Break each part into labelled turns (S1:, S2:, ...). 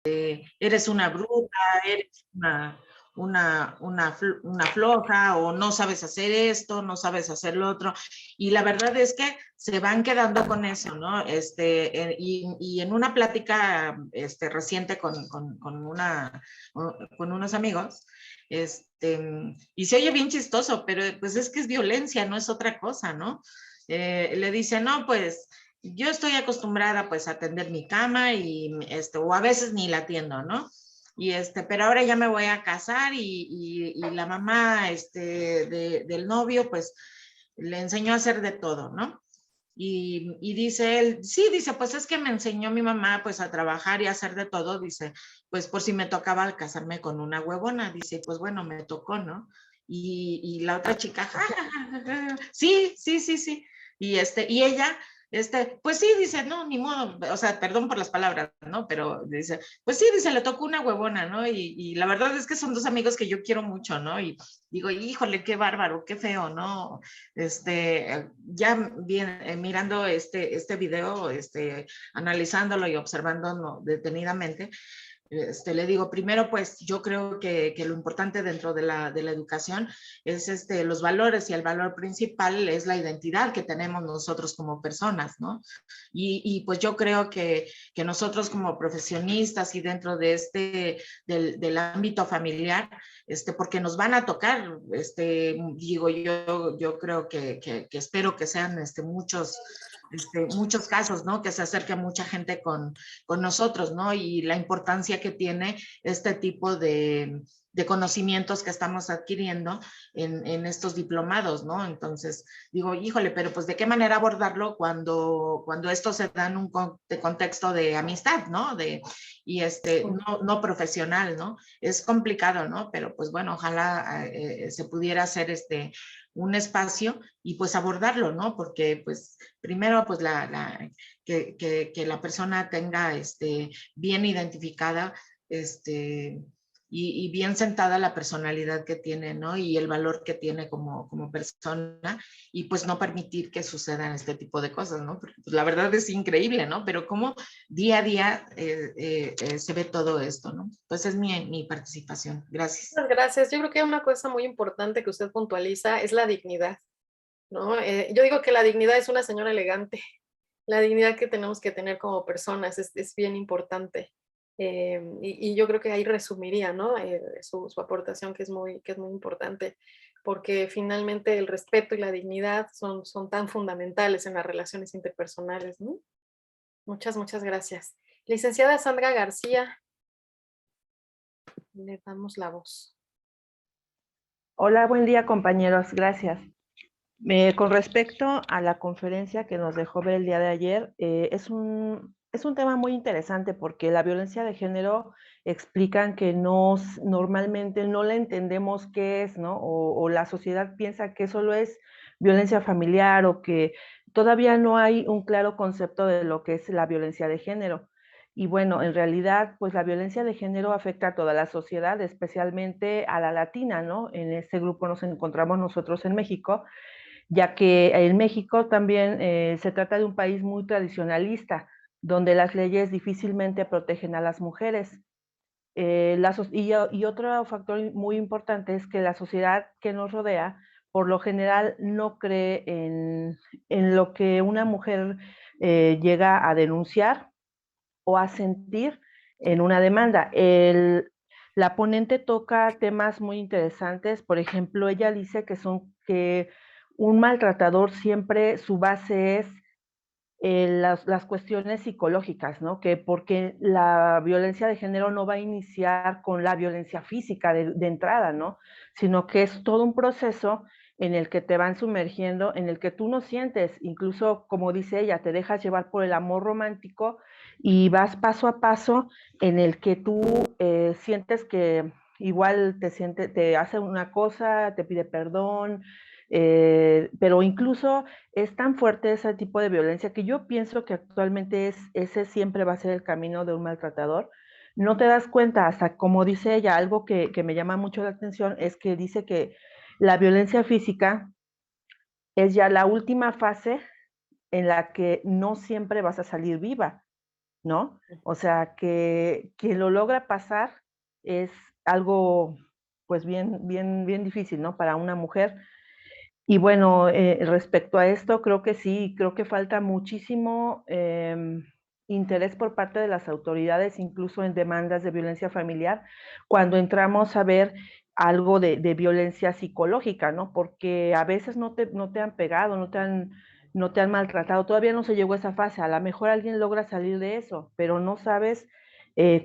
S1: eres una bruta, eres una floja, o no sabes hacer esto, no sabes hacer lo otro. Y la verdad es que se van quedando con eso, ¿no? Y en una plática reciente con unos amigos, y se oye bien chistoso, pero pues es que es violencia, no es otra cosa, ¿no? Le dice, no, pues yo estoy acostumbrada pues a atender mi cama y o a veces ni la atiendo, ¿no? Pero ahora ya me voy a casar y la mamá del novio pues le enseñó a hacer de todo, ¿no? Y dice él, sí, dice, pues es que me enseñó mi mamá pues a trabajar y a hacer de todo, dice, pues por si me tocaba casarme con una huevona, dice, pues bueno, me tocó, ¿no? Y la otra chica, ja, ja, ja, ja, sí, sí, sí, sí. Y ella, pues sí, dice, no, ni modo, o sea, perdón por las palabras, ¿no? Pero dice, pues sí, dice, le tocó una huevona, ¿no? Y la verdad es que son dos amigos que yo quiero mucho, ¿no? Y digo, híjole, qué bárbaro, qué feo, ¿no? Ya bien, mirando este video, analizándolo y observándolo detenidamente, le digo, primero, pues yo creo que lo importante dentro de la educación es los valores, y el valor principal es la identidad que tenemos nosotros como personas, ¿no? Y pues yo creo que nosotros como profesionistas y dentro de del ámbito familiar, porque nos van a tocar, digo, yo creo que espero que sean muchos casos, ¿no? Que se acerque mucha gente con nosotros, ¿no? Y la importancia que tiene este tipo de conocimientos que estamos adquiriendo en estos diplomados, ¿no? Entonces, digo, híjole, pero pues de qué manera abordarlo cuando esto se da en un contexto de amistad, ¿no? No profesional, ¿no? Es complicado, ¿no? Pero pues bueno, ojalá se pudiera hacer un espacio y pues abordarlo, ¿no? Porque pues primero pues que la persona tenga bien identificada y bien sentada la personalidad que tiene, ¿no? Y el valor que tiene como persona, y pues no permitir que sucedan este tipo de cosas, ¿no? Porque pues, la verdad es increíble, ¿no? Pero cómo día a día se ve todo esto, ¿no? Entonces es mi participación. Gracias.
S2: Muchas gracias. Yo creo que una cosa muy importante que usted puntualiza es la dignidad, ¿no? Yo digo que la dignidad es una señora elegante. La dignidad que tenemos que tener como personas es bien importante. Y yo creo que ahí resumiría, ¿no? Su aportación, que es muy importante, porque finalmente el respeto y la dignidad son tan fundamentales en las relaciones interpersonales, ¿no? Muchas, muchas gracias. Licenciada Sandra García, le damos la voz.
S3: Hola, buen día compañeros, gracias. Con respecto a la conferencia que nos dejó ver el día de ayer, es un tema muy interesante porque la violencia de género explican que normalmente no la entendemos qué es, ¿no? O la sociedad piensa que solo es violencia familiar o que todavía no hay un claro concepto de lo que es la violencia de género. Y bueno, en realidad, pues la violencia de género afecta a toda la sociedad, especialmente a la latina, ¿no? En este grupo nos encontramos nosotros en México, ya que en México también se trata de un país muy tradicionalista, donde las leyes difícilmente protegen a las mujeres. Y otro factor muy importante es que la sociedad que nos rodea, por lo general, no cree en lo que una mujer llega a denunciar o a sentir en una demanda. La ponente toca temas muy interesantes, por ejemplo, ella dice que un maltratador siempre su base es las cuestiones psicológicas, ¿no? Que porque la violencia de género no va a iniciar con la violencia física de entrada, ¿no? Sino que es todo un proceso en el que te van sumergiendo, en el que tú no sientes, incluso como dice ella, te dejas llevar por el amor romántico y vas paso a paso en el que tú sientes que igual te hace una cosa, te pide perdón, pero incluso es tan fuerte ese tipo de violencia que yo pienso que actualmente ese siempre va a ser el camino de un maltratador. No te das cuenta hasta, como dice ella, algo que me llama mucho la atención es que dice que la violencia física es ya la última fase en la que no siempre vas a salir viva. ¿no? O sea, que quien lo logra pasar es algo, pues bien difícil, ¿no? Para una mujer. Y bueno, respecto a esto, creo que sí, creo que falta muchísimo interés por parte de las autoridades, incluso en demandas de violencia familiar, cuando entramos a ver algo de violencia psicológica, ¿no? Porque a veces no te han pegado, no te han maltratado, todavía no se llegó a esa fase, a lo mejor alguien logra salir de eso, pero no sabes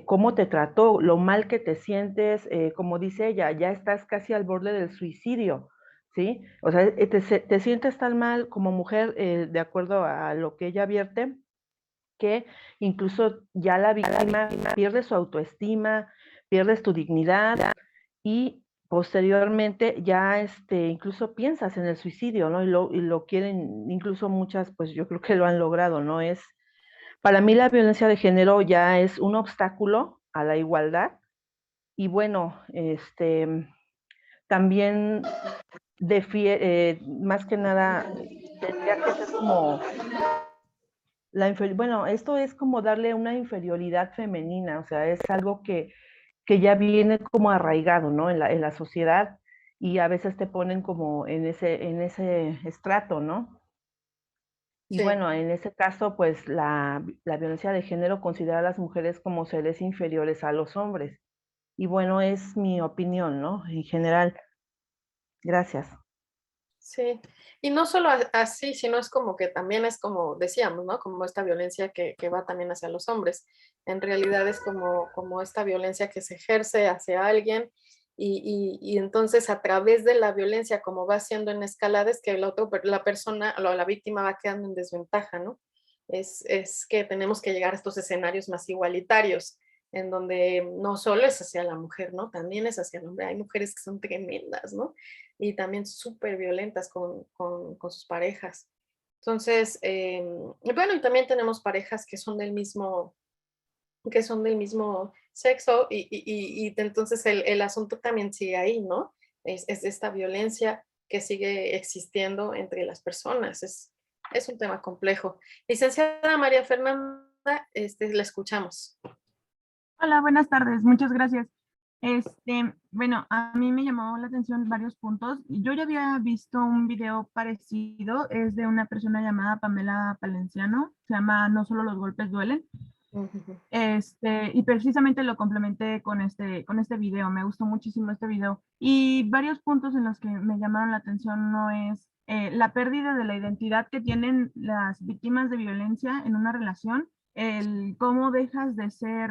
S3: cómo te trató, lo mal que te sientes, como dice ella, ya estás casi al borde del suicidio. ¿Sí? O sea, te sientes tan mal como mujer, de acuerdo a lo que ella vierte, que incluso ya la víctima pierde su autoestima, pierdes tu dignidad y posteriormente ya incluso piensas en el suicidio, ¿no? Y lo quieren, incluso muchas, pues yo creo que lo han logrado, ¿no? Para mí la violencia de género ya es un obstáculo a la igualdad y bueno, también más que nada tendría que ser como bueno, esto es como darle una inferioridad femenina, o sea, es algo que ya viene como arraigado, ¿no? En la sociedad y a veces te ponen como en ese estrato, ¿no? Y
S2: Sí.
S3: bueno, en ese caso, pues la violencia de género considera a las mujeres como seres inferiores a los hombres. Y bueno, es mi opinión, ¿no? En general. Gracias.
S2: Sí, y no solo así, sino es como que también es como decíamos, ¿no? Como esta violencia que va también hacia los hombres. En realidad es como esta violencia que se ejerce hacia alguien y entonces a través de la violencia, como va siendo en escalada, es que la persona, la víctima va quedando en desventaja, ¿no? Es que tenemos que llegar a estos escenarios más igualitarios, en donde no solo es hacia la mujer, ¿no? También es hacia el hombre. Hay mujeres que son tremendas, ¿no? Y también súper violentas con sus parejas. Entonces, bueno, y también tenemos parejas que son del mismo sexo y entonces el asunto también sigue ahí, ¿no? Es esta violencia que sigue existiendo entre las personas. Es un tema complejo. Licenciada María Fernanda, la escuchamos.
S4: Hola, buenas tardes, muchas gracias. Bueno, a mí me llamó la atención varios puntos. Yo ya había visto un video parecido, es de una persona llamada Pamela Palenciano, se llama No solo los golpes duelen. Y precisamente lo complementé con este video, me gustó muchísimo este video. Y varios puntos en los que me llamaron la atención no es la pérdida de la identidad que tienen las víctimas de violencia en una relación, el cómo dejas de ser,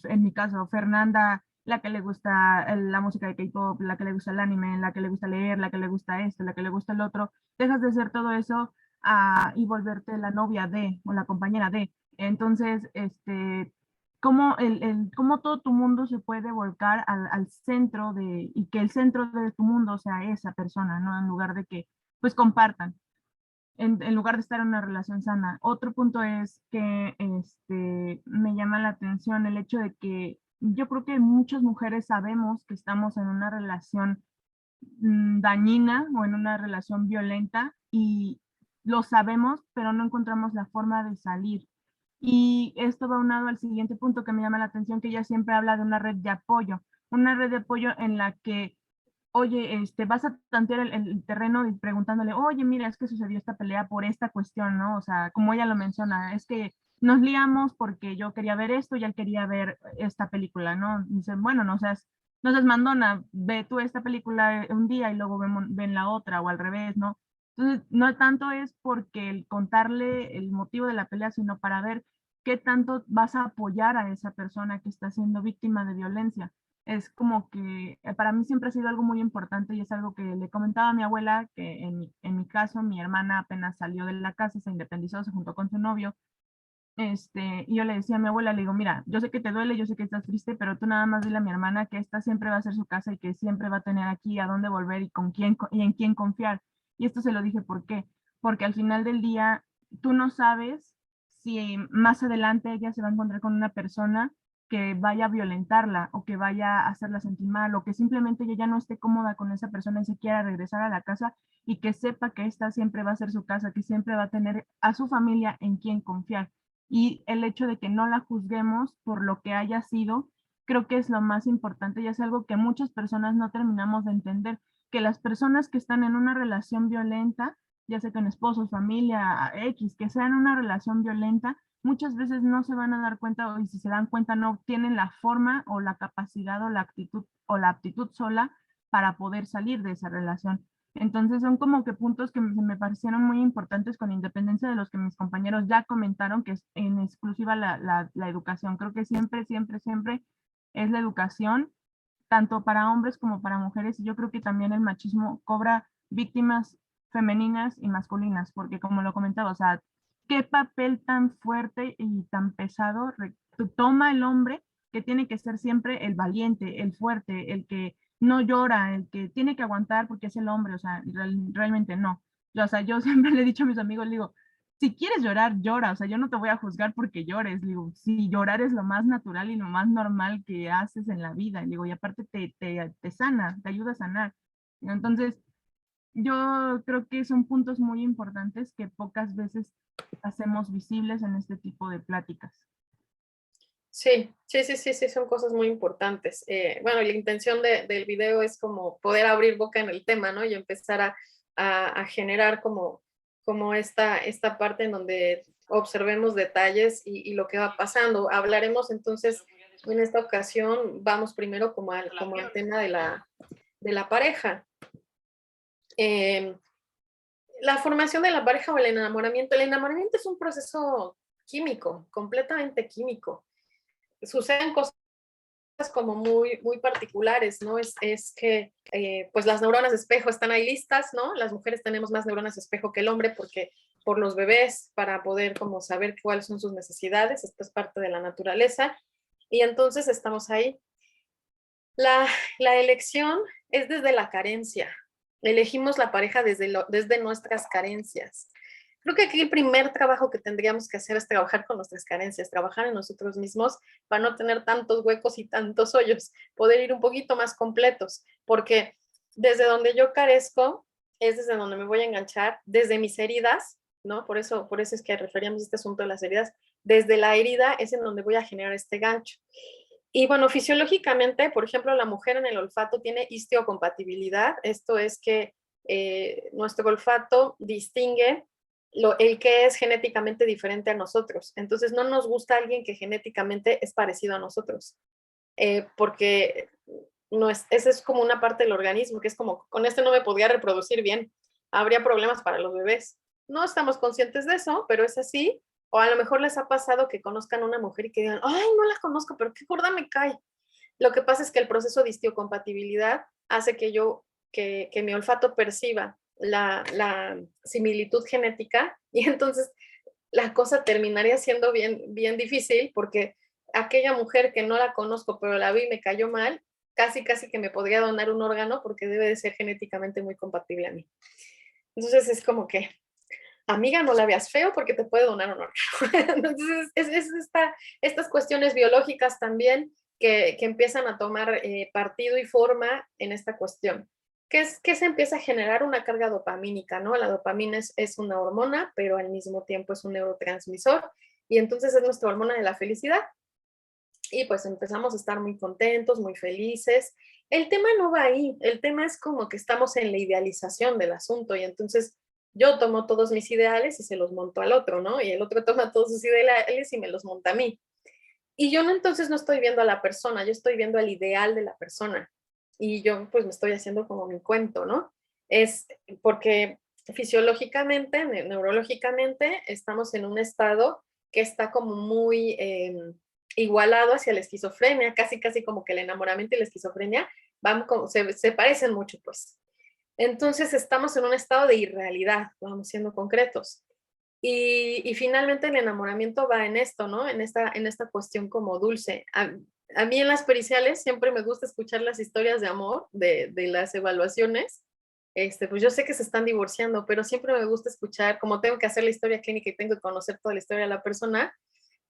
S4: en mi caso, Fernanda, la que le gusta la música de K-pop, la que le gusta el anime, la que le gusta leer, la que le gusta esto, la que le gusta el otro, dejas de ser todo eso y volverte la novia de o la compañera de. Entonces, cómo todo tu mundo se puede volcar al centro y que el centro de tu mundo sea esa persona, ¿no? En lugar de que, pues, compartan, en lugar de estar en una relación sana. Otro punto es que, me llama la atención el hecho de que yo creo que muchas mujeres sabemos que estamos en una relación dañina o en una relación violenta y lo sabemos, pero no encontramos la forma de salir. Y esto va unado al siguiente punto que me llama la atención, que ella siempre habla de una red de apoyo en la que, oye, vas a tantear el terreno y preguntándole, oye, mira, es que sucedió esta pelea por esta cuestión, ¿no? O sea, como ella lo menciona, es que nos liamos porque yo quería ver esto y él quería ver esta película, ¿no? Y dice, bueno, no seas mandona, ve tú esta película un día y luego ven la otra o al revés, ¿no? Entonces, no tanto es porque el contarle el motivo de la pelea, sino para ver qué tanto vas a apoyar a esa persona que está siendo víctima de violencia. Es como que para mí siempre ha sido algo muy importante y es algo que le comentaba a mi abuela, que en mi caso, mi hermana apenas salió de la casa, se independizó, se juntó con su novio, y yo le decía a mi abuela, le digo, mira, yo sé que te duele, yo sé que estás triste, pero tú nada más dile a mi hermana que esta siempre va a ser su casa y que siempre va a tener aquí a dónde volver y con quién y en quién confiar. Y esto se lo dije, ¿por qué? Porque al final del día tú no sabes si más adelante ella se va a encontrar con una persona que vaya a violentarla o que vaya a hacerla sentir mal o que simplemente ella ya no esté cómoda con esa persona y se quiera regresar a la casa y que sepa que esta siempre va a ser su casa, que siempre va a tener a su familia en quien confiar. y el hecho de que no la juzguemos por lo que haya sido, creo que es lo más importante y es algo que muchas personas no terminamos de entender, que las personas que están en una relación violenta, ya sea con esposos, familia, X, que sea en una relación violenta, muchas veces no se van a dar cuenta, y si se dan cuenta no tienen la forma o la capacidad o la actitud o la aptitud sola para poder salir de esa relación. Entonces son como que puntos que me parecieron muy importantes con independencia de los que mis compañeros ya comentaron, que es en exclusiva la educación. Creo que siempre, siempre, siempre es la educación, tanto para hombres como para mujeres, y yo creo que también el machismo cobra víctimas femeninas y masculinas, porque como lo comentaba, o sea, qué papel tan fuerte y tan pesado toma el hombre, que tiene que ser siempre el valiente, el fuerte, el que no llora, el que tiene que aguantar porque es el hombre, o sea, realmente no. O sea, yo siempre le he dicho a mis amigos, le digo, si quieres llorar, llora, o sea, yo no te voy a juzgar porque llores, digo, si llorar es lo más natural y lo más normal que haces en la vida, digo, y aparte te sana, te ayuda a sanar. Entonces, yo creo que son puntos muy importantes que pocas veces hacemos visibles en este tipo de pláticas.
S2: Sí, sí, sí, sí, sí, son cosas muy importantes. Bueno, la intención del video es como poder abrir boca en el tema, ¿no? Y empezar a generar como esta parte en donde observemos detalles y lo que va pasando. Hablaremos entonces, en esta ocasión, vamos primero como al tema de la pareja. La formación de la pareja o el enamoramiento es un proceso químico, completamente químico. Suceden cosas como muy, muy particulares, ¿no? Es que pues las neuronas de espejo están ahí listas, ¿no? Las mujeres tenemos más neuronas de espejo que el hombre porque por los bebés, para poder como saber cuáles son sus necesidades, esto es parte de la naturaleza, y entonces estamos ahí. La elección es desde la carencia, elegimos la pareja desde nuestras carencias. Creo que aquí el primer trabajo que tendríamos que hacer es trabajar con nuestras carencias, trabajar en nosotros mismos para no tener tantos huecos y tantos hoyos, poder ir un poquito más completos, porque desde donde yo carezco es desde donde me voy a enganchar, desde mis heridas, ¿no? Por eso es que referíamos a este asunto de las heridas, desde la herida es en donde voy a generar este gancho. Y bueno, fisiológicamente, por ejemplo, la mujer en el olfato tiene histeocompatibilidad, esto es que nuestro olfato distingue el que es genéticamente diferente a nosotros. Entonces no nos gusta alguien que genéticamente es parecido a nosotros, porque no esa es como una parte del organismo, que es como, con este no me podría reproducir bien, habría problemas para los bebés. No estamos conscientes de eso, pero es así. O a lo mejor les ha pasado que conozcan a una mujer y que digan, ay, no la conozco, pero qué gorda me cae. Lo que pasa es que el proceso de histeocompatibilidad hace que mi olfato perciba la similitud genética y entonces la cosa terminaría siendo bien, bien difícil porque aquella mujer que no la conozco pero la vi y me cayó mal, casi que me podría donar un órgano porque debe de ser genéticamente muy compatible a mí. Entonces es como que, amiga, no la veas feo porque te puede donar un órgano. Entonces es estas cuestiones biológicas también que empiezan a tomar partido y forma en esta cuestión. Que se empieza a generar una carga dopamínica, ¿no? La dopamina es una hormona, pero al mismo tiempo es un neurotransmisor, y entonces es nuestra hormona de la felicidad. Y pues empezamos a estar muy contentos, muy felices. El tema no va ahí, el tema es como que estamos en la idealización del asunto, y entonces yo tomo todos mis ideales y se los monto al otro, ¿no? Y el otro toma todos sus ideales y me los monta a mí. Y yo entonces no estoy viendo a la persona, yo estoy viendo al ideal de la persona. Y yo pues me estoy haciendo como mi cuento, ¿no? Es porque fisiológicamente, neurológicamente, estamos en un estado que está como muy igualado hacia la esquizofrenia, casi como que el enamoramiento y la esquizofrenia van como, se parecen mucho, pues. Entonces estamos en un estado de irrealidad, vamos siendo concretos. Y finalmente el enamoramiento va en esto, ¿no? En esta cuestión como dulce. A mí en las periciales siempre me gusta escuchar las historias de amor de las evaluaciones. Pues yo sé que se están divorciando, pero siempre me gusta escuchar, como tengo que hacer la historia clínica y tengo que conocer toda la historia de la persona,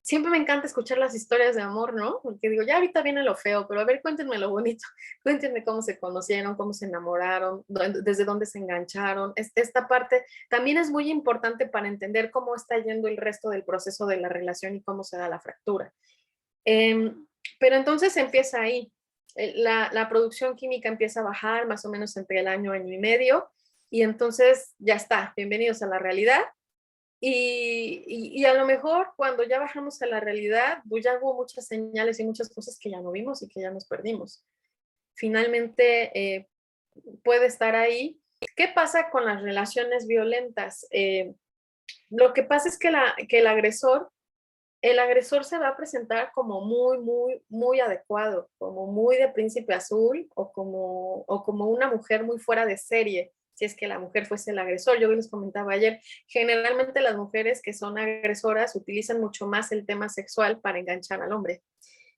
S2: siempre me encanta escuchar las historias de amor, ¿no? Porque digo, ya ahorita viene lo feo, pero a ver, cuéntenme lo bonito, cuéntenme cómo se conocieron, cómo se enamoraron, desde dónde se engancharon. Esta parte también es muy importante para entender cómo está yendo el resto del proceso de la relación y cómo se da la fractura. Pero entonces empieza ahí. La producción química empieza a bajar más o menos entre el año y medio, y entonces ya está, bienvenidos a la realidad. Y a lo mejor cuando ya bajamos a la realidad, pues ya hubo muchas señales y muchas cosas que ya no vimos y que ya nos perdimos. Finalmente puede estar ahí. ¿Qué pasa con las relaciones violentas? Lo que pasa es que el agresor se va a presentar como muy adecuado, como muy de príncipe azul o como una mujer muy fuera de serie, si es que la mujer fuese el agresor. Yo les comentaba ayer, generalmente las mujeres que son agresoras utilizan mucho más el tema sexual para enganchar al hombre.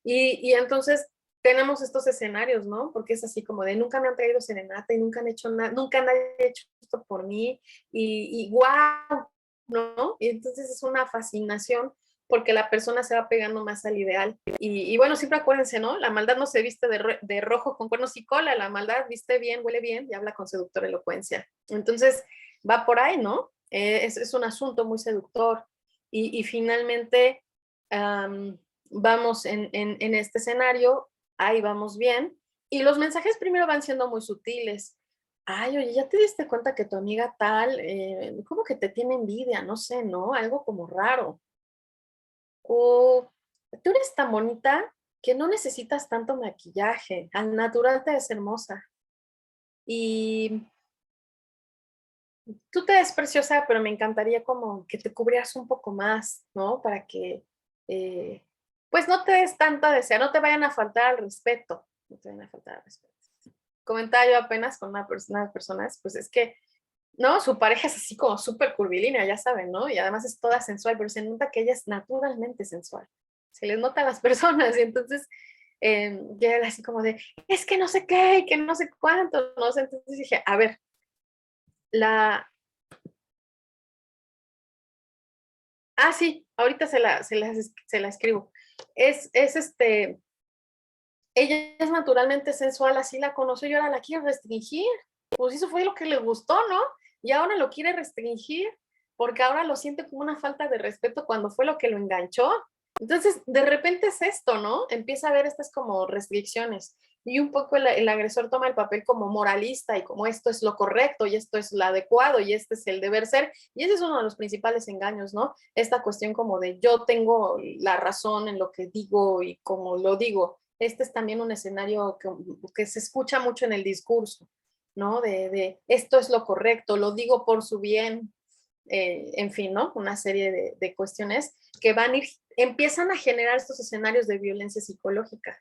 S2: Y entonces tenemos estos escenarios, ¿no? Porque es así como de nunca me han traído serenata y nunca han hecho nada, nunca nadie ha hecho esto por mí y guau, ¿no? Y entonces es una fascinación porque la persona se va pegando más al ideal. Y bueno, siempre acuérdense, ¿no? La maldad no se viste de rojo con cuernos y cola, la maldad viste bien, huele bien y habla con seductora elocuencia. Entonces va por ahí, ¿no? Es un asunto muy seductor. Y finalmente vamos en este escenario, ahí vamos bien. Y los mensajes primero van siendo muy sutiles. Ay, oye, ¿ya te diste cuenta que tu amiga tal, como que te tiene envidia? No sé, ¿no? Algo como raro. O tú eres tan bonita que no necesitas tanto maquillaje, al natural te ves hermosa. Y tú te ves preciosa, pero me encantaría como que te cubrieras un poco más, ¿no? Para que, pues no te des tanta desea, no te vayan a faltar al respeto, no te vayan a faltar al respeto. Comentaba yo apenas con unas personas, pues es que, ¿no? Su pareja es así como súper curvilínea, ya saben, ¿no? Y además es toda sensual, pero se nota que ella es naturalmente sensual. Se les nota a las personas y entonces ya era así como de, es que no sé qué, que no sé cuánto, no sé. Entonces dije, a ver, sí, ahorita se la escribo. Ella es naturalmente sensual, así la conoció y ahora la quiere restringir. Pues eso fue lo que le gustó, ¿no? Y ahora lo quiere restringir porque ahora lo siente como una falta de respeto cuando fue lo que lo enganchó. Entonces, de repente es esto, ¿no? Empieza a ver estas como restricciones y un poco el agresor toma el papel como moralista y como esto es lo correcto y esto es lo adecuado y este es el deber ser. Y ese es uno de los principales engaños, ¿no? Esta cuestión como de yo tengo la razón en lo que digo y como lo digo. Este es también un escenario que se escucha mucho en el discurso, ¿no? De esto es lo correcto, lo digo por su bien, en fin, ¿no? Una serie de cuestiones que empiezan a generar estos escenarios de violencia psicológica.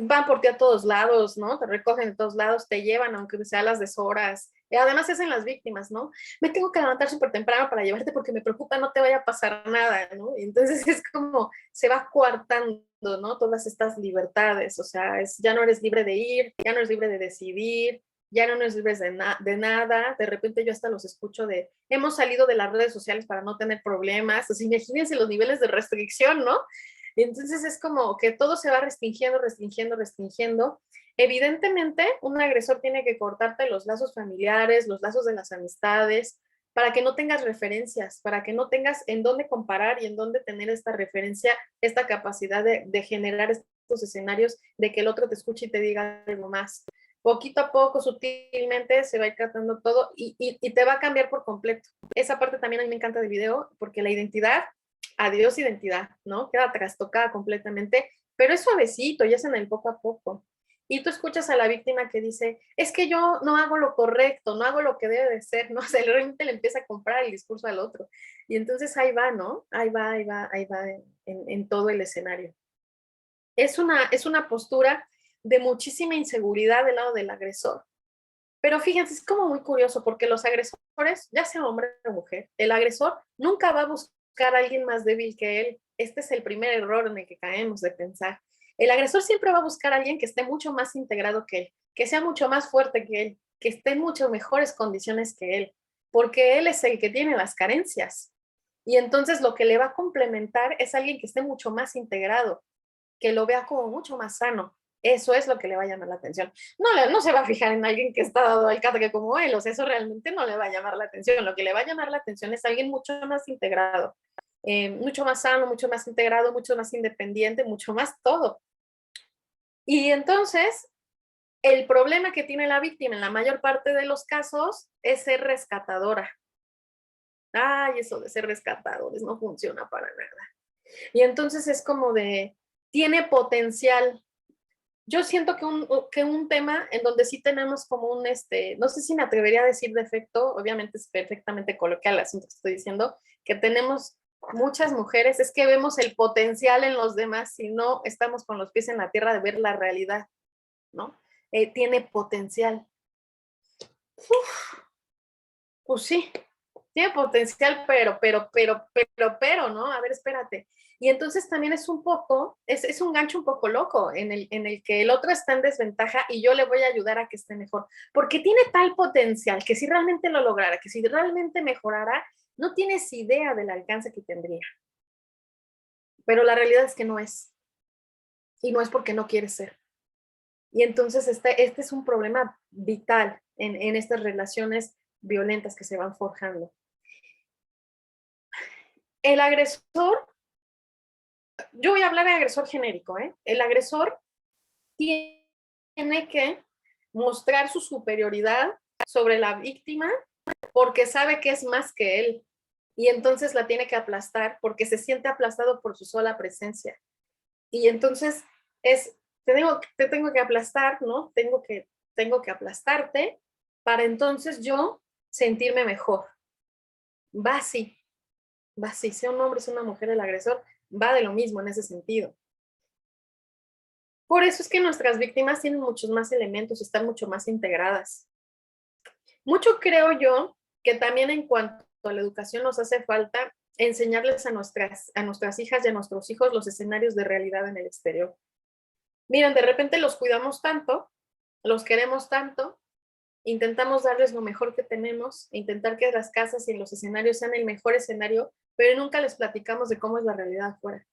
S2: Van por ti a todos lados, ¿no? Te recogen de todos lados, te llevan, aunque sea a las deshoras. Además, se hacen las víctimas, ¿no? Me tengo que levantar súper temprano para llevarte porque me preocupa no te vaya a pasar nada, ¿no? Y entonces es como se va coartando, ¿no? Todas estas libertades, o sea, ya no eres libre de ir, ya no eres libre de decidir, ya no eres libre de nada. De repente yo hasta los escucho hemos salido de las redes sociales para no tener problemas. O sea, imagínense los niveles de restricción, ¿no? Entonces es como que todo se va restringiendo. Evidentemente, un agresor tiene que cortarte los lazos familiares, los lazos de las amistades, para que no tengas referencias, para que no tengas en dónde comparar y en dónde tener esta referencia, esta capacidad de generar estos escenarios, de que el otro te escuche y te diga algo más. Poquito a poco, sutilmente, se va a ir tratando todo y te va a cambiar por completo. Esa parte también a mí me encanta del video, porque la identidad, adiós identidad, ¿no? Queda trastocada completamente, pero es suavecito y es en el poco a poco. Y tú escuchas a la víctima que dice, es que yo no hago lo correcto, no hago lo que debe de ser, ¿no? O sea, realmente le empieza a comprar el discurso al otro. Y entonces ahí va, ¿no? Ahí va en todo el escenario. Es una postura de muchísima inseguridad del lado del agresor. Pero fíjense, es como muy curioso porque los agresores, ya sea hombre o mujer, el agresor nunca va a buscar a alguien más débil que él. Este es el primer error en el que caemos de pensar. El agresor siempre va a buscar a alguien que esté mucho más integrado que él, que sea mucho más fuerte que él, que esté en muchas mejores condiciones que él, porque él es el que tiene las carencias. Y entonces lo que le va a complementar es alguien que esté mucho más integrado, que lo vea como mucho más sano. Eso es lo que le va a llamar la atención. No se va a fijar en alguien que está dado al catre como él, o sea, eso realmente no le va a llamar la atención. Lo que le va a llamar la atención es alguien mucho más integrado, mucho más sano, mucho más integrado, mucho más independiente, mucho más todo. Y entonces, el problema que tiene la víctima en la mayor parte de los casos es ser rescatadora. Ay, eso de ser rescatadores no funciona para nada. Y entonces es como de, tiene potencial. Yo siento que un tema en donde sí tenemos como un, no sé si me atrevería a decir defecto, obviamente es perfectamente coloquial el asunto que estoy diciendo, que tenemos muchas mujeres, es que vemos el potencial en los demás y no estamos con los pies en la tierra de ver la realidad, ¿no? Tiene potencial. Uf, pues sí, tiene potencial, pero, ¿no? A ver, espérate. Y entonces también es un poco, es un gancho un poco loco en el que el otro está en desventaja y yo le voy a ayudar a que esté mejor, porque tiene tal potencial que si realmente lo lograra, que si realmente mejorara, no tienes idea del alcance que tendría. Pero la realidad es que no es. Y no es porque no quiere ser. Y entonces este es un problema vital en estas relaciones violentas que se van forjando. El agresor, yo voy a hablar de agresor genérico, ¿eh? El agresor tiene que mostrar su superioridad sobre la víctima porque sabe que es más que él y entonces la tiene que aplastar porque se siente aplastado por su sola presencia. Y entonces te tengo que aplastar, ¿no? Tengo que aplastarte para entonces yo sentirme mejor. Va así, sea un hombre, sea una mujer el agresor, va de lo mismo en ese sentido. Por eso es que nuestras víctimas tienen muchos más elementos, están mucho más integradas. Mucho creo yo que también en cuanto a la educación nos hace falta enseñarles a nuestras hijas y a nuestros hijos los escenarios de realidad en el exterior. Miren, de repente los cuidamos tanto, los queremos tanto, intentamos darles lo mejor que tenemos, intentar que las casas y los escenarios sean el mejor escenario, pero nunca les platicamos de cómo es la realidad afuera.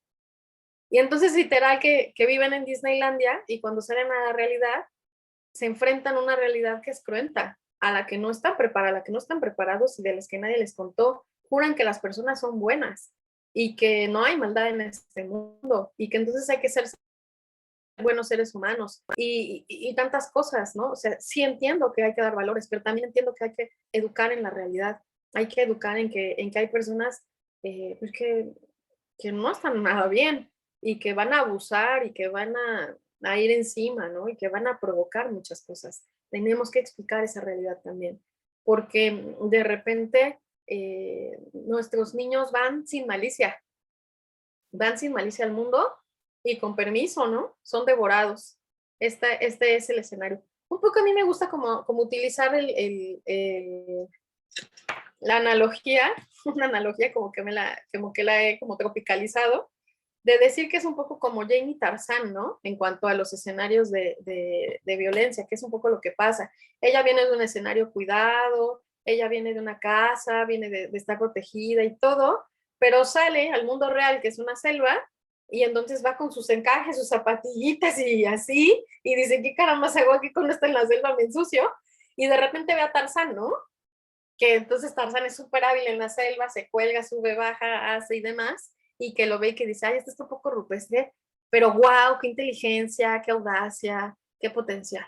S2: Y entonces literal que viven en Disneylandia y cuando salen a la realidad se enfrentan a una realidad que es cruenta, a la que no están preparados y de las que nadie les contó. Juran que las personas son buenas y que no hay maldad en este mundo y que entonces hay que ser buenos seres humanos y tantas cosas, ¿no? O sea, sí entiendo que hay que dar valores, pero también entiendo que hay que educar en la realidad, hay que educar en que hay personas pues que no están nada bien y que van a abusar y que van a ir encima, ¿no? Y que van a provocar muchas cosas. Tenemos que explicar esa realidad también, porque de repente nuestros niños van sin malicia al mundo y con permiso, ¿no? Son devorados. Este es el escenario. Un poco a mí me gusta como utilizar la analogía, una analogía como que la he como tropicalizado, de decir que es un poco como Jane y Tarzán, ¿no? En cuanto a los escenarios de violencia, que es un poco lo que pasa. Ella viene de un escenario cuidado, ella viene de una casa, viene de estar protegida y todo, pero sale al mundo real, que es una selva, y entonces va con sus encajes, sus zapatillitas y así, y dice, ¿qué caramba hago aquí cuando está en la selva? Me ensucio. Y de repente ve a Tarzán, ¿no? Que entonces Tarzán es súper hábil en la selva, se cuelga, sube, baja, hace y demás, y que lo ve y que dice, ay, esto está un poco rupestre, pero wow, qué inteligencia, qué audacia, qué potencial.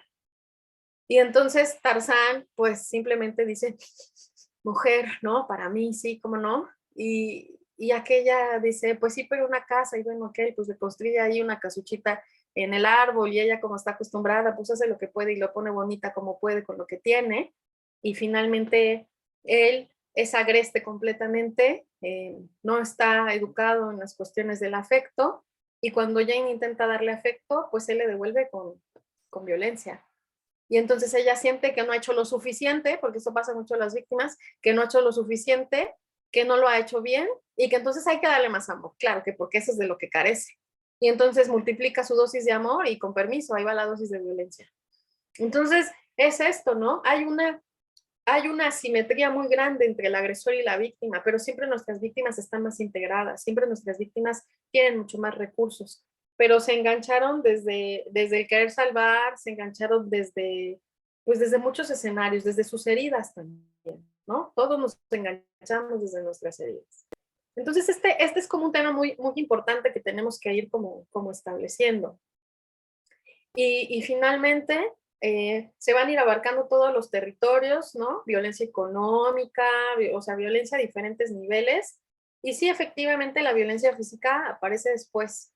S2: Y entonces Tarzán, pues simplemente dice, mujer, ¿no? Para mí, sí, ¿cómo no? Y aquella dice, pues sí, pero una casa, y bueno, ok, pues le construye ahí una casuchita en el árbol, y ella como está acostumbrada, pues hace lo que puede y lo pone bonita como puede con lo que tiene, y finalmente él es agreste completamente, no está educado en las cuestiones del afecto, y cuando Jane intenta darle afecto, pues él le devuelve con violencia. Y entonces ella siente que no ha hecho lo suficiente, porque eso pasa mucho a las víctimas, que no ha hecho lo suficiente, que no lo ha hecho bien, y que entonces hay que darle más amor, claro, que porque eso es de lo que carece. Y entonces multiplica su dosis de amor y con permiso, ahí va la dosis de violencia. Entonces es esto, ¿no? Hay una hay una asimetría muy grande entre el agresor y la víctima, pero siempre nuestras víctimas están más integradas, siempre nuestras víctimas tienen mucho más recursos, pero se engancharon desde el querer salvar, se engancharon pues desde muchos escenarios, desde sus heridas también, ¿no? Todos nos enganchamos desde nuestras heridas. Entonces, este es como un tema muy, muy importante que tenemos que ir como estableciendo. Y finalmente, se van a ir abarcando todos los territorios, ¿no? Violencia económica, o sea, violencia a diferentes niveles. Y sí, efectivamente, la violencia física aparece después.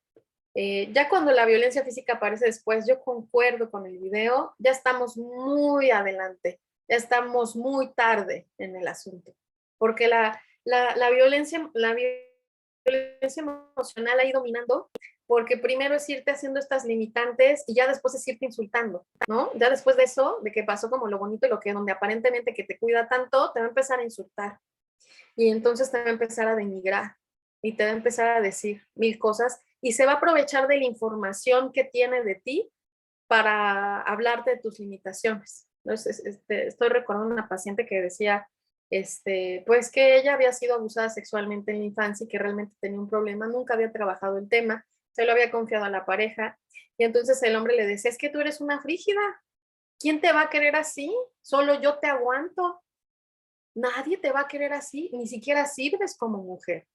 S2: Ya cuando la violencia física aparece después, yo concuerdo con el video, ya estamos muy adelante, ya estamos muy tarde en el asunto, porque la violencia emocional ha ido dominando, porque primero es irte haciendo estas limitantes y ya después es irte insultando, ¿no? Ya después de eso, de que pasó como lo bonito y lo que donde aparentemente que te cuida tanto, te va a empezar a insultar y entonces te va a empezar a denigrar y te va a empezar a decir mil cosas y se va a aprovechar de la información que tiene de ti para hablarte de tus limitaciones. Entonces, estoy recordando una paciente que decía, pues que ella había sido abusada sexualmente en la infancia y que realmente tenía un problema, nunca había trabajado el tema, se lo había confiado a la pareja y entonces el hombre le decía, es que tú eres una frígida, ¿quién te va a querer así? Solo yo te aguanto. Nadie te va a querer así, ni siquiera sirves como mujer.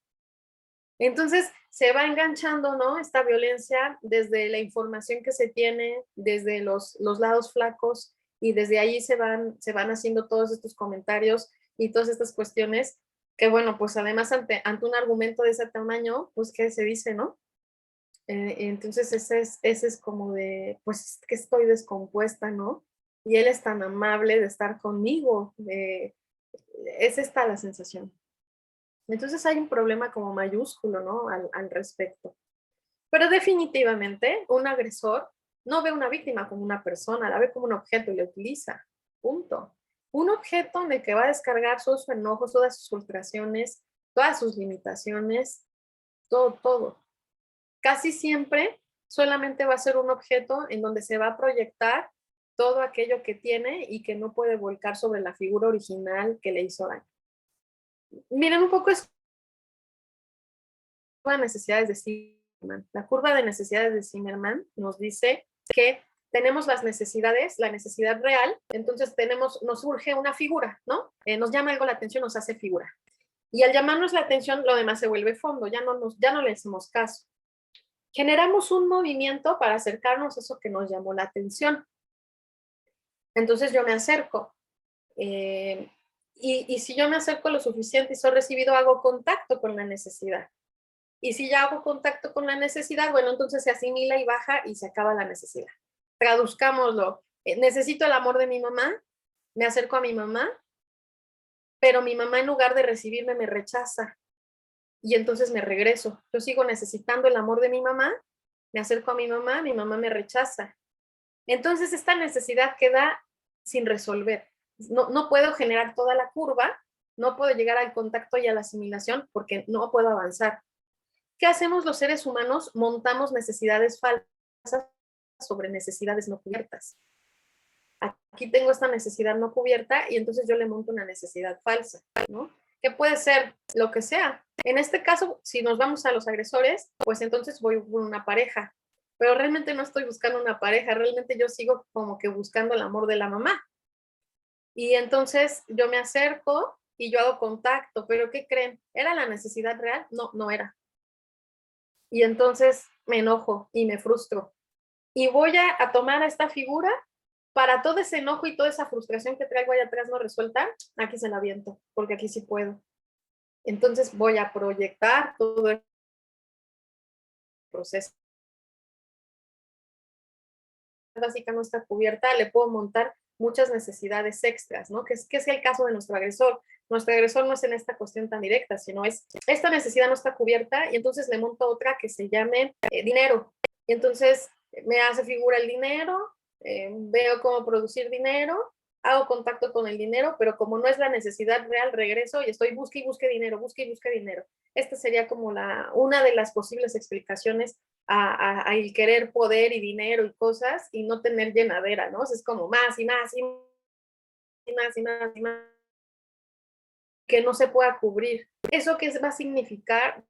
S2: Entonces se va enganchando, ¿no? Esta violencia desde la información que se tiene, desde los lados flacos y desde ahí se van haciendo todos estos comentarios y todas estas cuestiones que, bueno, pues además ante un argumento de ese tamaño, pues, ¿qué se dice, no? Entonces ese es como de, pues, que estoy descompuesta, ¿no? Y él es tan amable de estar conmigo, es esta la sensación. Entonces hay un problema como mayúsculo, ¿no? Al respecto. Pero definitivamente un agresor no ve a una víctima como una persona, la ve como un objeto y la utiliza. Punto. Un objeto en el que va a descargar todo su enojo, todas sus frustraciones, todas sus limitaciones, todo. Casi siempre solamente va a ser un objeto en donde se va a proyectar todo aquello que tiene y que no puede volcar sobre la figura original que le hizo daño. Miren un poco es de necesidades de Zimmerman. La curva de necesidades de Zimmerman nos dice que tenemos las necesidades, la necesidad real, entonces nos surge una figura, ¿no? Nos llama algo la atención, nos hace figura. Y al llamarnos la atención, lo demás se vuelve fondo, ya no le hacemos caso. Generamos un movimiento para acercarnos a eso que nos llamó la atención. Entonces yo me acerco. Y si yo me acerco lo suficiente y soy recibido, hago contacto con la necesidad. Y si ya hago contacto con la necesidad, bueno, entonces se asimila y baja y se acaba la necesidad. Traduzcámoslo. Necesito el amor de mi mamá, me acerco a mi mamá, pero mi mamá en lugar de recibirme me rechaza. Y entonces me regreso. Yo sigo necesitando el amor de mi mamá, me acerco a mi mamá me rechaza. Entonces esta necesidad queda sin resolver. No puedo generar toda la curva, no puedo llegar al contacto y a la asimilación porque no puedo avanzar. ¿Qué hacemos los seres humanos? Montamos necesidades falsas sobre necesidades no cubiertas. Aquí tengo esta necesidad no cubierta y entonces yo le monto una necesidad falsa, ¿no? Que puede ser lo que sea. En este caso, si nos vamos a los agresores, pues entonces voy con una pareja. Pero realmente no estoy buscando una pareja, realmente yo sigo como que buscando el amor de la mamá. Y entonces yo me acerco y yo hago contacto, pero ¿qué creen? ¿Era la necesidad real? No, no era. Y entonces me enojo y me frustro. Y voy a tomar a esta figura para todo ese enojo y toda esa frustración que traigo allá atrás no resuelta, aquí se la aviento, porque aquí sí puedo. Entonces voy a proyectar todo el proceso. Básica no está cubierta, le puedo montar muchas necesidades extras, ¿no? Que es el caso de nuestro agresor. Nuestro agresor no es en esta cuestión tan directa, sino es, esta necesidad no está cubierta y entonces le monto otra que se llame dinero. Y entonces me hace figura el dinero, veo cómo producir dinero, hago contacto con el dinero, pero como no es la necesidad real, regreso y estoy busque y busque dinero, busque y busque dinero. Esta sería como una de las posibles explicaciones a el querer poder y dinero y cosas y no tener llenadera, ¿no? Es como más y más y más y más y más, que no se pueda cubrir. ¿Eso qué va a significar?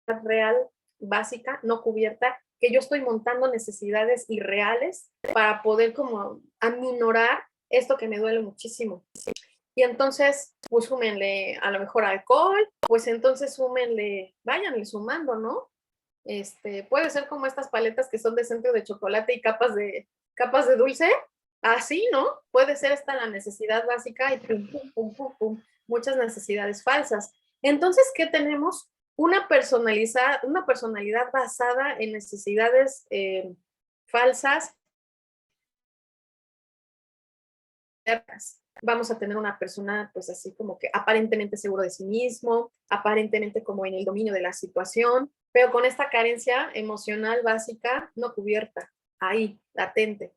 S2: Real, básica, no cubierta, que yo estoy montando necesidades irreales para poder como aminorar esto que me duele muchísimo. Y entonces, pues súmenle a lo mejor alcohol, pues entonces súmenle, váyanle sumando, ¿no? Puede ser como estas paletas que son de centro de chocolate y capas de dulce, así, ¿no? Puede ser esta la necesidad básica y pum, pum, pum, pum, pum, muchas necesidades falsas. Entonces, ¿qué tenemos? Una personalidad basada en necesidades falsas. Vamos a tener una persona, pues así como que aparentemente seguro de sí mismo, aparentemente como en el dominio de la situación, pero con esta carencia emocional básica no cubierta, ahí, latente,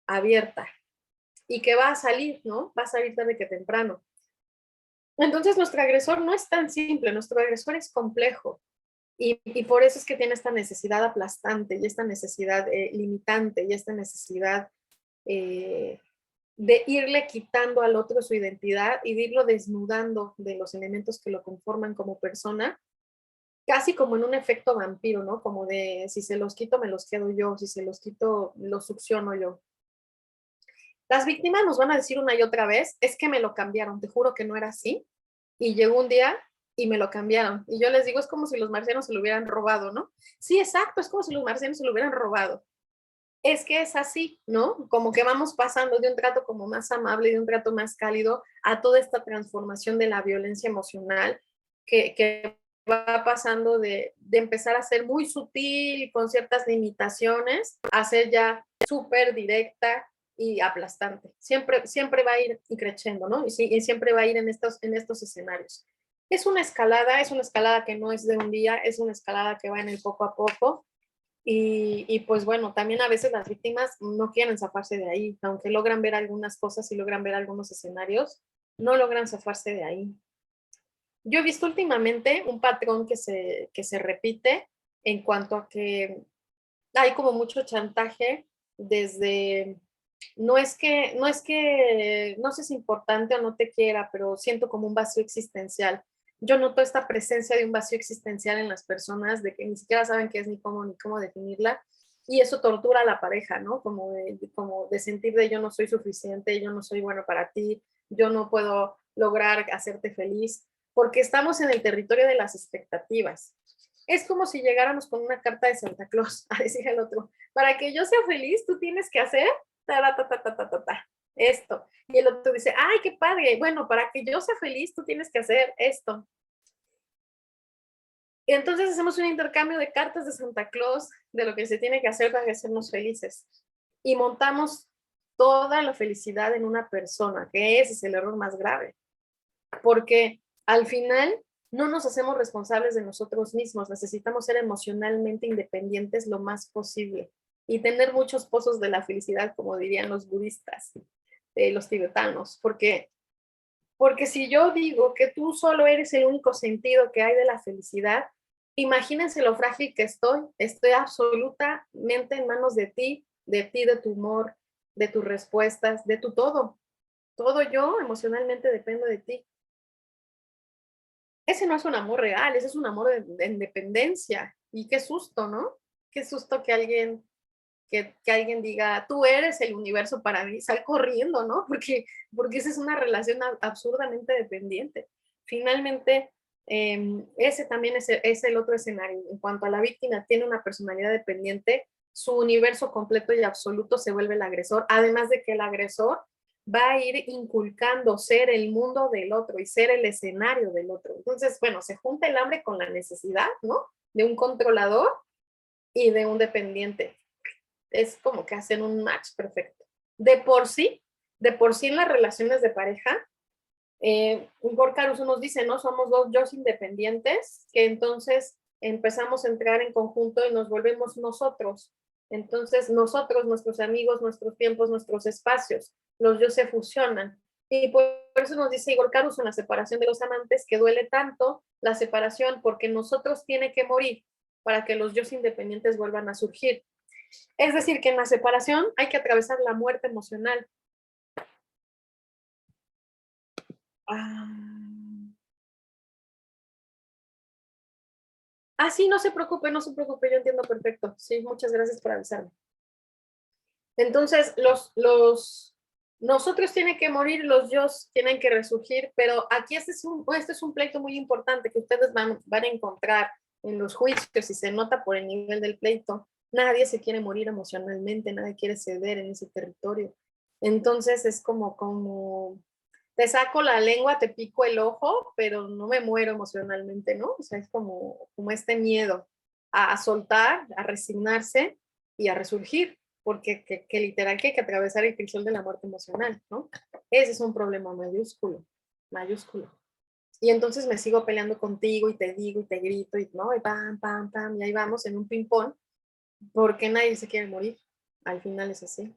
S2: abierta, y que va a salir, ¿no? Va a salir tarde que temprano. Entonces nuestro agresor no es tan simple, nuestro agresor es complejo, y por eso es que tiene esta necesidad aplastante, y esta necesidad limitante, y esta necesidad de irle quitando al otro su identidad y de irlo desnudando de los elementos que lo conforman como persona, casi como en un efecto vampiro, ¿no? Como de si se los quito, me los quedo yo, si se los quito, los succiono yo. Las víctimas nos van a decir una y otra vez, es que me lo cambiaron, te juro que no era así, y llegó un día y me lo cambiaron. Y yo les digo, es como si los marcianos se lo hubieran robado, ¿no? Sí, exacto, es como si los marcianos se lo hubieran robado. Es que es así, ¿no? Como que vamos pasando de un trato como más amable, de un trato más cálido, a toda esta transformación de la violencia emocional que va pasando de empezar a ser muy sutil y con ciertas limitaciones, a ser ya súper directa y aplastante. Siempre va a ir creciendo, ¿no? Y siempre va a ir en estos escenarios. Es una escalada que no es de un día, es una escalada que va en el poco a poco. Y pues bueno, también a veces las víctimas no quieren zafarse de ahí, aunque logran ver algunas cosas y logran ver algunos escenarios, no logran zafarse de ahí. Yo he visto últimamente un patrón que se repite en cuanto a que hay como mucho chantaje desde, no sé si es importante o no te quiera, pero siento como un vacío existencial. Yo noto esta presencia de un vacío existencial en las personas, de que ni siquiera saben qué es ni cómo definirla, y eso tortura a la pareja, ¿no? Como de sentir de yo no soy suficiente, yo no soy bueno para ti, yo no puedo lograr hacerte feliz, porque estamos en el territorio de las expectativas. Es como si llegáramos con una carta de Santa Claus a decir al otro, para que yo sea feliz, tú tienes que hacer esto. Y el otro dice, ay, qué padre, bueno, para que yo sea feliz, tú tienes que hacer esto. Y entonces hacemos un intercambio de cartas de Santa Claus de lo que se tiene que hacer para hacernos felices. Y montamos toda la felicidad en una persona, que ese es el error más grave. Porque al final no nos hacemos responsables de nosotros mismos, necesitamos ser emocionalmente independientes lo más posible y tener muchos pozos de la felicidad, como dirían los budistas, los tibetanos, porque si yo digo que tú solo eres el único sentido que hay de la felicidad, imagínense lo frágil que estoy absolutamente en manos de ti, de tu humor, de tus respuestas, de tu todo yo emocionalmente dependo de ti. Ese no es un amor real, ese es un amor de independencia. Y qué susto, ¿no? Qué susto que alguien diga, tú eres el universo para mí, sal corriendo, ¿no? Porque esa es una relación absurdamente dependiente. Finalmente, ese también es el otro escenario. En cuanto a la víctima, tiene una personalidad dependiente, su universo completo y absoluto se vuelve el agresor, además de que el agresor va a ir inculcando ser el mundo del otro y ser el escenario del otro. Entonces, bueno, se junta el hambre con la necesidad, ¿no? De un controlador y de un dependiente. Es como que hacen un match perfecto. De por sí en las relaciones de pareja, Gorka Caruso nos dice, ¿no? Somos dos yo independientes que entonces empezamos a entrar en conjunto y nos volvemos nosotros. Entonces nosotros, nuestros amigos, nuestros tiempos, nuestros espacios, los yo se fusionan. Y por eso nos dice Igor Caruso en la separación de los amantes que duele tanto la separación porque nosotros tiene que morir para que los yo independientes vuelvan a surgir. Es decir, que en la separación hay que atravesar la muerte emocional. Sí, no se preocupe, yo entiendo perfecto. Sí, muchas gracias por avisarme. Entonces, nosotros tienen que morir, los yo tienen que resurgir, pero aquí este es un pleito muy importante que ustedes van a encontrar en los juicios y se nota por el nivel del pleito. Nadie se quiere morir emocionalmente, nadie quiere ceder en ese territorio. Entonces es como te saco la lengua, te pico el ojo, pero no me muero emocionalmente, ¿no? O sea, es como este miedo a soltar, a resignarse y a resurgir, porque que literal que hay que atravesar el crisol de la muerte emocional, ¿no? Ese es un problema mayúsculo, mayúsculo. Y entonces me sigo peleando contigo y te digo y te grito y, ¿no? Y pam, pam, pam, y ahí vamos en un ping-pong, porque nadie se quiere morir. Al final es así.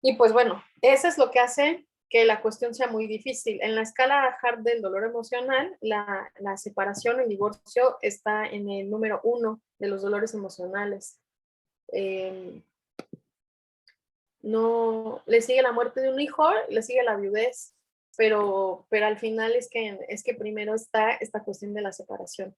S2: Y pues bueno, eso es lo que hace que la cuestión sea muy difícil. En la escala Hart del dolor emocional, la separación o el divorcio está en el número 1 de los dolores emocionales. No, le sigue la muerte de un hijo, le sigue la viudez, pero al final es que primero está esta cuestión de la separación.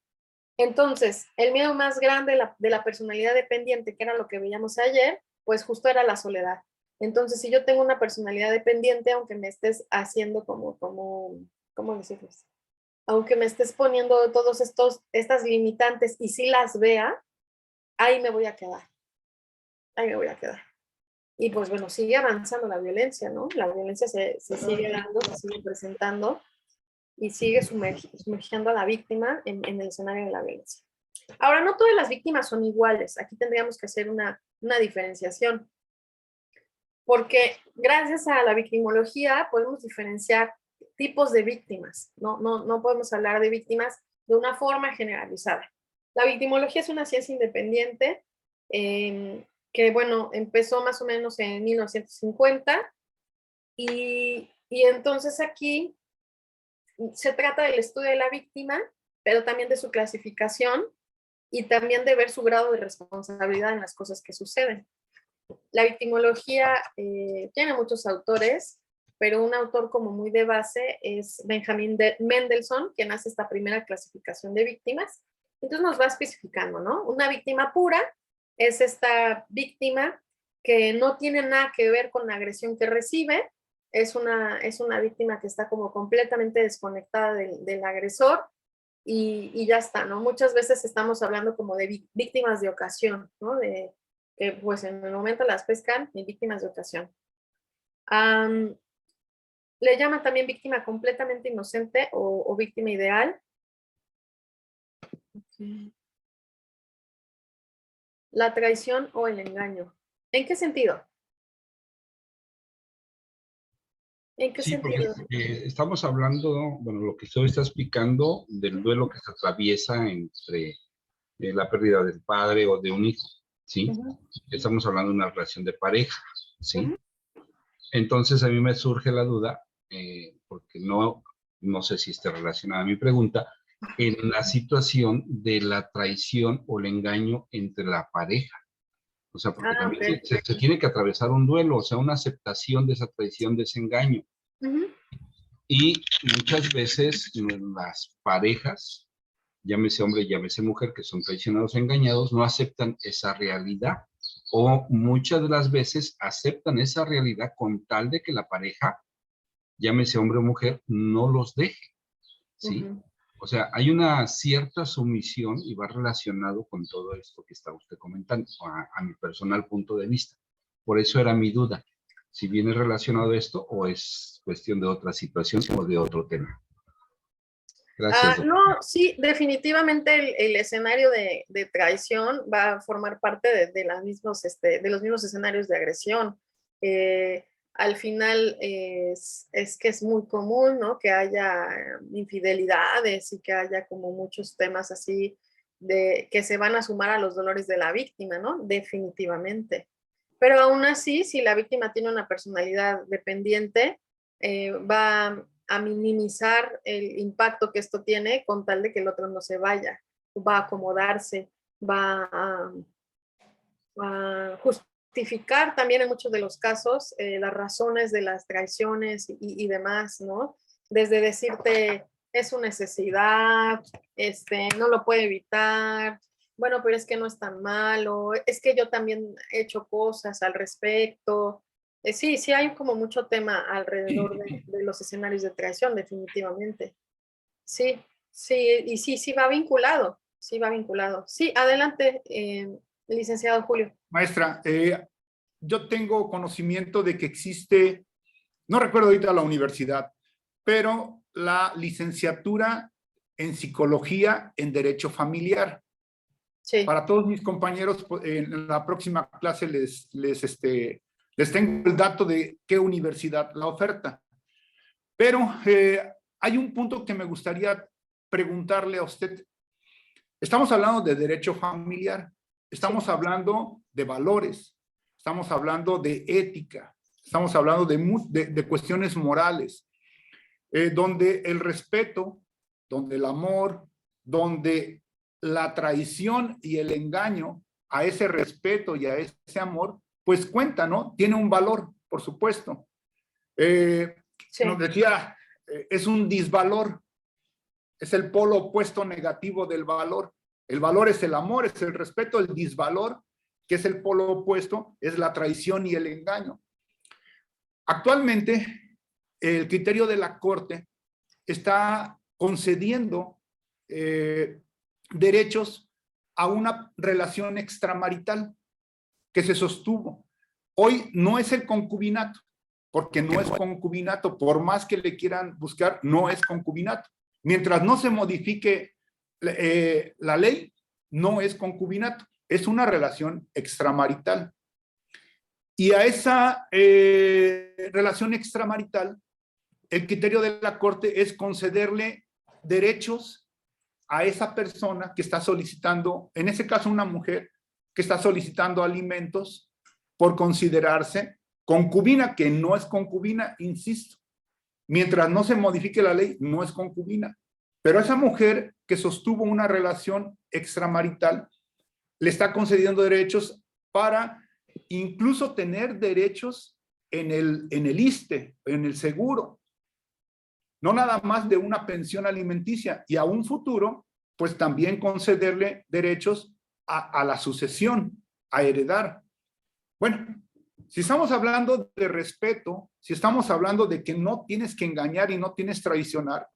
S2: Entonces, el miedo más grande de la personalidad dependiente, que era lo que veíamos ayer, pues justo era la soledad. Entonces, si yo tengo una personalidad dependiente, aunque me estés haciendo ¿cómo decirles? Aunque me estés poniendo todos estas limitantes y si las vea, ahí me voy a quedar. Ahí me voy a quedar. Y pues bueno, sigue avanzando la violencia, ¿no? La violencia se sigue dando, se sigue presentando y sigue sumergiendo a la víctima en el escenario de la violencia. Ahora, no todas las víctimas son iguales. Aquí tendríamos que hacer una diferenciación. Porque gracias a la victimología podemos diferenciar tipos de víctimas. No podemos hablar de víctimas de una forma generalizada. La victimología es una ciencia independiente que, bueno, empezó más o menos en 1950 y entonces aquí se trata del estudio de la víctima, pero también de su clasificación y también de ver su grado de responsabilidad en las cosas que suceden. La victimología tiene muchos autores, pero un autor como muy de base es Benjamin Mendelssohn, quien hace esta primera clasificación de víctimas. Entonces nos va especificando, ¿no? Una víctima pura es esta víctima que no tiene nada que ver con la agresión que recibe, es una víctima que está como completamente desconectada del agresor y ya está, ¿no? Muchas veces estamos hablando como de víctimas de ocasión, ¿no? Que pues en el momento las pescan y víctimas de ocasión. Le llaman también víctima completamente inocente o víctima ideal. Okay. La traición o el engaño. ¿En qué sentido? ¿En qué
S5: Sí, porque
S2: sentido?
S5: estamos hablando, bueno, lo que usted está explicando del duelo que se atraviesa entre la pérdida del padre o de un hijo, ¿sí? Estamos hablando de una relación de pareja, ¿sí? Entonces a mí me surge la duda, porque no sé si está relacionada a mi pregunta, en la situación de la traición o el engaño entre la pareja. O sea, porque también
S2: Okay.
S5: se tiene que atravesar un duelo, o sea, una aceptación de esa traición, de ese engaño. Y muchas veces las parejas, llámese hombre, llámese mujer, que son traicionados o engañados, no aceptan esa realidad. O muchas de las veces aceptan esa realidad con tal de que la pareja, llámese hombre o mujer, no los deje, ¿sí? O sea, hay una cierta sumisión y va relacionado con todo esto que está usted comentando, a mi personal punto de vista. Por eso era mi duda, si viene relacionado esto o es cuestión de otra situación o de otro tema. Gracias.
S2: No, sí, definitivamente el escenario de traición va a formar parte de los mismos escenarios de agresión. Al final es que es muy común, ¿no? Que haya infidelidades y que haya como muchos temas así que se van a sumar a los dolores de la víctima, ¿no? Definitivamente. Pero aún así, si la víctima tiene una personalidad dependiente, va a minimizar el impacto que esto tiene con tal de que el otro no se vaya, va a acomodarse, va a justo justificar también en muchos de los casos las razones de las traiciones y demás, ¿no? Desde decirte, es su necesidad, no lo puede evitar, bueno, pero es que no es tan malo, es que yo también he hecho cosas al respecto. Sí, sí hay como mucho tema alrededor de los escenarios de traición, definitivamente. Sí, sí, y sí, sí va vinculado, sí va vinculado. Sí, adelante, licenciado Julio.
S6: Maestra, yo tengo conocimiento de que existe, no recuerdo ahorita la universidad, pero la licenciatura en psicología en derecho familiar.
S2: Sí.
S6: Para todos mis compañeros, en la próxima clase les tengo el dato de qué universidad la oferta. Pero hay un punto que me gustaría preguntarle a usted. Estamos hablando de derecho familiar, estamos hablando de valores, estamos hablando de ética, estamos hablando de cuestiones morales, donde el respeto, donde el amor, donde la traición y el engaño a ese respeto y a ese amor, pues cuenta, ¿no? Tiene un valor, por supuesto.
S2: Sí.
S6: Nos decía, es un disvalor, es el polo opuesto negativo del valor. El valor es el amor, es el respeto, el disvalor, que es el polo opuesto, es la traición y el engaño. Actualmente, el criterio de la Corte está concediendo derechos a una relación extramarital que se sostuvo. Hoy no es el concubinato, porque no es concubinato, por más que le quieran buscar, no es concubinato. Mientras no se modifique la ley, no es concubinato, es una relación extramarital. Y a esa relación extramarital, el criterio de la Corte es concederle derechos a esa persona que está solicitando, en ese caso una mujer, que está solicitando alimentos por considerarse concubina, que no es concubina, insisto. Mientras no se modifique la ley, no es concubina. Pero a esa mujer que sostuvo una relación extramarital, le está concediendo derechos para incluso tener derechos en el ISSSTE, en el seguro. No nada más de una pensión alimenticia, y a un futuro, pues también concederle derechos a la sucesión, a heredar. Bueno, si estamos hablando de respeto, si estamos hablando de que no tienes que engañar y no tienes que traicionar,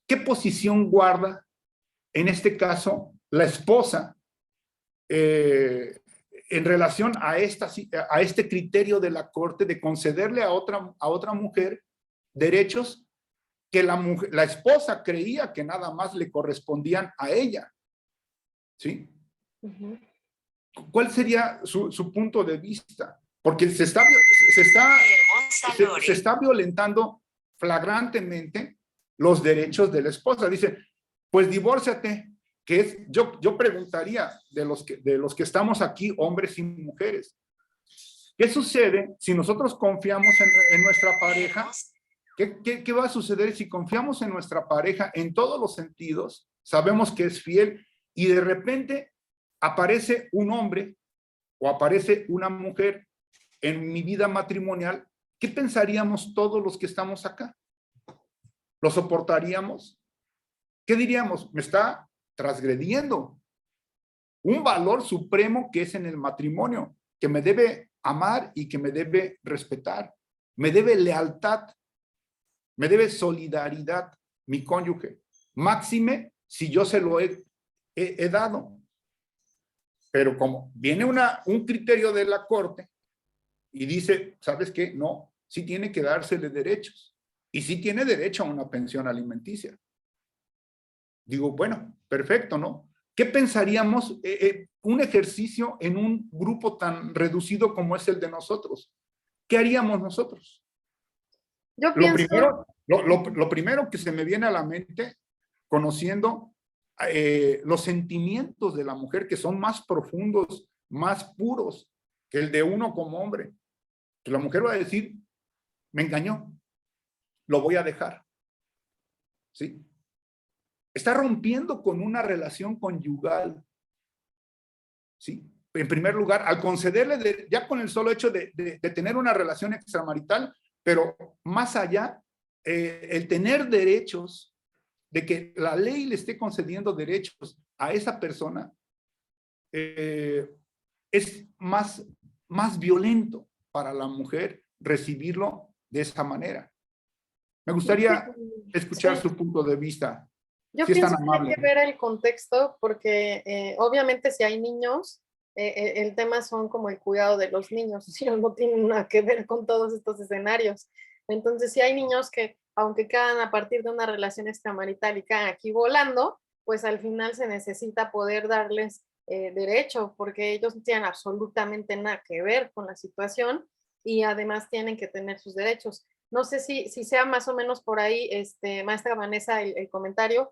S6: ¿qué posición guarda, en este caso, la esposa en relación a este criterio de la Corte de concederle a otra mujer derechos que la esposa creía que nada más le correspondían a ella? ¿Sí?
S2: Uh-huh.
S6: ¿Cuál sería su punto de vista? Porque se está violentando flagrantemente los derechos de la esposa. Dice, pues divórciate, que es, yo preguntaría de los que estamos aquí, hombres y mujeres, ¿qué sucede si nosotros confiamos en nuestra pareja? ¿Qué va a suceder si confiamos en nuestra pareja en todos los sentidos? Sabemos que es fiel y de repente aparece un hombre o aparece una mujer en mi vida matrimonial. ¿Qué pensaríamos todos los que estamos acá? ¿Lo soportaríamos? ¿Qué diríamos? Me está transgrediendo un valor supremo que es en el matrimonio, que me debe amar y que me debe respetar, me debe lealtad, me debe solidaridad, mi cónyuge. Máxime si yo se lo he dado. Pero como viene un criterio de la Corte y dice, ¿sabes qué? No, sí tiene que dársele derechos y sí tiene derecho a una pensión alimenticia. Digo, bueno, perfecto, ¿no? ¿Qué pensaríamos un ejercicio en un grupo tan reducido como es el de nosotros? ¿Qué haríamos nosotros?
S2: Yo pienso...
S6: Lo primero que se me viene a la mente, conociendo los sentimientos de la mujer, que son más profundos, más puros que el de uno como hombre, que la mujer va a decir, me engañó, lo voy a dejar. ¿Sí? Está rompiendo con una relación conyugal. ¿Sí? en primer lugar, al concederle, ya con el solo hecho de tener una relación extramarital, pero más allá, el tener derechos, de que la ley le esté concediendo derechos a esa persona, es más violento para la mujer recibirlo de esa manera. Me gustaría escuchar su punto de vista.
S2: Yo
S6: Si es tan
S2: pienso que
S6: amable.
S2: hay que ver el contexto porque obviamente si hay niños, el tema son como el cuidado de los niños, no tienen nada que ver con todos estos escenarios. Entonces, si hay niños que, aunque quedan a partir de una relación extramarital y quedan aquí volando, pues al final se necesita poder darles derecho, porque ellos no tienen absolutamente nada que ver con la situación y además tienen que tener sus derechos. No sé si sea más o menos por ahí, maestra Vanessa, el comentario.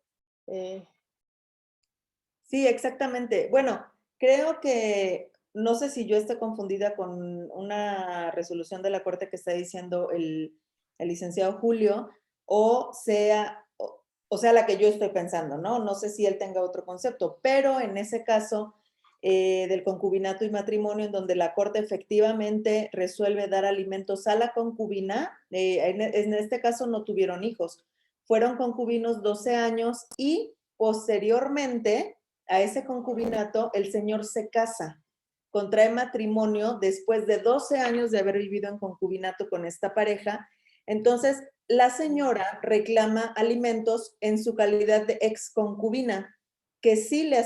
S7: Sí, exactamente. Bueno, creo que, no sé si yo estoy confundida con una resolución de la Corte que está diciendo el licenciado Julio, o sea la que yo estoy pensando, ¿no? No sé si él tenga otro concepto, pero en ese caso del concubinato y matrimonio, en donde la Corte efectivamente resuelve dar alimentos a la concubina, en este caso no tuvieron hijos, fueron concubinos 12 años y posteriormente a ese concubinato el señor se casa, contrae matrimonio después de 12 años de haber vivido en concubinato con esta pareja. Entonces, la señora reclama alimentos en su calidad de ex concubina, que sí le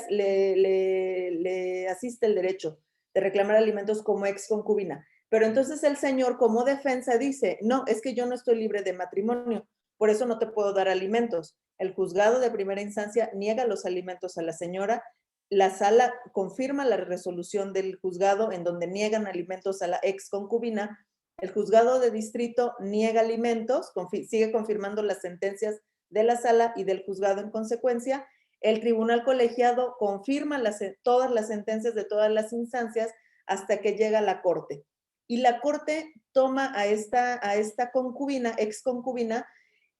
S7: asiste el derecho de reclamar alimentos como ex concubina. Pero entonces el señor, como defensa, dice, no, es que yo no estoy libre de matrimonio, por eso no te puedo dar alimentos. El juzgado de primera instancia niega los alimentos a la señora. La sala confirma la resolución del juzgado en donde niegan alimentos a la ex concubina. El juzgado de distrito niega alimentos, sigue confirmando las sentencias de la sala y del juzgado en consecuencia. El tribunal colegiado confirma todas las sentencias de todas las instancias hasta que llega a la corte. Y la corte toma a esta concubina, ex concubina,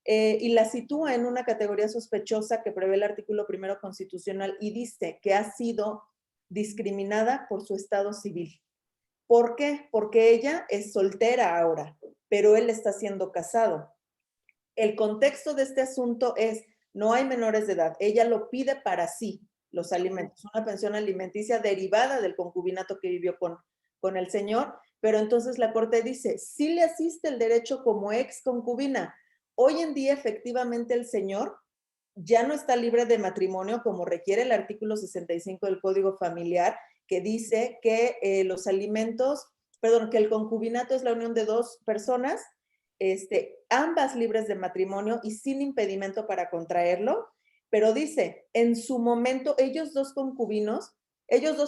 S7: y la sitúa en una categoría sospechosa que prevé el artículo 1 constitucional y dice que ha sido discriminada por su estado civil. ¿Por qué? Porque ella es soltera ahora, pero él está siendo casado. El contexto de este asunto es, no hay menores de edad, ella lo pide para sí, los alimentos, una pensión alimenticia derivada del concubinato que vivió con el señor, pero entonces la Corte dice, sí le asiste el derecho como ex concubina. Hoy en día, efectivamente, el señor ya no está libre de matrimonio como requiere el artículo 65 del Código Familiar, que dice que que el concubinato es la unión de dos personas, ambas libres de matrimonio y sin impedimento para contraerlo, pero dice, en su momento, ellos dos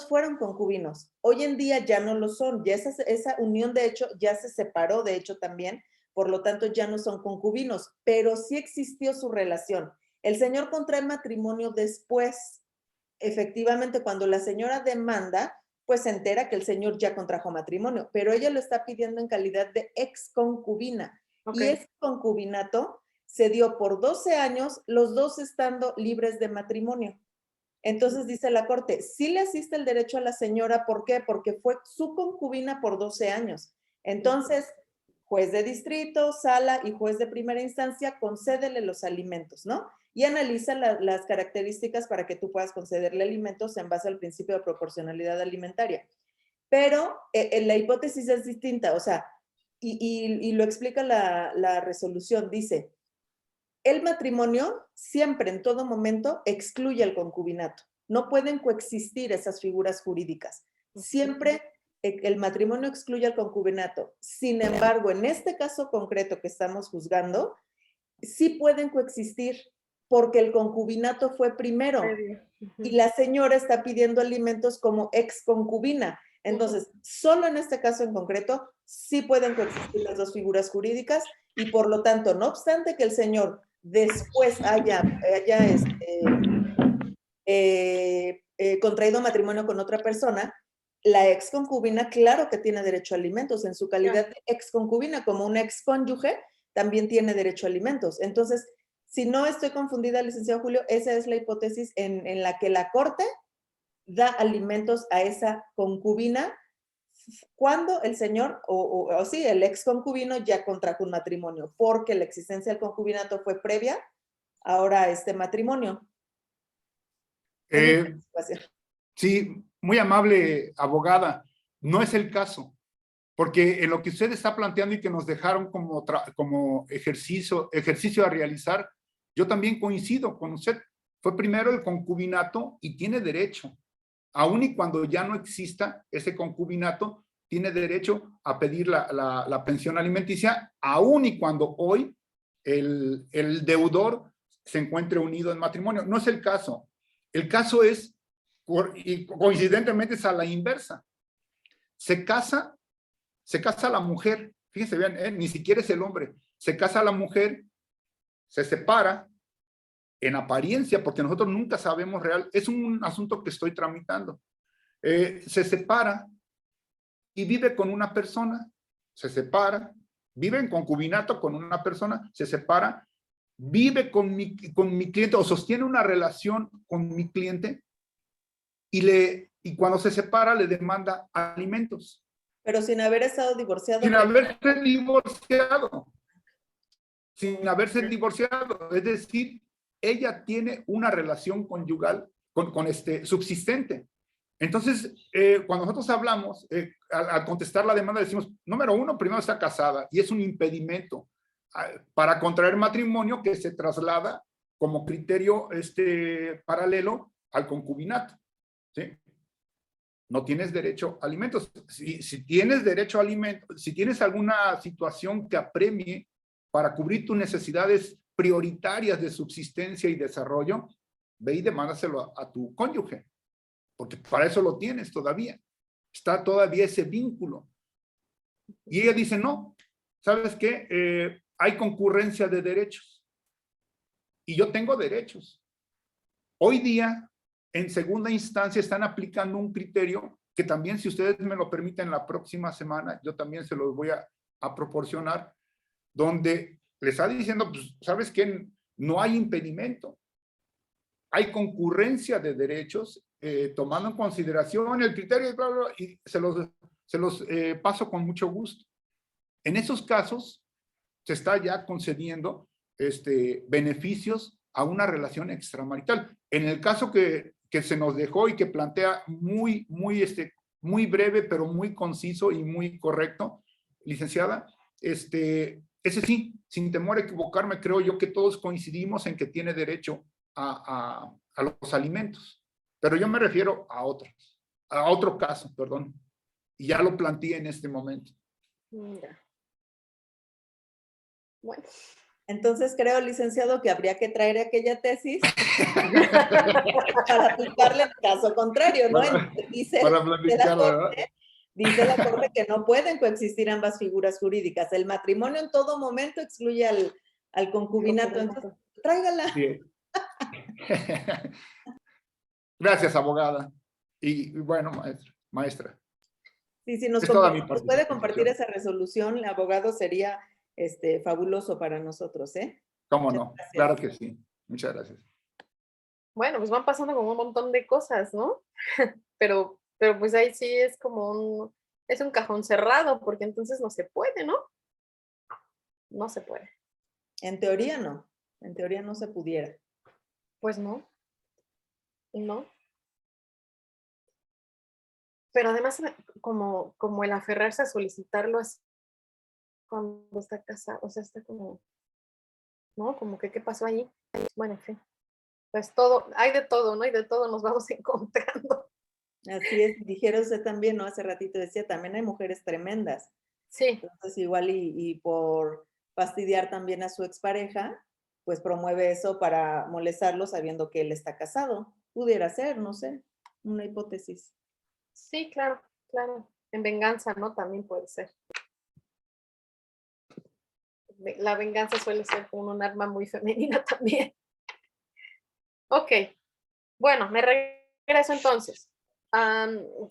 S7: fueron concubinos, hoy en día ya no lo son, ya esa unión de hecho ya se separó de hecho también, por lo tanto ya no son concubinos, pero sí existió su relación. El señor contrae matrimonio después, efectivamente cuando la señora demanda, pues se entera que el señor ya contrajo matrimonio, pero ella lo está pidiendo en calidad de ex concubina. Okay. Y ese concubinato se dio por 12 años, los dos estando libres de matrimonio. Entonces dice la Corte, sí le asiste el derecho a la señora, ¿por qué? Porque fue su concubina por 12 años. Entonces, juez de distrito, sala y juez de primera instancia, concédele los alimentos, ¿no? Y analiza las características para que tú puedas concederle alimentos en base al principio de proporcionalidad alimentaria. Pero la hipótesis es distinta, o sea, y lo explica la resolución, dice, el matrimonio siempre, en todo momento, excluye el concubinato. No pueden coexistir esas figuras jurídicas. Siempre el matrimonio excluye al concubinato. Sin embargo, en este caso concreto que estamos juzgando, sí pueden coexistir porque el concubinato fue primero y la señora está pidiendo alimentos como ex concubina. Entonces, solo en este caso en concreto, sí pueden coexistir las dos figuras jurídicas y por lo tanto, no obstante que el señor después haya contraído matrimonio con otra persona, la ex concubina, claro que tiene derecho a alimentos. En su calidad de ex concubina, como un ex cónyuge, también tiene derecho a alimentos. Entonces, si no estoy confundida, licenciado Julio, esa es la hipótesis en la que la Corte da alimentos a esa concubina cuando el señor, o sí, el ex concubino ya contrajo un matrimonio, porque la existencia del concubinato fue previa ahora a este matrimonio.
S6: Sí, muy amable abogada. No es el caso, porque en lo que usted está planteando y que nos dejaron como ejercicio a realizar, yo también coincido con usted. Fue primero el concubinato y tiene derecho, aun y cuando ya no exista ese concubinato, tiene derecho a pedir la pensión alimenticia, aun y cuando hoy el deudor se encuentre unido en matrimonio. No es el caso. El caso es, y coincidentemente es a la inversa. Se casa la mujer, fíjense bien, ni siquiera es el hombre, se casa la mujer, se separa, en apariencia, porque nosotros nunca sabemos real, es un asunto que estoy tramitando. Se separa y vive con una persona, se separa, vive en concubinato con una persona, se separa, vive con mi cliente o sostiene una relación con mi cliente y cuando se separa le demanda alimentos.
S7: Pero sin haber estado divorciado.
S6: Sin haberse divorciado. Sin haberse divorciado. Es decir, ella tiene una relación conyugal subsistente. Entonces, cuando nosotros hablamos, al contestar la demanda decimos, número uno, primero está casada y es un impedimento para contraer matrimonio que se traslada como criterio paralelo al concubinato. ¿Sí? No tienes derecho a alimentos. Si tienes derecho a alimentos, si tienes alguna situación que apremie para cubrir tus necesidades prioritarias de subsistencia y desarrollo, ve y demándaselo a tu cónyuge, porque para eso lo tienes todavía. Está todavía ese vínculo. Y ella dice, no, ¿sabes qué? Hay concurrencia de derechos. Y yo tengo derechos. Hoy día, en segunda instancia, están aplicando un criterio que también, si ustedes me lo permiten, la próxima semana, yo también se los voy a proporcionar, donde le está diciendo, pues, ¿sabes qué? No hay impedimento. Hay concurrencia de derechos, tomando en consideración el criterio, y se los paso con mucho gusto. En esos casos, se está ya concediendo beneficios a una relación extramarital. En el caso que se nos dejó y que plantea muy breve, pero muy conciso y muy correcto, licenciada, ese sí, sin temor a equivocarme, creo yo que todos coincidimos en que tiene derecho a los alimentos. Pero yo me refiero a otro caso, perdón. Y ya lo planteé en este momento.
S2: Mira. Bueno.
S7: Entonces creo, licenciado, que habría que traer aquella tesis para aplicarle el caso contrario, ¿no? Dice la Corte que no pueden coexistir ambas figuras jurídicas. El matrimonio en todo momento excluye al concubinato. Entonces, tráigala.
S6: Sí. Gracias, abogada. Y bueno, maestra.
S7: Sí, si nos puede compartir esa resolución, el abogado, sería fabuloso para nosotros, ¿eh?
S6: ¿Cómo no? Claro que sí. Muchas gracias.
S2: Bueno, pues van pasando como un montón de cosas, ¿no? pero pues ahí sí es como es un cajón cerrado, porque entonces no se puede, ¿no? No se puede.
S7: En teoría no. En teoría no se pudiera.
S2: Pues no. No. Pero además, como el aferrarse a solicitarlo así cuando está casado, o sea, está como, ¿no? Como que, ¿qué pasó allí? Bueno, en fin. Pues todo, hay de todo, ¿no? Y de todo nos vamos encontrando.
S7: Así es, dijeron usted también, ¿no? Hace ratito decía, también hay mujeres tremendas.
S2: Sí.
S7: Entonces igual y por fastidiar también a su expareja, pues promueve eso para molestarlo sabiendo que él está casado. Pudiera ser, no sé, una hipótesis.
S2: Sí, claro, claro. En venganza, ¿no? También puede ser. La venganza suele ser como un arma muy femenina también. Ok. Bueno, me regreso entonces.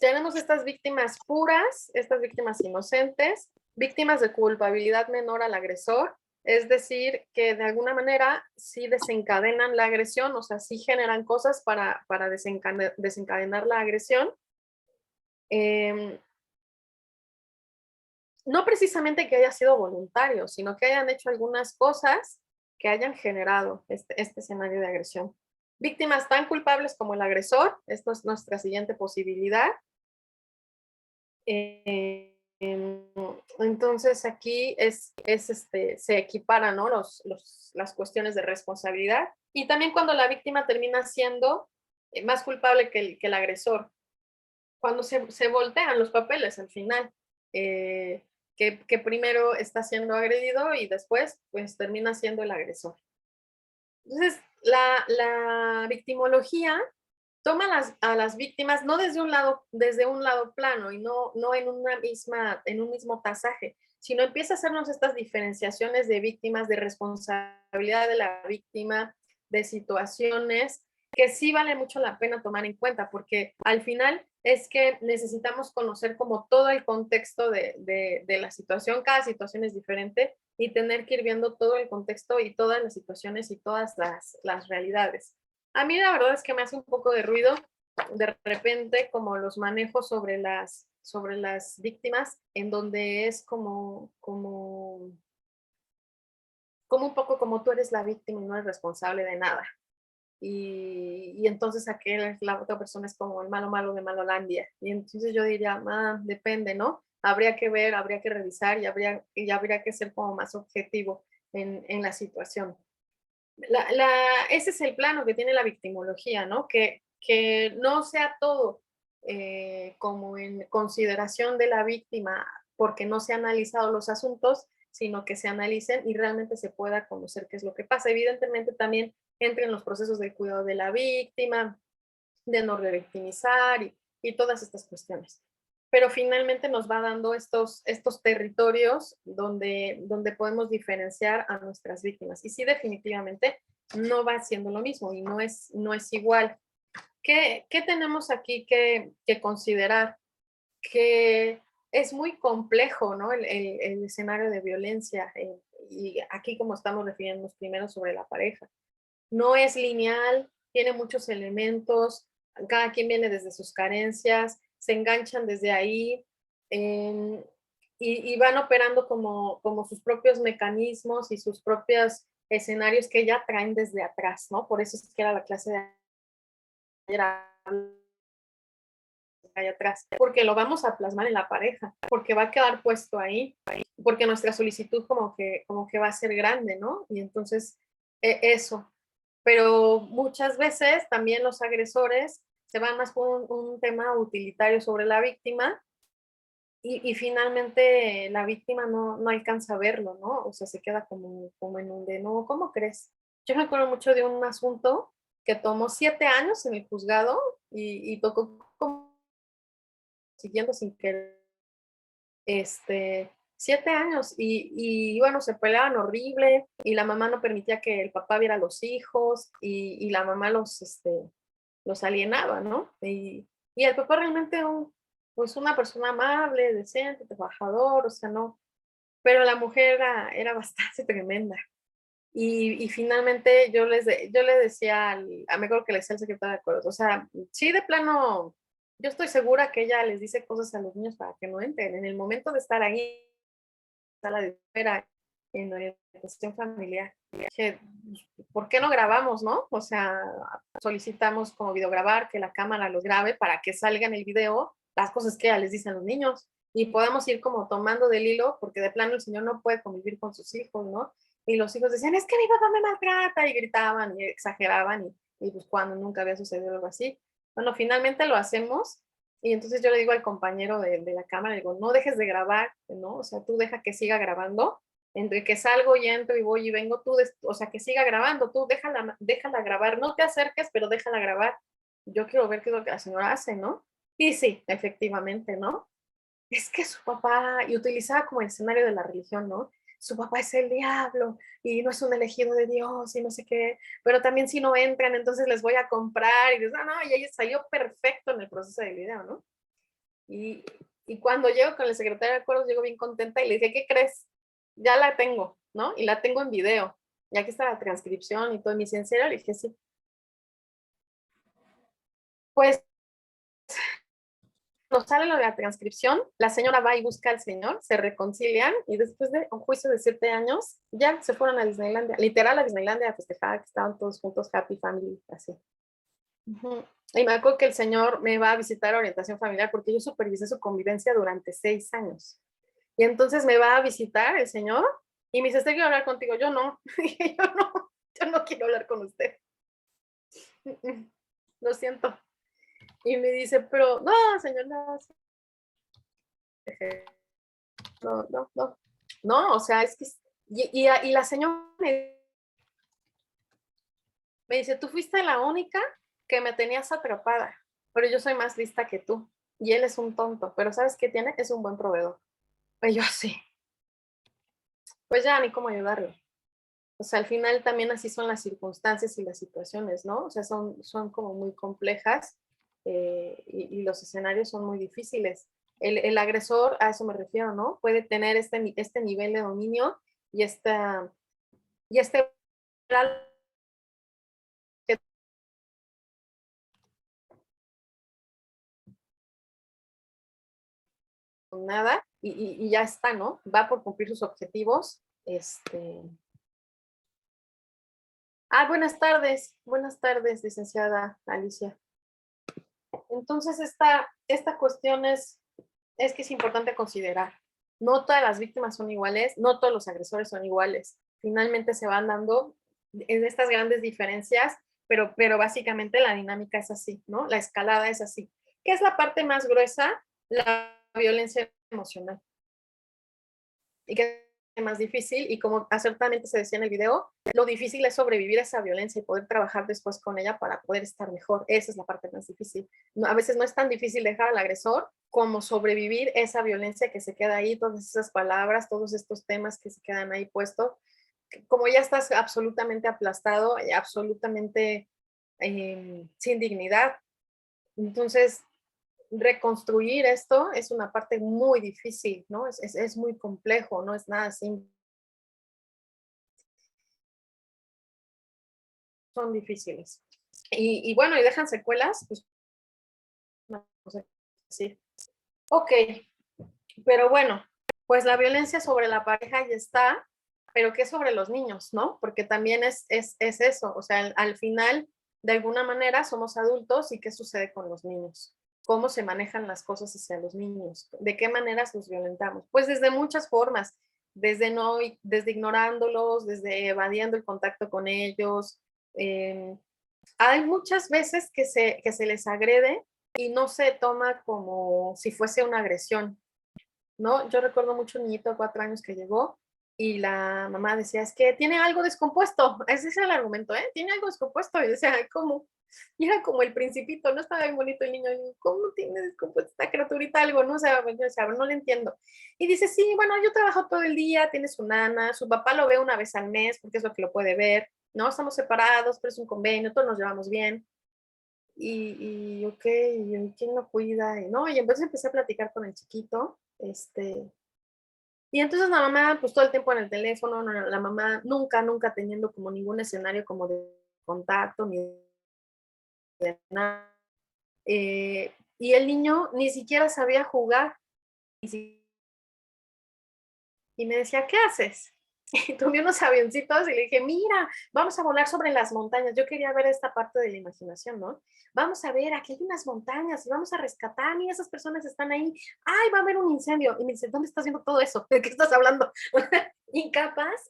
S2: Tenemos estas víctimas puras, estas víctimas inocentes, víctimas de culpabilidad menor al agresor Es decir, que de alguna manera sí desencadenan la agresión, o sea, sí generan cosas para desencadenar la agresión. No precisamente que haya sido voluntario, sino que hayan hecho algunas cosas que hayan generado este escenario de agresión. Víctimas tan culpables como el agresor, esto es nuestra siguiente posibilidad. Entonces aquí se equiparan, ¿no? las cuestiones de responsabilidad, y también cuando la víctima termina siendo más culpable que el agresor, cuando se voltean los papeles al final, que primero está siendo agredido y después pues termina siendo el agresor. Entonces la victimología toma a las víctimas no desde un lado plano y no en un mismo tasaje, sino empieza a hacernos estas diferenciaciones de víctimas, de responsabilidad de la víctima, de situaciones que sí vale mucho la pena tomar en cuenta, porque al final es que necesitamos conocer como todo el contexto de la situación. Cada situación es diferente y tener que ir viendo todo el contexto y todas las situaciones y todas las realidades. A mí la verdad es que me hace un poco de ruido de repente como los manejos sobre las víctimas, en donde es como un poco como tú eres la víctima y no eres responsable de nada. Y entonces la otra persona es como el malo de Malolandia. Y entonces yo diría, depende, ¿no? Habría que ver, habría que revisar y habría que ser como más objetivo en la situación. Ese es el plano que tiene la victimología, ¿no? Que no sea todo como en consideración de la víctima porque no se han analizado los asuntos, sino que se analicen y realmente se pueda conocer qué es lo que pasa. Evidentemente también entra en los procesos de cuidado de la víctima, de no revictimizar y todas estas cuestiones. Pero finalmente nos va dando estos territorios donde podemos diferenciar a nuestras víctimas. Y sí, definitivamente no va siendo lo mismo y no es igual. ¿Qué tenemos aquí que considerar? Que es muy complejo, ¿no? El escenario de violencia. Y aquí como estamos refiriéndonos primero sobre la pareja. No es lineal, tiene muchos elementos, cada quien viene desde sus carencias, se enganchan desde ahí y van operando como sus propios mecanismos y sus propios escenarios que ya traen desde atrás, ¿no? Por eso es que era la clase de ayer ahí atrás, porque lo vamos a plasmar en la pareja, porque va a quedar puesto ahí, porque nuestra solicitud como que va a ser grande, ¿no? Y entonces eso. Pero muchas veces también los agresores se van más por un tema utilitario sobre la víctima y finalmente la víctima no alcanza a verlo, ¿no? O sea, se queda como en un de, no, ¿cómo crees? Yo me acuerdo mucho de un asunto que tomó 7 años en el juzgado y tocó como siguiendo sin querer 7 años y bueno, se peleaban horrible y la mamá no permitía que el papá viera a los hijos y la mamá los alienaba, ¿no? Y el papá realmente pues una persona amable, decente, trabajador, o sea, no, pero la mujer era bastante tremenda. Y finalmente yo le decía, me acuerdo que le decía al secretario de acuerdos, o sea, sí, de plano, yo estoy segura que ella les dice cosas a los niños para que no entren. En el momento de estar ahí, en la sala de espera, en orientación familiar, dije, ¿por qué no grabamos, no? O sea, solicitamos como videograbar, que la cámara los grabe para que salga en el video las cosas que ella les dice a los niños y podamos ir como tomando del hilo, porque de plano el señor no puede convivir con sus hijos, ¿no? Y los hijos decían, es que mi papá me maltrata, y gritaban y exageraban, y pues cuando nunca había sucedido algo así. Bueno, finalmente lo hacemos, y entonces yo le digo al compañero de la cámara, digo, no dejes de grabar, ¿no? O sea, tú deja que siga grabando, entre que salgo y entro y voy y vengo, o sea, que siga grabando, tú déjala grabar, no te acerques, pero déjala grabar. Yo quiero ver qué es lo que la señora hace, ¿no? Y sí, efectivamente, ¿no? Es que su papá, y utilizaba como el escenario de la religión, ¿no? Su papá es el diablo y no es un elegido de Dios y no sé qué, pero también si no entran, entonces les voy a comprar y dices, no, y ella salió perfecto en el proceso del video, ¿no? Y cuando llego con el secretario de acuerdos, llego bien contenta y le dije, ¿qué crees? Ya la tengo. ¿no? Y la tengo en video. Y aquí está la transcripción y todo. Y me dice, ¿en serio? Le dije, sí. Pues cuando sale lo de la transcripción, la señora va y busca al señor, se reconcilian y después de un juicio de 7 años, ya se fueron a Disneylandia, literal a Disneylandia a festejar, que estaban todos juntos, happy family, así. Y me acuerdo que el señor me va a visitar a orientación familiar porque yo supervisé su convivencia durante 6 años. Y entonces me va a visitar el señor y me dice, ¿usted quiere hablar contigo? Yo no, yo no quiero hablar con usted. Lo siento. Y me dice, pero no, señor, no. No, o sea, es que, y la señora me dice, tú fuiste la única que me tenías atrapada, pero yo soy más lista que tú. Y él es un tonto, pero ¿sabes qué tiene? Es un buen proveedor. Pues yo sí. Pues ya, ni cómo ayudarlo. O sea, al final también así son las circunstancias y las situaciones, ¿no? O sea, son como muy complejas y los escenarios son muy difíciles. El agresor, a eso me refiero, ¿no? Puede tener este nivel de dominio y este nada y ya está, ¿no? Va por cumplir sus objetivos. Buenas tardes, licenciada Alicia. Entonces, esta cuestión es que es importante considerar. No todas las víctimas son iguales, no todos los agresores son iguales. Finalmente se van dando en estas grandes diferencias, pero básicamente la dinámica es así, ¿no? La escalada es así. ¿Qué es la parte más gruesa? La violencia emocional. ¿Y qué es más difícil? Y como acertadamente se decía en el video, lo difícil es sobrevivir a esa violencia y poder trabajar después con ella para poder estar mejor. Esa es la parte más difícil. No, a veces no es tan difícil dejar al agresor como sobrevivir esa violencia que se queda ahí, todas esas palabras, todos estos temas que se quedan ahí puestos. Como ya estás absolutamente aplastado, absolutamente sin dignidad. Entonces, reconstruir esto es una parte muy difícil, ¿no? Es muy complejo, no es nada simple. Son difíciles. Y bueno, y dejan secuelas, pues no sé decir. Ok, pero bueno, pues la violencia sobre la pareja ya está, pero ¿qué sobre los niños, no? Porque también es eso, o sea, al final, de alguna manera, somos adultos y ¿qué sucede con los niños? ¿Cómo se manejan las cosas hacia los niños? ¿De qué maneras los violentamos? Pues desde muchas formas, desde ignorándolos, desde evadiendo el contacto con ellos. Hay muchas veces que se les agrede y no se toma como si fuese una agresión, ¿no? Yo recuerdo mucho un niñito de 4 años que llegó y la mamá decía, es que tiene algo descompuesto. Ese es el argumento, ¿eh? Tiene algo descompuesto. Y decía, ¿cómo? Y era como el Principito, no estaba bien bonito el niño. ¿Cómo tiene descompuesto esta criaturita algo? No, o sea, yo decía, no le entiendo. Y dice, sí, bueno, yo trabajo todo el día, tiene su nana, su papá lo ve una vez al mes porque es lo que lo puede ver, ¿no? Estamos separados, pero es un convenio, todos nos llevamos bien. Y ok, ¿quién lo cuida? Y no, y entonces empecé a platicar con el chiquito, y entonces la mamá, pues todo el tiempo en el teléfono, la mamá nunca teniendo como ningún escenario como de contacto, ni de nada. Y el niño ni siquiera sabía jugar. Y me decía, ¿qué haces? Y tomé unos avioncitos y le dije, mira, vamos a volar sobre las montañas. Yo quería ver esta parte de la imaginación, ¿no? Vamos a ver, aquí hay unas montañas y vamos a rescatar, y esas personas están ahí. ¡Ay, va a haber un incendio! Y me dice, ¿dónde estás viendo todo eso? ¿De qué estás hablando?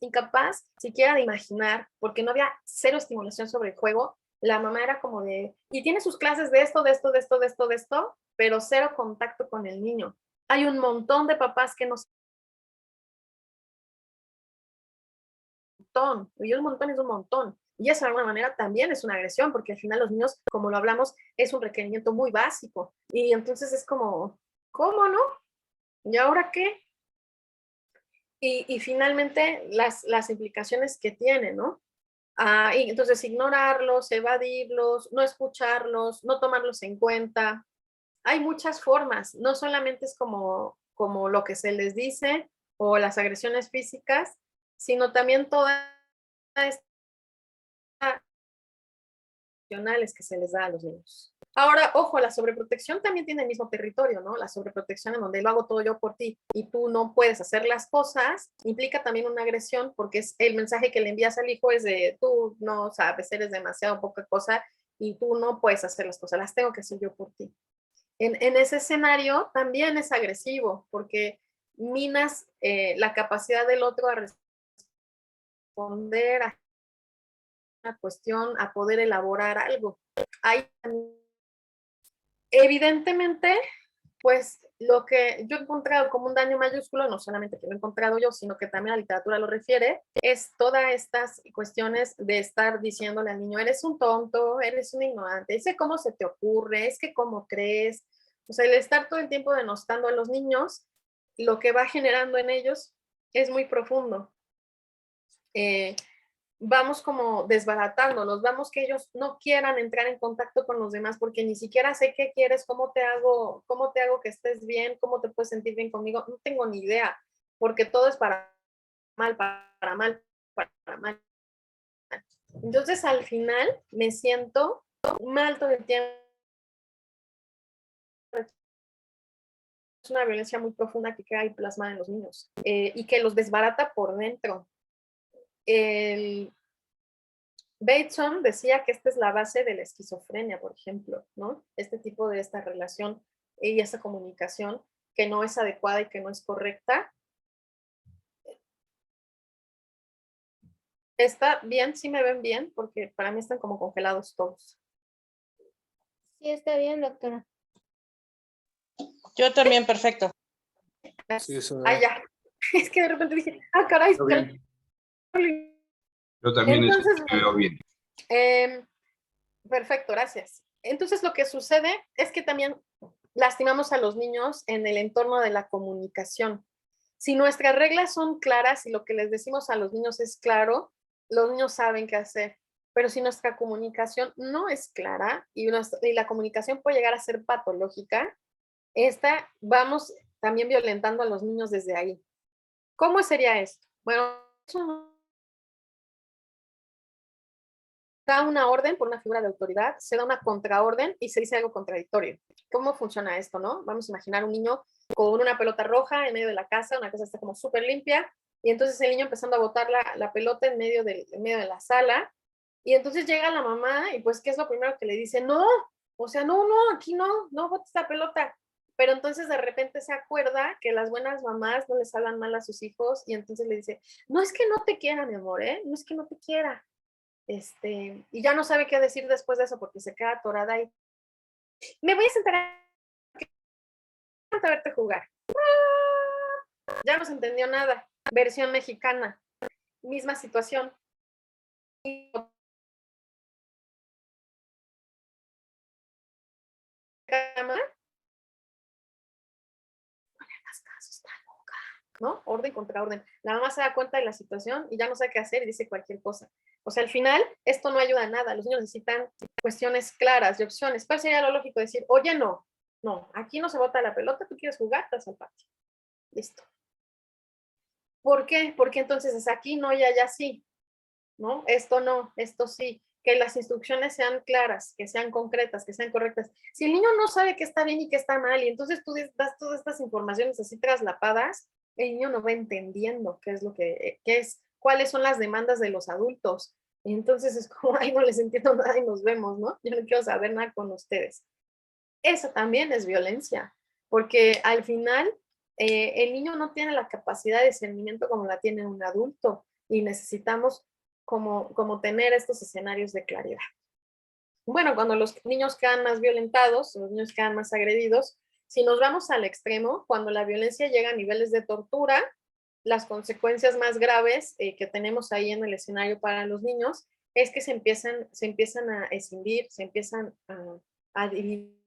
S2: incapaz siquiera de imaginar, porque no había cero estimulación sobre el juego. La mamá era como de, y tiene sus clases de esto, pero cero contacto con el niño. Hay un montón de papás que no y un montón es un montón. Y eso de alguna manera también es una agresión, porque al final los niños, como lo hablamos, es un requerimiento muy básico. Y entonces es como, ¿cómo no? ¿Y ahora qué? Y finalmente las implicaciones que tiene, ¿no? Y entonces ignorarlos, evadirlos, no escucharlos, no tomarlos en cuenta. Hay muchas formas, no solamente es como lo que se les dice o las agresiones físicas, sino también todas estas que se les da a los niños. Ahora, ojo, la sobreprotección también tiene el mismo territorio, ¿no? La sobreprotección en donde lo hago todo yo por ti y tú no puedes hacer las cosas, implica también una agresión porque es el mensaje que le envías al hijo es de tú no sabes, eres demasiado poca cosa y tú no puedes hacer las cosas, las tengo que hacer yo por ti. En ese escenario también es agresivo porque minas la capacidad del otro a responder a una cuestión, a poder elaborar algo. Hay evidentemente, pues lo que yo he encontrado como un daño mayúsculo, no solamente que lo he encontrado yo, sino que también la literatura lo refiere, es todas estas cuestiones de estar diciéndole al niño, eres un tonto, eres un ignorante, es que cómo se te ocurre, es que cómo crees. O sea, el estar todo el tiempo denostando a los niños, lo que va generando en ellos es muy profundo. Vamos como desbaratándolos, vamos que ellos no quieran entrar en contacto con los demás porque ni siquiera sé qué quieres, cómo te hago que estés bien, cómo te puedes sentir bien conmigo, no tengo ni idea, porque todo es para mal, para mal, para mal. Entonces al final me siento mal todo el tiempo. Es una violencia muy profunda que queda ahí plasmada en los niños y que los desbarata por dentro. Bateson decía que esta es la base de la esquizofrenia, por ejemplo, ¿no? Este tipo de esta relación y esta comunicación que no es adecuada y que no es correcta. ¿Está bien? ¿Sí me ven bien? Porque para mí están como congelados todos.
S8: Sí, está bien, doctora.
S1: Yo también, perfecto.
S6: Sí, eso.
S2: Ah, ya. Es que de repente dije, ah, caray.
S6: Está bien.
S5: Yo también
S2: Entonces,
S5: me veo bien.
S2: Perfecto, gracias. Entonces lo que sucede es que también lastimamos a los niños en el entorno de la comunicación. Si nuestras reglas son claras y lo que les decimos a los niños es claro, los niños saben qué hacer. Pero si nuestra comunicación no es clara y la comunicación puede llegar a ser patológica, vamos también violentando a los niños desde ahí. ¿Cómo sería esto? Bueno, da una orden por una figura de autoridad, se da una contraorden y se dice algo contradictorio. ¿Cómo funciona esto, no? Vamos a imaginar un niño con una pelota roja en medio de la casa, una casa está como súper limpia, y entonces el niño empezando a botar la pelota en medio de la sala, y entonces llega la mamá, y pues, ¿qué es lo primero que le dice? No, o sea, no, aquí no botes esta pelota. Pero entonces de repente se acuerda que las buenas mamás no les hablan mal a sus hijos, y entonces le dice, no es que no te quiera, mi amor, no es que no te quiera. Y ya no sabe qué decir después de eso porque se queda atorada y me voy a sentar a verte jugar. Ya no se entendió nada. Versión mexicana. Misma situación. ¿No? Orden contra orden. La mamá se da cuenta de la situación y ya no sabe qué hacer y dice cualquier cosa. O sea, al final, esto no ayuda a nada. Los niños necesitan cuestiones claras de opciones. ¿Cuál sería lo lógico? Decir, oye, no, aquí no se bota la pelota, tú quieres jugar, estás al patio. Listo. ¿Por qué? Porque entonces es aquí no y allá sí, ¿no? Esto no, esto sí. Que las instrucciones sean claras, que sean concretas, que sean correctas. Si el niño no sabe qué está bien y qué está mal, y entonces tú das todas estas informaciones así traslapadas, el niño no va entendiendo qué es cuáles son las demandas de los adultos. Y entonces es como, ay, no les entiendo nada y nos vemos, ¿no? Yo no quiero saber nada con ustedes. Eso también es violencia, porque al final el niño no tiene la capacidad de discernimiento como la tiene un adulto y necesitamos como tener estos escenarios de claridad. Bueno, cuando los niños quedan más violentados, los niños quedan más agredidos, si nos vamos al extremo, cuando la violencia llega a niveles de tortura, las consecuencias más graves que tenemos ahí en el escenario para los niños es que se empiezan a escindir, se empiezan a dividir.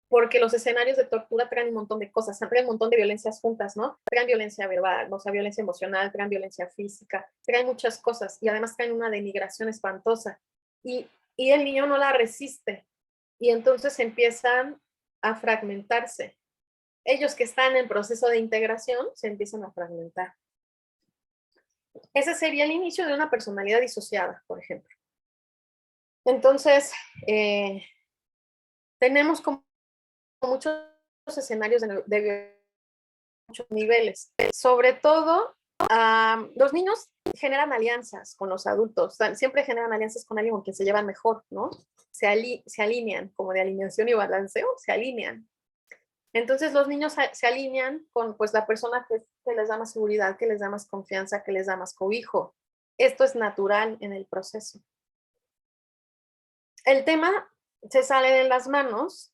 S2: Porque los escenarios de tortura traen un montón de cosas, traen un montón de violencias juntas, ¿no? Traen violencia verbal, o sea, violencia emocional, traen violencia física, traen muchas cosas y además traen una denigración espantosa. Y el niño no la resiste y entonces empiezan a fragmentarse. ellos que están en proceso de integración se empiezan a fragmentar. Ese sería el inicio de una personalidad disociada, por ejemplo. Entonces, tenemos como muchos escenarios de muchos niveles. Sobre todo, los niños generan alianzas con los adultos, siempre generan alianzas con alguien con quien se llevan mejor, ¿no? Se alinean, como de alineación y balanceo, se alinean. Entonces los niños se alinean con pues, la persona que les da más seguridad, que les da más confianza, que les da más cobijo. Esto es natural en el proceso. El tema se sale de las manos,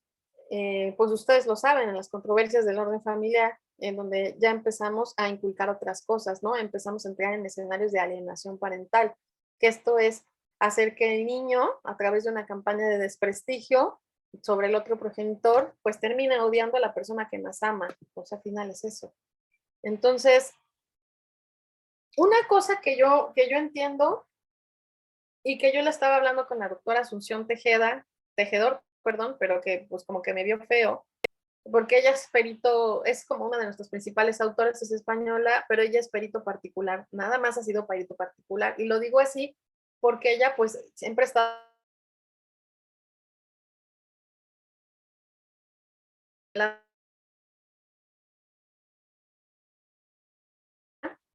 S2: pues ustedes lo saben, en las controversias del orden familiar, en donde ya empezamos a inculcar otras cosas, ¿no? Empezamos a entrar en escenarios de alienación parental, que esto es hacer que el niño, a través de una campaña de desprestigio sobre el otro progenitor, pues termine odiando a la persona que más ama. Pues al final es eso. Entonces, una cosa que yo entiendo y que yo le estaba hablando con la doctora Asunción Tejedor, pero que pues como que me vio feo, porque ella es perito, es como una de nuestras principales autoras, es española, pero ella es perito particular, nada más ha sido perito particular, y lo digo así porque ella pues siempre está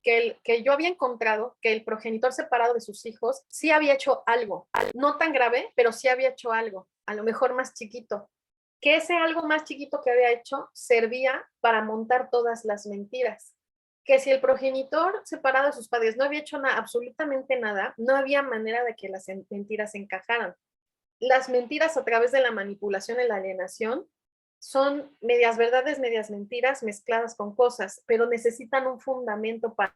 S2: que yo había encontrado que el progenitor separado de sus hijos sí había hecho algo, no tan grave, pero sí había hecho algo, a lo mejor más chiquito, que ese algo más chiquito que había hecho servía para montar todas las mentiras, que si el progenitor separado de sus padres no había hecho absolutamente nada, no había manera de que las mentiras encajaran. Las mentiras a través de la manipulación y la alienación son medias verdades, medias mentiras mezcladas con cosas, pero necesitan un fundamento para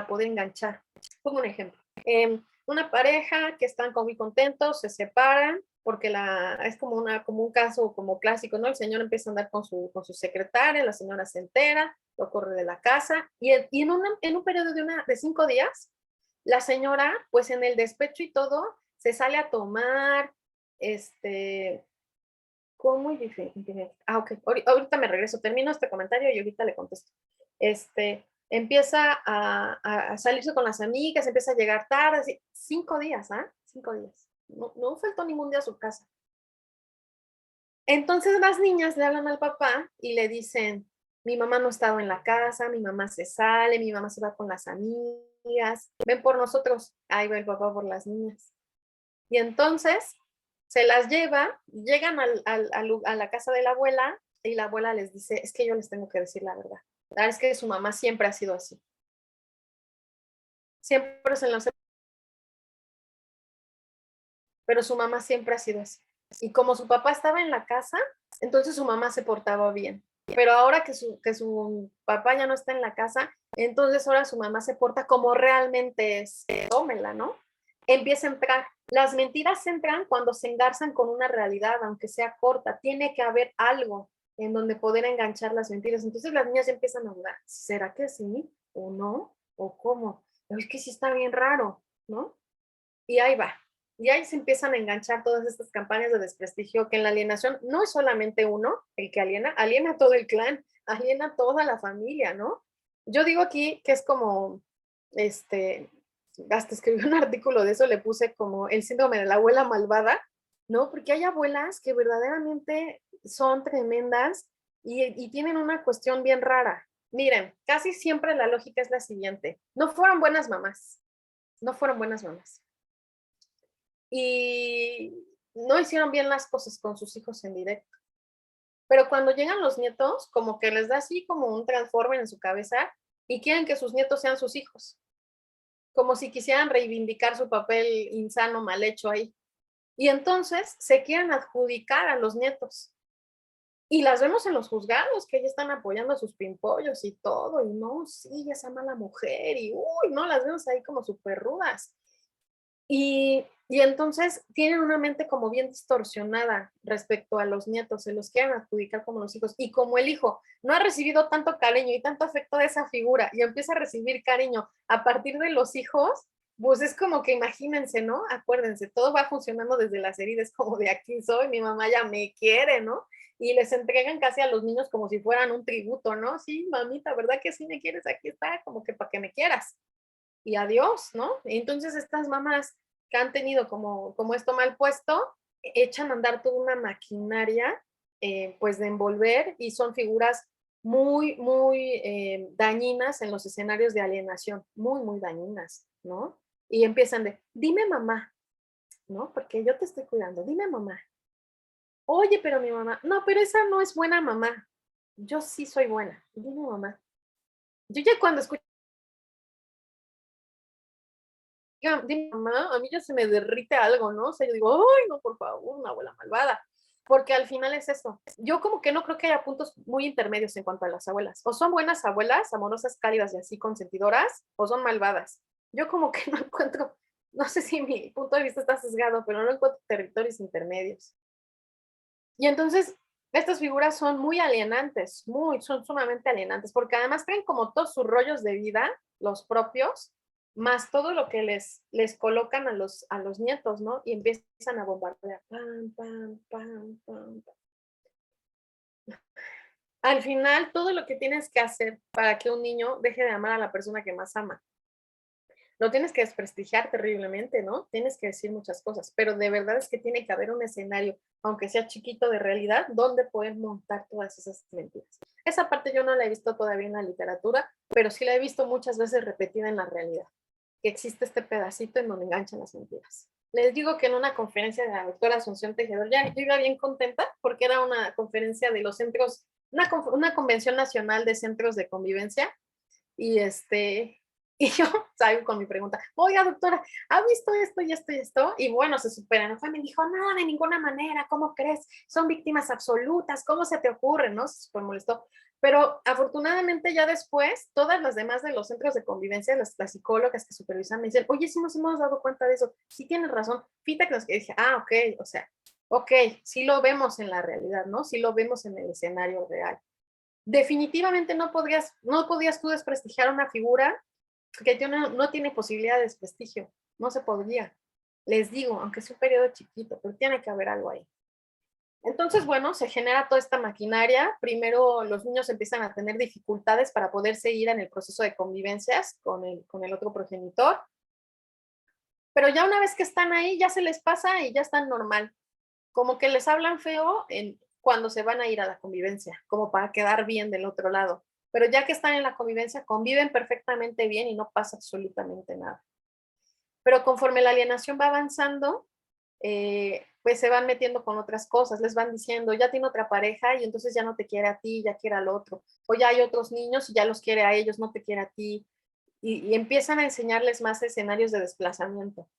S2: poder enganchar. Pongo un ejemplo. Una pareja que están muy contentos, se separan, porque es como un caso como clásico, ¿no? El señor empieza a andar con su secretaria, la señora se entera, lo corre de la casa, y en un periodo de 5 días, la señora, pues en el despecho y todo, se sale a tomar, ¿cómo? Ok, ahorita me regreso, termino este comentario y ahorita le contesto. Empieza a salirse con las amigas, empieza a llegar tarde, así, 5 días, 5 días. No faltó ningún día a su casa. Entonces las niñas le hablan al papá y le dicen, mi mamá no ha estado en la casa, mi mamá se sale, mi mamá se va con las amigas, ven por nosotros. Ahí va el papá por las niñas. Y entonces se las lleva, llegan a la casa de la abuela y la abuela les dice, es que yo les tengo que decir la verdad. La verdad es que su mamá siempre ha sido así. Siempre se lo hace. Pero su mamá siempre ha sido así. Y como su papá estaba en la casa, entonces su mamá se portaba bien. Pero ahora que su papá ya no está en la casa, entonces ahora su mamá se porta como realmente es. Tómela, ¿no? Empieza a entrar. Las mentiras entran cuando se engarzan con una realidad, aunque sea corta. Tiene que haber algo en donde poder enganchar las mentiras. Entonces las niñas empiezan a dudar. ¿Será que sí? ¿O no? ¿O cómo? Es que sí está bien raro, ¿no? Y ahí va. Y ahí se empiezan a enganchar todas estas campañas de desprestigio, que en la alienación no es solamente uno el que aliena a todo el clan, aliena a toda la familia, ¿no? Yo digo aquí que es como, hasta escribí un artículo de eso, le puse como el síndrome de la abuela malvada, ¿no? Porque hay abuelas que verdaderamente son tremendas y tienen una cuestión bien rara. Miren, casi siempre la lógica es la siguiente, no fueron buenas mamás, y no hicieron bien las cosas con sus hijos en directo. Pero cuando llegan los nietos, como que les da así como un transforme en su cabeza y quieren que sus nietos sean sus hijos. Como si quisieran reivindicar su papel insano, mal hecho ahí. Y entonces se quieren adjudicar a los nietos. Y las vemos en los juzgados, que ya están apoyando a sus pimpollos y todo. Y no, sí, esa mala mujer. Y uy, no, las vemos ahí como súper rudas. Y entonces tienen una mente como bien distorsionada respecto a los nietos, se los quieren adjudicar como los hijos. Y como el hijo no ha recibido tanto cariño y tanto afecto de esa figura y empieza a recibir cariño a partir de los hijos, pues es como que imagínense, ¿no? Acuérdense, todo va funcionando desde las heridas, como de aquí soy, mi mamá ya me quiere, ¿no? Y les entregan casi a los niños como si fueran un tributo, ¿no? Sí, mamita, ¿verdad que sí me quieres? Aquí está, como que para que me quieras. Y adiós, ¿no? Y entonces estas mamás que han tenido como esto mal puesto, echan a andar toda una maquinaria, pues de envolver, y son figuras muy, muy dañinas en los escenarios de alienación, muy, muy dañinas, ¿no? Y empiezan de, dime mamá, ¿no? Porque yo te estoy cuidando, dime mamá. Oye, pero mi mamá, no, pero esa no es buena mamá. Yo sí soy buena, dime mamá. Yo ya cuando escucho, dime mamá, a mí ya se me derrite algo, ¿no? O sea, yo digo, ay, no, por favor, una abuela malvada. Porque al final es eso. Yo como que no creo que haya puntos muy intermedios en cuanto a las abuelas. O son buenas abuelas, amorosas, cálidas y así consentidoras, o son malvadas. Yo como que no encuentro, no sé si mi punto de vista está sesgado, pero no encuentro territorios intermedios. Y entonces, estas figuras son muy alienantes, son sumamente alienantes, porque además traen como todos sus rollos de vida, los propios, más todo lo que les colocan a los nietos, ¿no? Y empiezan a bombardear. Pam, pam, pam, pam, pam. Al final, todo lo que tienes que hacer para que un niño deje de amar a la persona que más ama. Lo tienes que desprestigiar terriblemente, ¿no? Tienes que decir muchas cosas, pero de verdad es que tiene que haber un escenario, aunque sea chiquito de realidad, donde pueden montar todas esas mentiras. Esa parte yo no la he visto todavía en la literatura, pero sí la he visto muchas veces repetida en la realidad, que existe este pedacito en donde enganchan las mentiras. Les digo que en una conferencia de la doctora Asunción Tejedor, ya yo iba bien contenta porque era una conferencia de los centros, una convención nacional de centros de convivencia, y yo salgo con mi pregunta, oiga doctora, ¿ha visto esto y esto y esto? Y bueno, se superan. Me dijo, no, de ninguna manera, ¿cómo crees? Son víctimas absolutas, ¿cómo se te ocurre? ¿No? Se super molestó. Pero afortunadamente ya después, todas las demás de los centros de convivencia, las psicólogas que supervisan, me dicen, oye, sí nos hemos dado cuenta de eso, sí tienes razón. Fíjate que dije, ok, o sea, ok, sí lo vemos en la realidad, ¿no? Sí lo vemos en el escenario real. Definitivamente no podías tú desprestigiar una figura que no tiene posibilidad de desprestigio, no se podría. Les digo, aunque es un periodo chiquito, pero tiene que haber algo ahí. Entonces, bueno, se genera toda esta maquinaria. Primero los niños empiezan a tener dificultades para poder seguir en el proceso de convivencias con el otro progenitor. Pero ya una vez que están ahí, ya se les pasa y ya están normal. Como que les hablan feo cuando se van a ir a la convivencia, como para quedar bien del otro lado. Pero ya que están en la convivencia, conviven perfectamente bien y no pasa absolutamente nada. Pero conforme la alienación va avanzando, pues se van metiendo con otras cosas, les van diciendo, ya tiene otra pareja y entonces ya no te quiere a ti, ya quiere al otro. O ya hay otros niños y ya los quiere a ellos, no te quiere a ti. Y empiezan a enseñarles más escenarios de desplazamiento.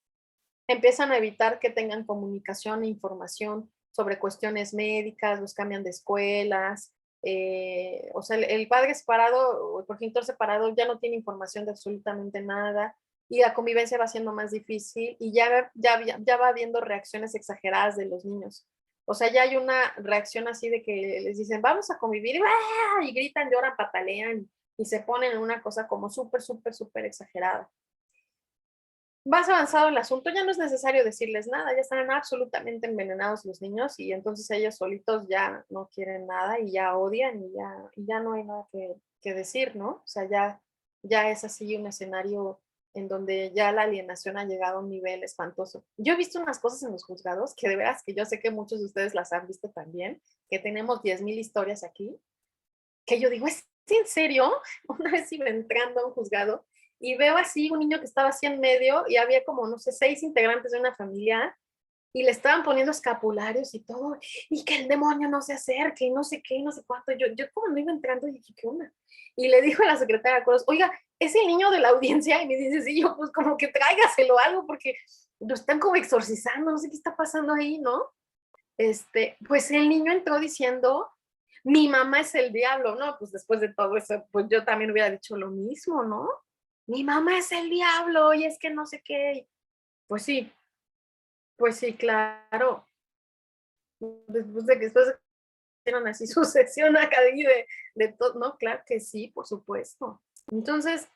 S2: Empiezan a evitar que tengan comunicación e información sobre cuestiones médicas, los cambian de escuelas. O sea, el padre separado o el progenitor separado ya no tiene información de absolutamente nada y la convivencia va siendo más difícil y ya va habiendo reacciones exageradas de los niños. O sea, ya hay una reacción así de que les dicen, vamos a convivir, y gritan, lloran, patalean y se ponen en una cosa como súper, súper, súper exagerada. Más avanzado el asunto, ya no es necesario decirles nada, ya están absolutamente envenenados los niños y entonces ellos solitos ya no quieren nada y ya odian y ya no hay nada que decir, ¿no? O sea, ya es así un escenario en donde ya la alienación ha llegado a un nivel espantoso. Yo he visto unas cosas en los juzgados que de veras que yo sé que muchos de ustedes las han visto también, que tenemos 10,000 historias aquí, que yo digo, ¿es en serio? Una vez iba entrando a un juzgado y veo así un niño que estaba así en medio y había como, no sé, 6 integrantes de una familia y le estaban poniendo escapularios y todo, y que el demonio no se acerque, y no sé qué, no sé cuánto. Yo como no iba entrando, dije, ¿qué onda? Y le dijo a la secretaria de Coros, oiga, ¿es el niño de la audiencia? Y me dice, sí, yo pues como que tráigaselo algo porque lo están como exorcizando, no sé qué está pasando ahí, ¿no? Pues el niño entró diciendo, mi mamá es el diablo, ¿no? Pues después de todo eso, pues yo también hubiera dicho lo mismo, ¿no? Mi mamá es el diablo y es que no sé qué. Pues sí, claro. Después de que hicieron así su sesión acá de todo, no, claro que sí, por supuesto. Entonces,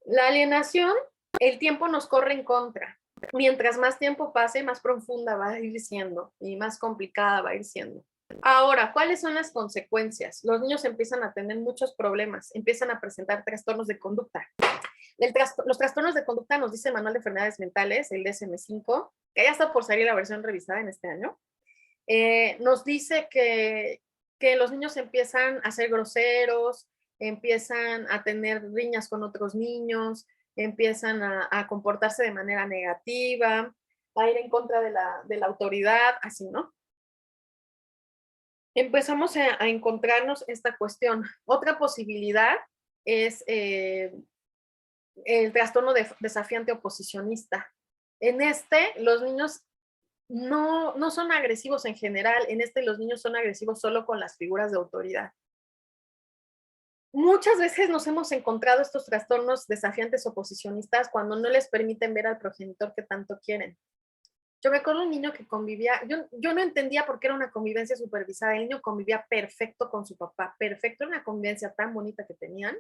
S2: la alienación el tiempo nos corre en contra. Mientras más tiempo pase, más profunda va a ir siendo y más complicada va a ir siendo. Ahora, ¿cuáles son las consecuencias? Los niños empiezan a tener muchos problemas, empiezan a presentar trastornos de conducta. Los trastornos de conducta nos dice el Manual de Enfermedades Mentales, el DSM-5, que ya está por salir la versión revisada en este año. Nos dice que los niños empiezan a ser groseros, empiezan a tener riñas con otros niños, empiezan a comportarse de manera negativa, a ir en contra de la autoridad, así, ¿no? Empezamos a encontrarnos esta cuestión. Otra posibilidad es el trastorno desafiante oposicionista. En este, los niños no son agresivos en general. En este, los niños son agresivos solo con las figuras de autoridad. Muchas veces nos hemos encontrado estos trastornos desafiantes oposicionistas cuando no les permiten ver al progenitor que tanto quieren. Yo me acuerdo de un niño que convivía, yo no entendía por qué era una convivencia supervisada. El niño convivía perfecto con su papá, perfecto, era una convivencia tan bonita que tenían.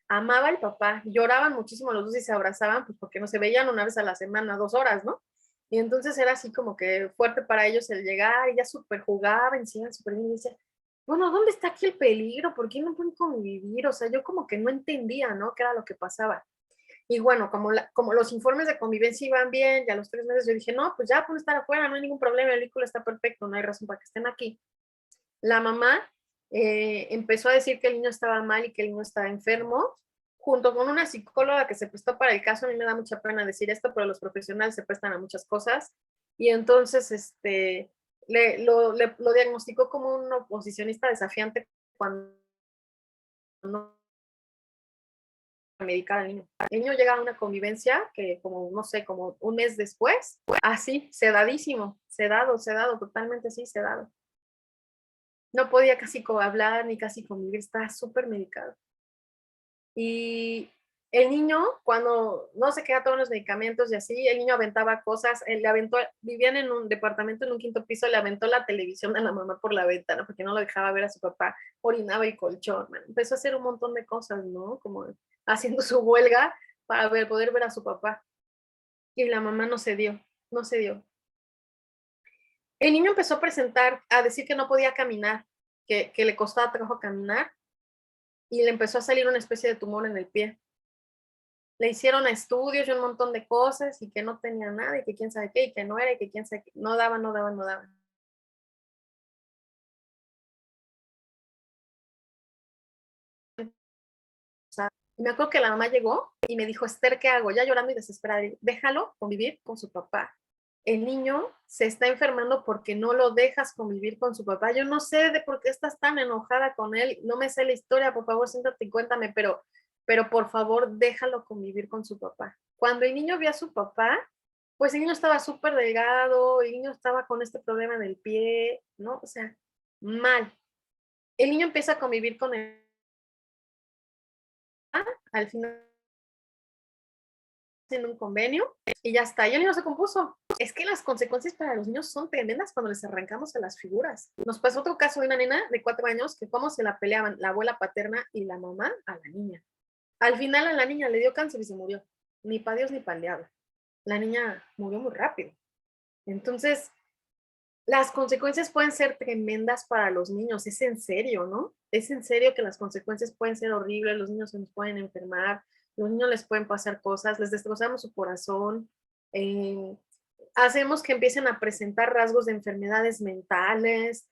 S2: Amaba al papá, lloraban muchísimo los dos y se abrazaban, pues porque no se veían una vez a la semana, 2 horas, ¿no? Y entonces era así como que fuerte para ellos el llegar, y ya súper jugaban, encima súper bien, y decía, bueno, ¿dónde está aquí el peligro? ¿Por qué no pueden convivir? O sea, yo como que no entendía, ¿no? ¿Qué era lo que pasaba? Y bueno, como los informes de convivencia iban bien, ya a los 3 meses yo dije, no, pues ya pueden estar afuera, no hay ningún problema, el vehículo está perfecto, no hay razón para que estén aquí. La mamá empezó a decir que el niño estaba mal y que el niño estaba enfermo, junto con una psicóloga que se prestó para el caso. A mí me da mucha pena decir esto, pero los profesionales se prestan a muchas cosas. Y entonces lo diagnosticó como un oposicionista desafiante cuando no medicar al niño. El niño llega a una convivencia que como, no sé, como un mes después, así, sedadísimo, sedado, totalmente así, sedado. No podía casi hablar ni casi convivir, estaba súper medicado. Y el niño, cuando no se queda todos los medicamentos y así, el niño aventaba cosas, vivían en un departamento en un 5º piso, le aventó la televisión a la mamá por la ventana porque no lo dejaba ver a su papá, orinaba el colchón, empezó a hacer un montón de cosas, ¿no? Como haciendo su huelga para poder ver a su papá. Y la mamá no cedió. El niño empezó a decir que no podía caminar, que le costaba trabajo caminar, y le empezó a salir una especie de tumor en el pie. Le hicieron estudios y un montón de cosas, y que no tenía nada, y que quién sabe qué, y que no era, y que quién sabe qué. No daba. Y me acuerdo que la mamá llegó y me dijo, Esther, ¿qué hago? Ya llorando y desesperada. Déjalo convivir con su papá. El niño se está enfermando porque no lo dejas convivir con su papá. Yo no sé de por qué estás tan enojada con él. No me sé la historia, por favor, siéntate y cuéntame, pero por favor, déjalo convivir con su papá. Cuando el niño vio a su papá, pues el niño estaba súper delgado, el niño estaba con este problema en el pie, ¿no? O sea, mal. El niño empieza a convivir con él. Al final en un convenio y ya está, y el niño se compuso. Es que las consecuencias para los niños son tremendas cuando les arrancamos a las figuras. Nos pasó otro caso de una nena de 4 años que cómo se la peleaban la abuela paterna y la mamá a la niña. Al final a la niña le dio cáncer y se murió. Ni para Dios ni para el diablo. La niña murió muy rápido. Entonces, las consecuencias pueden ser tremendas para los niños. Es en serio, ¿no? Es en serio que las consecuencias pueden ser horribles. Los niños se nos pueden enfermar. Los niños les pueden pasar cosas, les destrozamos su corazón, hacemos que empiecen a presentar rasgos de enfermedades mentales.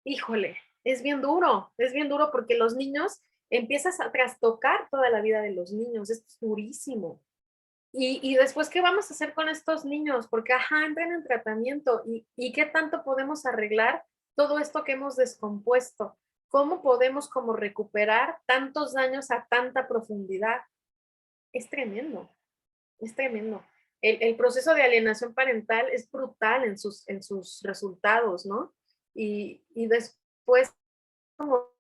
S2: Híjole, es bien duro porque los niños empiezas a trastocar toda la vida de los niños, esto es durísimo. Y después, ¿qué vamos a hacer con estos niños? Porque, entran en tratamiento y ¿qué tanto podemos arreglar todo esto que hemos descompuesto? ¿Cómo podemos como recuperar tantos daños a tanta profundidad? Es tremendo. El proceso de alienación parental es brutal en sus resultados, ¿no? Y después, como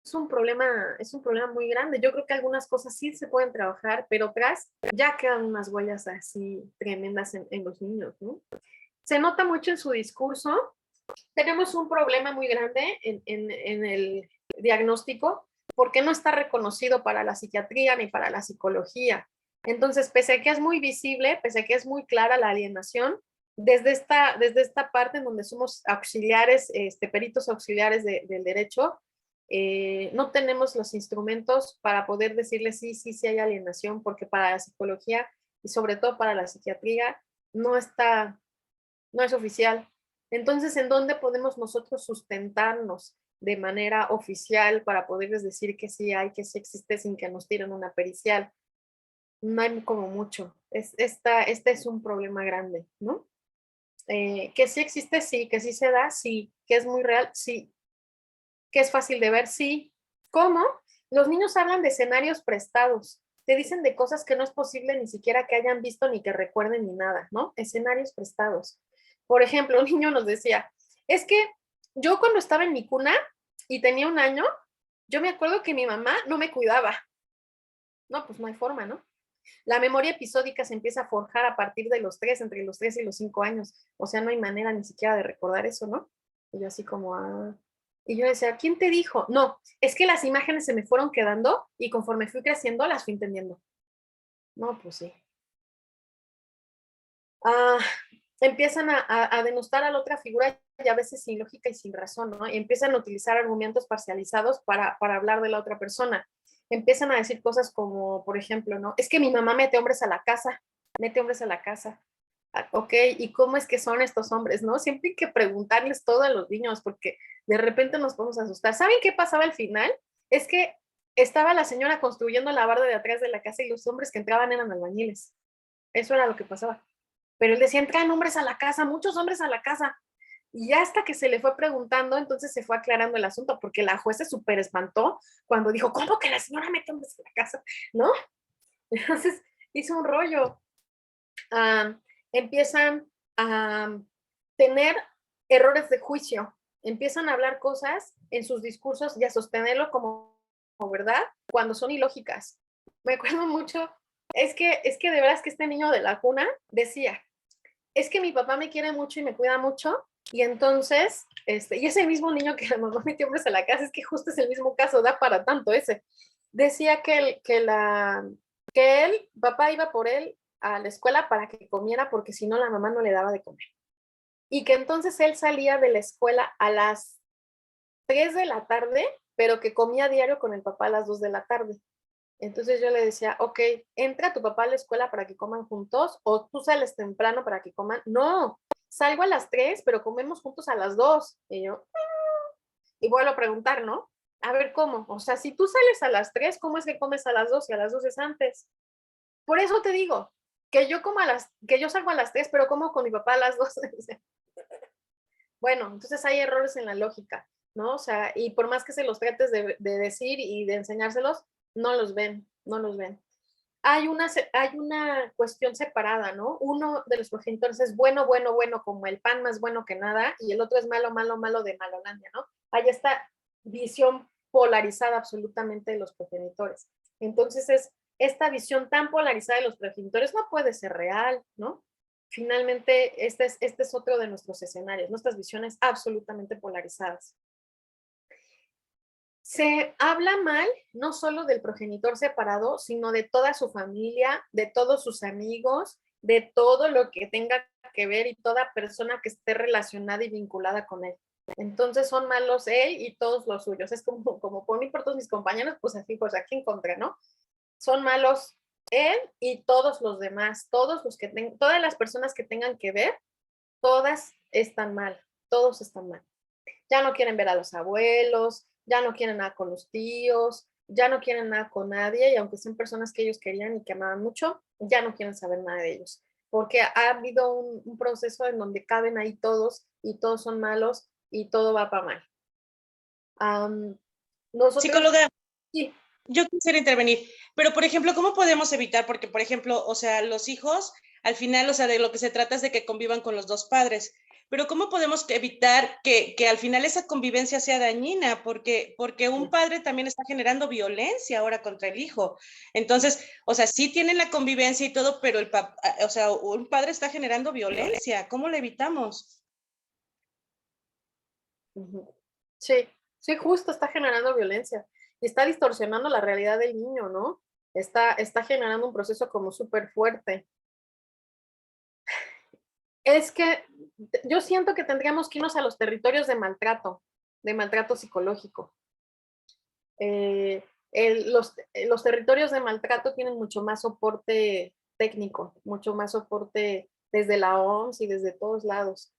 S2: es un problema muy grande. Yo creo que algunas cosas sí se pueden trabajar, pero otras ya quedan unas huellas así tremendas en los niños, ¿no? Se nota mucho en su discurso. Tenemos un problema muy grande en el diagnóstico, porque no está reconocido para la psiquiatría ni para la psicología. Entonces, pese a que es muy visible, pese a que es muy clara la alienación, desde esta parte en donde somos auxiliares, peritos auxiliares del derecho, no tenemos los instrumentos para poder decirle sí hay alienación, porque para la psicología y sobre todo para la psiquiatría no es oficial. Entonces, ¿en dónde podemos nosotros sustentarnos de manera oficial para poderles decir que sí hay, que sí existe sin que nos tiren una pericial? No hay como mucho. Este es un problema grande, ¿no? Que sí existe, sí. Que sí se da, sí. Que es muy real, sí. Que es fácil de ver, sí. ¿Cómo? Los niños hablan de escenarios prestados. Te dicen de cosas que no es posible ni siquiera que hayan visto ni que recuerden ni nada, ¿no? Escenarios prestados. Por ejemplo, un niño nos decía, es que yo cuando estaba en mi cuna y tenía 1 año, yo me acuerdo que mi mamá no me cuidaba. No, pues no hay forma, ¿no? La memoria episódica se empieza a forjar a partir de los 3, entre los 3 y los 5 años. O sea, no hay manera ni siquiera de recordar eso, ¿no? Y yo así como, Y yo decía, ¿quién te dijo? No, es que las imágenes se me fueron quedando y conforme fui creciendo las fui entendiendo. No, pues sí. Empiezan a denostar a la otra figura y a veces sin lógica y sin razón, ¿no? Y empiezan a utilizar argumentos parcializados para hablar de la otra persona. Empiezan a decir cosas como, por ejemplo, ¿no? Es que mi mamá mete hombres a la casa. Ok, ¿y cómo es que son estos hombres, no? Siempre hay que preguntarles todo a los niños porque de repente nos podemos asustar. ¿Saben qué pasaba al final? Es que estaba la señora construyendo la barda de atrás de la casa y los hombres que entraban eran albañiles. Eso era lo que pasaba. Pero él decía, entran hombres a la casa, muchos hombres a la casa. Y ya hasta que se le fue preguntando, entonces se fue aclarando el asunto, porque la jueza se súper espantó cuando dijo, ¿cómo que la señora mete hombres a la casa? ¿No? Entonces hizo un rollo. Empiezan a tener errores de juicio, empiezan a hablar cosas en sus discursos y a sostenerlo como verdad cuando son ilógicas. Me acuerdo mucho, es que de veras que este niño de la cuna decía, es que mi papá me quiere mucho y me cuida mucho, y entonces, y ese mismo niño que la mamá metió hombres a la casa, es que justo es el mismo caso, da para tanto ese. Decía que él, papá iba por él a la escuela para que comiera porque si no la mamá no le daba de comer. Y que entonces él salía de la escuela a las 3 de la tarde, pero que comía diario con el papá a las 2 de la tarde. Entonces yo le decía, ok, entra tu papá a la escuela para que coman juntos o tú sales temprano para que coman. No, salgo a las 3, pero comemos juntos a las 2. Y yo, y vuelvo a preguntar, ¿no? A ver, ¿cómo? O sea, si tú sales a las 3, ¿cómo es que comes a las 2 y a las 2 es antes? Por eso te digo, que yo salgo a las 3, pero como con mi papá a las 2. Bueno, entonces hay errores en la lógica, ¿no? O sea, y por más que se los trates de decir y de enseñárselos, no los ven. Hay una cuestión separada, ¿no? Uno de los progenitores es bueno, como el pan más bueno que nada, y el otro es malo, malo de Malolandia, ¿no? Hay esta visión polarizada absolutamente de los progenitores. Entonces esta visión tan polarizada de los progenitores no puede ser real, ¿no? Finalmente, este es otro de nuestros escenarios, nuestras visiones absolutamente polarizadas. Se habla mal no solo del progenitor separado, sino de toda su familia, de todos sus amigos, de todo lo que tenga que ver y toda persona que esté relacionada y vinculada con él. Entonces son malos él y todos los suyos. Es como por mí, por todos mis compañeros, pues así, pues aquí en contra, ¿no? Son malos él y todos los demás, todas las personas que tengan que ver, todas están mal, todos están mal. Ya no quieren ver a los abuelos, ya no quieren nada con los tíos, ya no quieren nada con nadie, y aunque sean personas que ellos querían y que amaban mucho, ya no quieren saber nada de ellos, porque ha habido un proceso en donde caben ahí todos y todos son malos y todo va para mal.
S9: Psicóloga,
S2: sí.
S9: Yo quisiera intervenir, pero por ejemplo, ¿cómo podemos evitar? Porque, por ejemplo, o sea, los hijos, al final, o sea, de lo que se trata es de que convivan con los dos padres, pero ¿cómo podemos evitar que al final esa convivencia sea dañina? Porque un padre también está generando violencia ahora contra el hijo. Entonces, o sea, sí tienen la convivencia y todo, pero un padre está generando violencia. ¿Cómo la evitamos?
S2: Sí, justo está generando violencia. y está distorsionando la realidad del niño, ¿no? Está generando un proceso como súper fuerte. Es que yo siento que tendríamos que irnos a los territorios de maltrato psicológico. Los territorios de maltrato tienen mucho más soporte técnico, mucho más soporte desde la OMS y desde todos lados.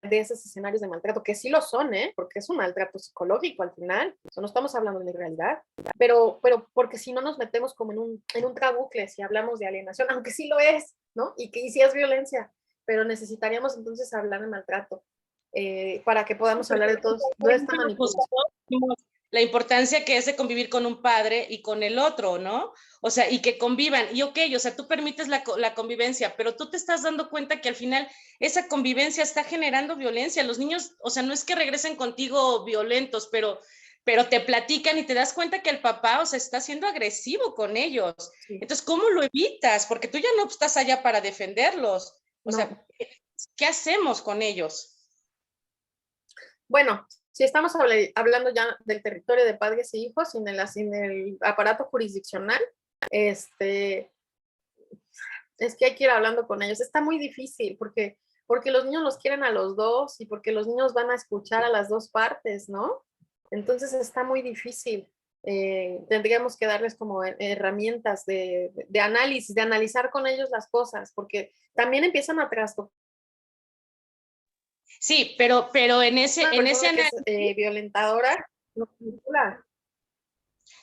S2: De esos escenarios de maltrato, que sí lo son, porque es un maltrato psicológico al final, eso no estamos hablando de realidad, pero porque si no nos metemos como en un trabucle, si hablamos de alienación, aunque sí lo es, ¿no? Y sí es violencia, pero necesitaríamos entonces hablar de maltrato, para que podamos hablar de toda esta manipulación.
S9: La importancia que es de convivir con un padre y con el otro, ¿no? O sea, y que convivan. Y ok, o sea, tú permites la convivencia, pero tú te estás dando cuenta que al final esa convivencia está generando violencia. Los niños, o sea, no es que regresen contigo violentos, pero te platican y te das cuenta que el papá, o sea, está siendo agresivo con ellos. Sí. Entonces, ¿cómo lo evitas? Porque tú ya no estás allá para defenderlos. O sea, ¿qué hacemos con ellos?
S2: Bueno, si estamos hablando ya del territorio de padres e hijos, sin el aparato jurisdiccional, es que hay que ir hablando con ellos. Está muy difícil porque los niños los quieren a los dos y porque los niños van a escuchar a las dos partes, ¿no? Entonces está muy difícil. Tendríamos que darles como herramientas de análisis, de analizar con ellos las cosas, porque también empiezan a trastocar.
S9: Sí, pero en ese análisis...
S2: violentadora, no vincula.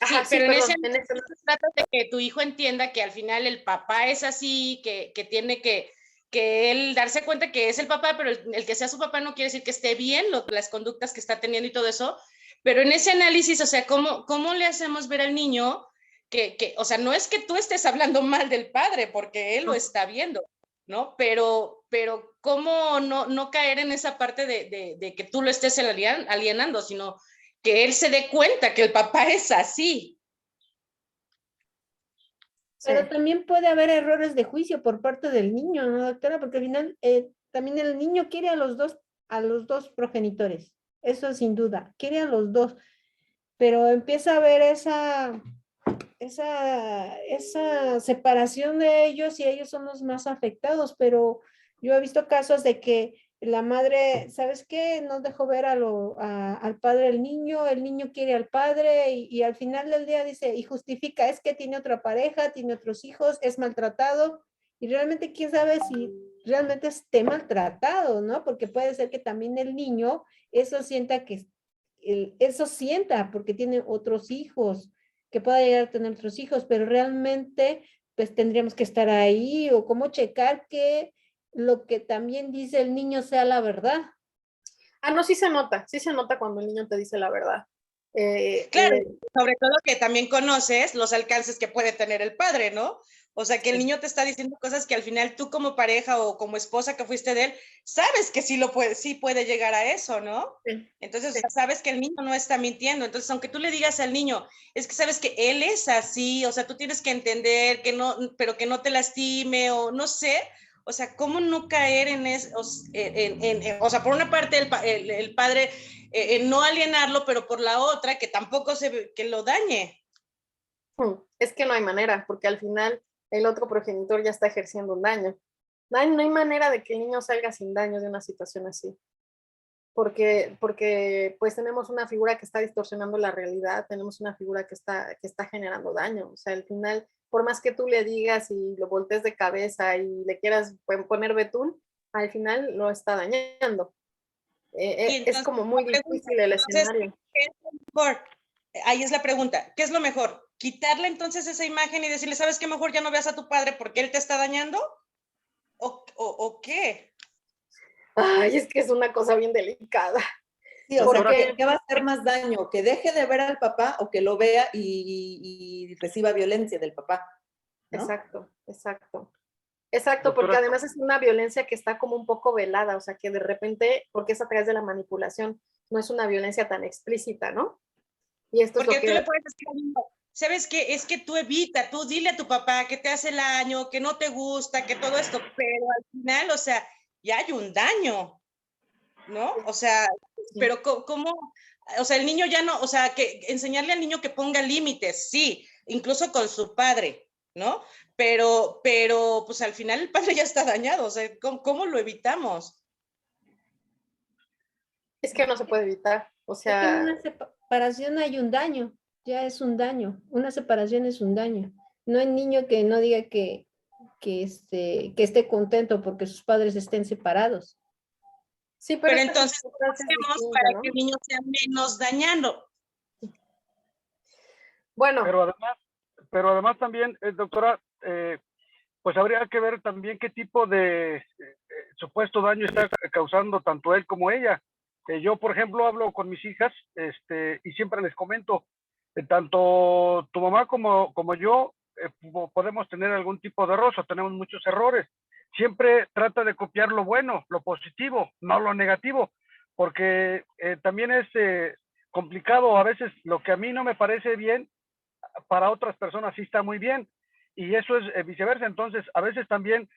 S9: Ajá, sí, pero en ese análisis se trata de que tu hijo entienda que al final el papá es así, que tiene que él darse cuenta que es el papá, pero el que sea su papá no quiere decir que esté bien las conductas que está teniendo y todo eso. Pero en ese análisis, o sea, ¿cómo le hacemos ver al niño que o sea, no es que tú estés hablando mal del padre, porque él lo está viendo, ¿no? Pero ¿cómo no caer en esa parte de que tú lo estés alienando, sino que él se dé cuenta que el papá es así?
S8: Pero también puede haber errores de juicio por parte del niño, ¿no, doctora? Porque al final también el niño quiere a los dos progenitores, eso sin duda, quiere a los dos, pero empieza a haber esa separación de ellos y ellos son los más afectados, pero yo he visto casos de que la madre, ¿sabes qué? No dejó ver al padre el niño quiere al padre y al final del día dice, y justifica, es que tiene otra pareja, tiene otros hijos, es maltratado, y realmente quién sabe si realmente esté maltratado, ¿no? Porque puede ser que también el niño eso sienta porque tiene otros hijos, que pueda llegar a tener otros hijos, pero realmente pues tendríamos que estar ahí o cómo checar que lo que también dice el niño sea la verdad.
S2: No, sí se nota cuando el niño te dice la verdad.
S9: Claro, sobre todo que también conoces los alcances que puede tener el padre, ¿no? O sea, que el niño te está diciendo cosas que al final tú como pareja o como esposa que fuiste de él, sabes que sí puede llegar a eso, ¿no?
S2: Sí.
S9: Entonces, o sea, sabes que el niño no está mintiendo. Entonces, aunque tú le digas al niño, es que sabes que él es así, o sea, tú tienes que entender que no, pero que no te lastime o no sé. O sea, ¿cómo no caer en eso? O sea, por una parte el padre no alienarlo, pero por la otra que tampoco que lo dañe.
S2: Es que no hay manera, porque al final el otro progenitor ya está ejerciendo un daño. No hay manera de que el niño salga sin daño de una situación así. Porque pues tenemos una figura que está distorsionando la realidad, tenemos una figura que está generando daño. O sea, al final, por más que tú le digas y lo voltees de cabeza y le quieras poner betún, al final lo está dañando. Entonces, es como muy difícil el escenario.
S9: ¿Qué es lo mejor? Ahí es la pregunta. ¿Qué es lo mejor? ¿Quitarle entonces esa imagen y decirle, sabes qué, mejor ya no veas a tu padre porque él te está dañando? ¿O qué?
S2: Ay, es que es una cosa bien delicada.
S7: Sí, o sea, ¿qué va a hacer más daño? ¿Que deje de ver al papá o que lo vea y reciba violencia del papá? ¿No?
S2: Exacto, porque además es una violencia que está como un poco velada, o sea, que de repente, porque es a través de la manipulación, no es una violencia tan explícita, ¿no? Y esto
S9: porque
S2: es lo que...
S9: tú le puedes decir al niño, ¿sabes qué? Es que tú dile a tu papá que te hace el daño, que no te gusta, que todo esto, pero al final, o sea, ya hay un daño, ¿no? O sea, pero ¿cómo? O sea, el niño ya no, o sea, que enseñarle al niño que ponga límites, sí, incluso con su padre, ¿no? Pero pues al final el padre ya está dañado, o sea, ¿cómo lo evitamos?
S2: Es que no se puede evitar, o
S8: Es que en
S2: sea,
S8: una separación hay un daño, ya es un daño. Una separación es un daño. No hay niño que no diga que esté contento porque sus padres estén separados.
S2: sí, pero
S9: Pero
S2: esta
S9: entonces, ¿cómo
S2: circunstancia es
S9: hacemos
S2: distinta,
S9: para
S2: ¿no?
S9: que el niño sea menos dañado?
S2: Bueno,
S10: Pero además también, doctora, pues habría que ver también qué tipo de supuesto daño está causando tanto él como ella. Yo, por ejemplo, hablo con mis hijas y siempre les comento, tanto tu mamá como yo podemos tener algún tipo de error, o tenemos muchos errores. Siempre trata de copiar lo bueno, lo positivo, no lo negativo, porque también es complicado. A veces lo que a mí no me parece bien, para otras personas sí está muy bien, y eso es viceversa. Entonces, a veces también,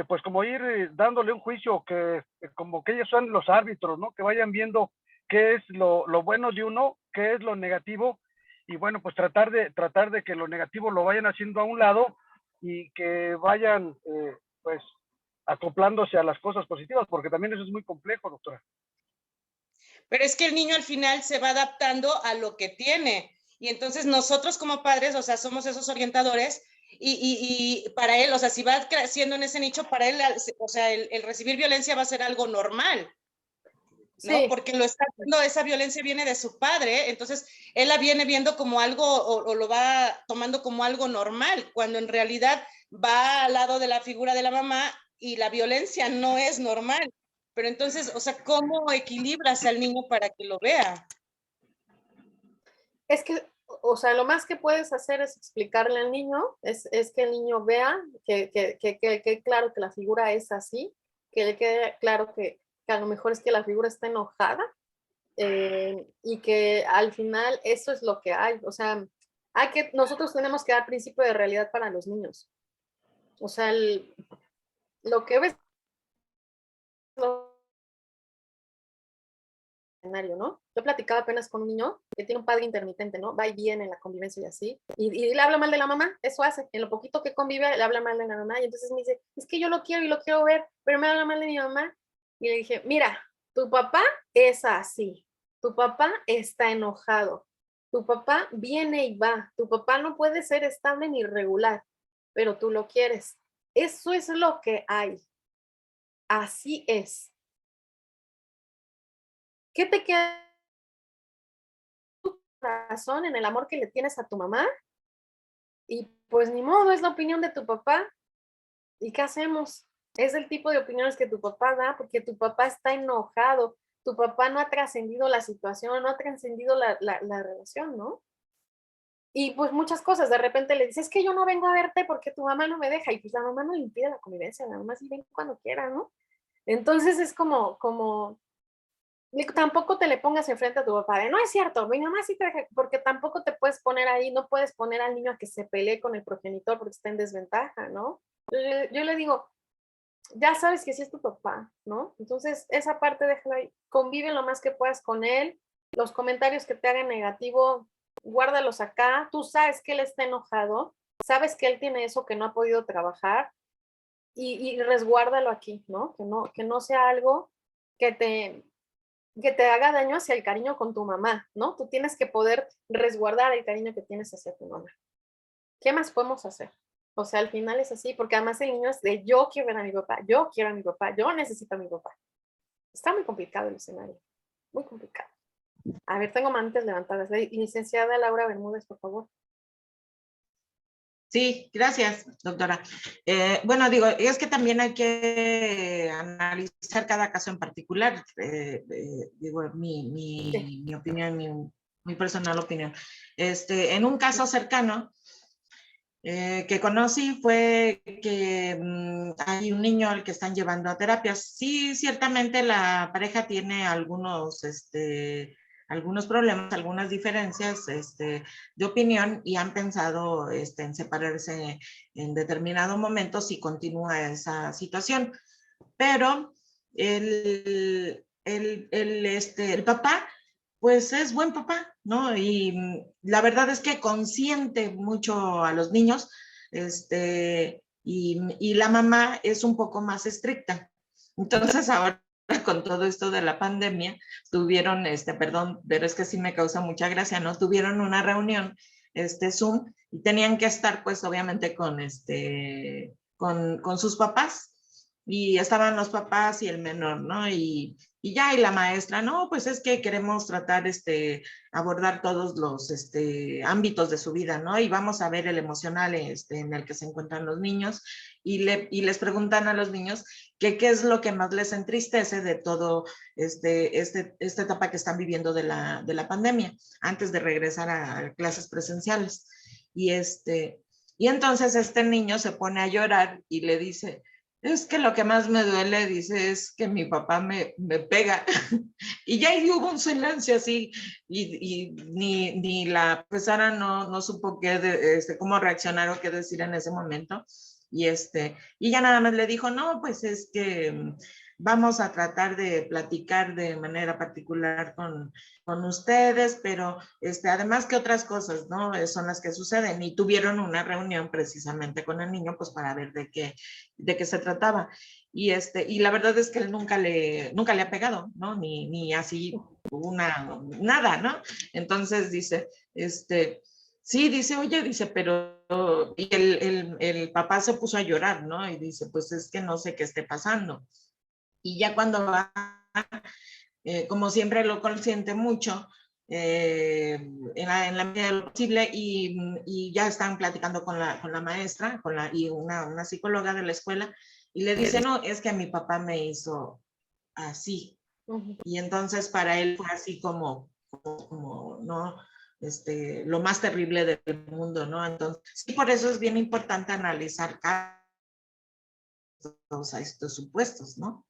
S10: pues como ir dándole un juicio, que como que ellos son los árbitros, ¿no? Que vayan viendo qué es lo bueno de uno, qué es lo negativo, y bueno, pues tratar de que lo negativo lo vayan haciendo a un lado y que vayan, pues, acoplándose a las cosas positivas, porque también eso es muy complejo, doctora.
S9: Pero es que el niño al final se va adaptando a lo que tiene. Y entonces nosotros como padres, o sea, somos esos orientadores y para él, o sea, si va creciendo en ese nicho, para él, o sea, el recibir violencia va a ser algo normal, ¿no?
S2: sí,
S9: Porque lo está viendo, esa violencia viene de su padre, entonces él la viene viendo como algo o lo va tomando como algo normal, cuando en realidad va al lado de la figura de la mamá y la violencia no es normal. Pero entonces, o sea, ¿cómo equilibras al niño para que lo vea?
S2: es que, o sea, lo más que puedes hacer es explicarle al niño, es que el niño vea que claro que la figura es así, que le quede claro que a lo mejor es que la figura está enojada, y que al final eso es lo que hay. O sea, nosotros tenemos que dar principio de realidad para los niños. O sea, lo que ves escenario, ¿no? Yo platicaba apenas con un niño que tiene un padre intermitente, ¿no? Va y viene en la convivencia y así, y le habla mal de la mamá, eso hace, en lo poquito que convive, le habla mal de la mamá, y entonces me dice, es que yo lo quiero y lo quiero ver, pero me habla mal de mi mamá, y le dije, mira, tu papá es así, tu papá está enojado, tu papá viene y va, tu papá no puede ser estable ni regular, pero tú lo quieres, eso es lo que hay, así es. ¿Qué te queda razón en el amor que le tienes a tu mamá? Y pues ni modo, es la opinión de tu papá. ¿Y qué hacemos? Es el tipo de opiniones que tu papá da porque tu papá está enojado, tu papá no ha trascendido la situación, no ha trascendido la relación, ¿no? Y pues muchas cosas, de repente le dices, es que yo no vengo a verte porque tu mamá no me deja, y pues la mamá no le impide la convivencia, la mamá sí ven cuando quiera, ¿no? Entonces es como tampoco te le pongas enfrente a tu papá de, no es cierto, mi mamá sí te deja, porque tampoco te puedes poner ahí, no puedes poner al niño a que se pelee con el progenitor porque está en desventaja, ¿no? Yo le digo, ya sabes que sí es tu papá, ¿no? Entonces, esa parte déjala ahí, convive lo más que puedas con él, los comentarios que te hagan negativo, guárdalos acá, tú sabes que él está enojado, sabes que él tiene eso que no ha podido trabajar y resguárdalo aquí, ¿no? Que no sea algo que te haga daño hacia el cariño con tu mamá, ¿no? Tú tienes que poder resguardar el cariño que tienes hacia tu mamá. ¿Qué más podemos hacer? O sea, al final es así, porque además el niño es de yo quiero ver a mi papá, yo quiero a mi papá, yo necesito a mi papá. Está muy complicado el escenario, muy complicado. A ver, tengo mantas levantadas. Licenciada Laura Bermúdez, por favor.
S1: Sí, gracias, doctora. Bueno, digo, es que también hay que analizar cada caso en particular. Digo, mi opinión, mi personal opinión. En un caso cercano que conocí fue que hay un niño al que están llevando a terapias. Sí, ciertamente la pareja tiene algunos problemas, algunas diferencias de opinión y han pensado en separarse en determinado momento si continúa esa situación. Pero el papá, pues es buen papá, ¿no? Y la verdad es que consiente mucho a los niños, y la mamá es un poco más estricta. Entonces ahora con todo esto de la pandemia, tuvieron, perdón, pero es que sí me causa mucha gracia, ¿no? Tuvieron una reunión, Zoom, y tenían que estar, pues, obviamente con sus papás. Y estaban los papás y el menor, ¿no? Y la maestra, no, pues es que queremos tratar, abordar todos los, ámbitos de su vida, ¿no? Y vamos a ver el emocional, en el que se encuentran los niños, y les preguntan a los niños que qué es lo que más les entristece de todo esta etapa que están viviendo de la pandemia, antes de regresar a clases presenciales. Y entonces este niño se pone a llorar y le dice, es que lo que más me duele, dice, es que mi papá me pega. Y ya ahí hubo un silencio así, y ni la profesora no supo cómo reaccionar o qué decir en ese momento. Y ya nada más le dijo, no, pues es que vamos a tratar de platicar de manera particular con ustedes, pero además que otras cosas, ¿no? Son las que suceden. Y tuvieron una reunión precisamente con el niño, pues para ver de qué se trataba. Y la verdad es que él nunca le ha pegado, ¿no? Ni así nada, ¿no? Entonces dice, sí, dice, oye, dice, pero, y el papá se puso a llorar, ¿no? Y dice, pues es que no sé qué esté pasando. Y ya cuando va, como siempre lo consiente mucho, en la medida de lo posible, y ya están platicando con la maestra, y una psicóloga de la escuela, y le dice, no, es que mi papá me hizo así. Y entonces para él fue así como ¿no? Lo más terrible del mundo, ¿no? Entonces, sí, por eso es bien importante analizar todos estos supuestos, ¿no?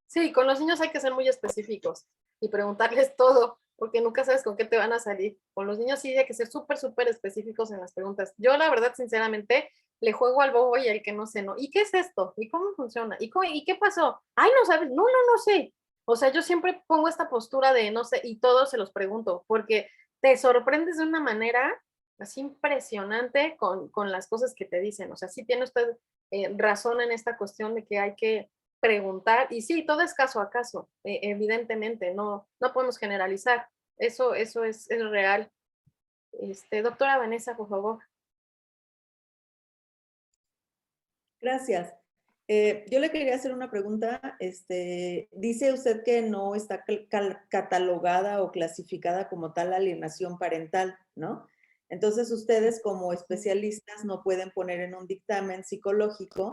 S2: Sí, con los niños hay que ser muy específicos y preguntarles todo, porque nunca sabes con qué te van a salir. Con los niños sí hay que ser súper, súper específicos en las preguntas. Yo, la verdad, sinceramente, le juego al bobo y al que no sé, ¿no? ¿Y qué es esto? ¿Y cómo funciona? ¿Y qué pasó? Ay, no sabes, no sé. O sea, yo siempre pongo esta postura de no sé, y todos se los pregunto, porque te sorprendes de una manera así impresionante con las cosas que te dicen. O sea, sí tiene usted razón en esta cuestión de que hay que preguntar, y sí, todo es caso a caso, evidentemente, no podemos generalizar, eso es real. Doctora Vanessa, por favor.
S7: Gracias. Yo le quería hacer una pregunta. Dice usted que no está catalogada o clasificada como tal alienación parental, ¿no? Entonces, ustedes como especialistas no pueden poner en un dictamen psicológico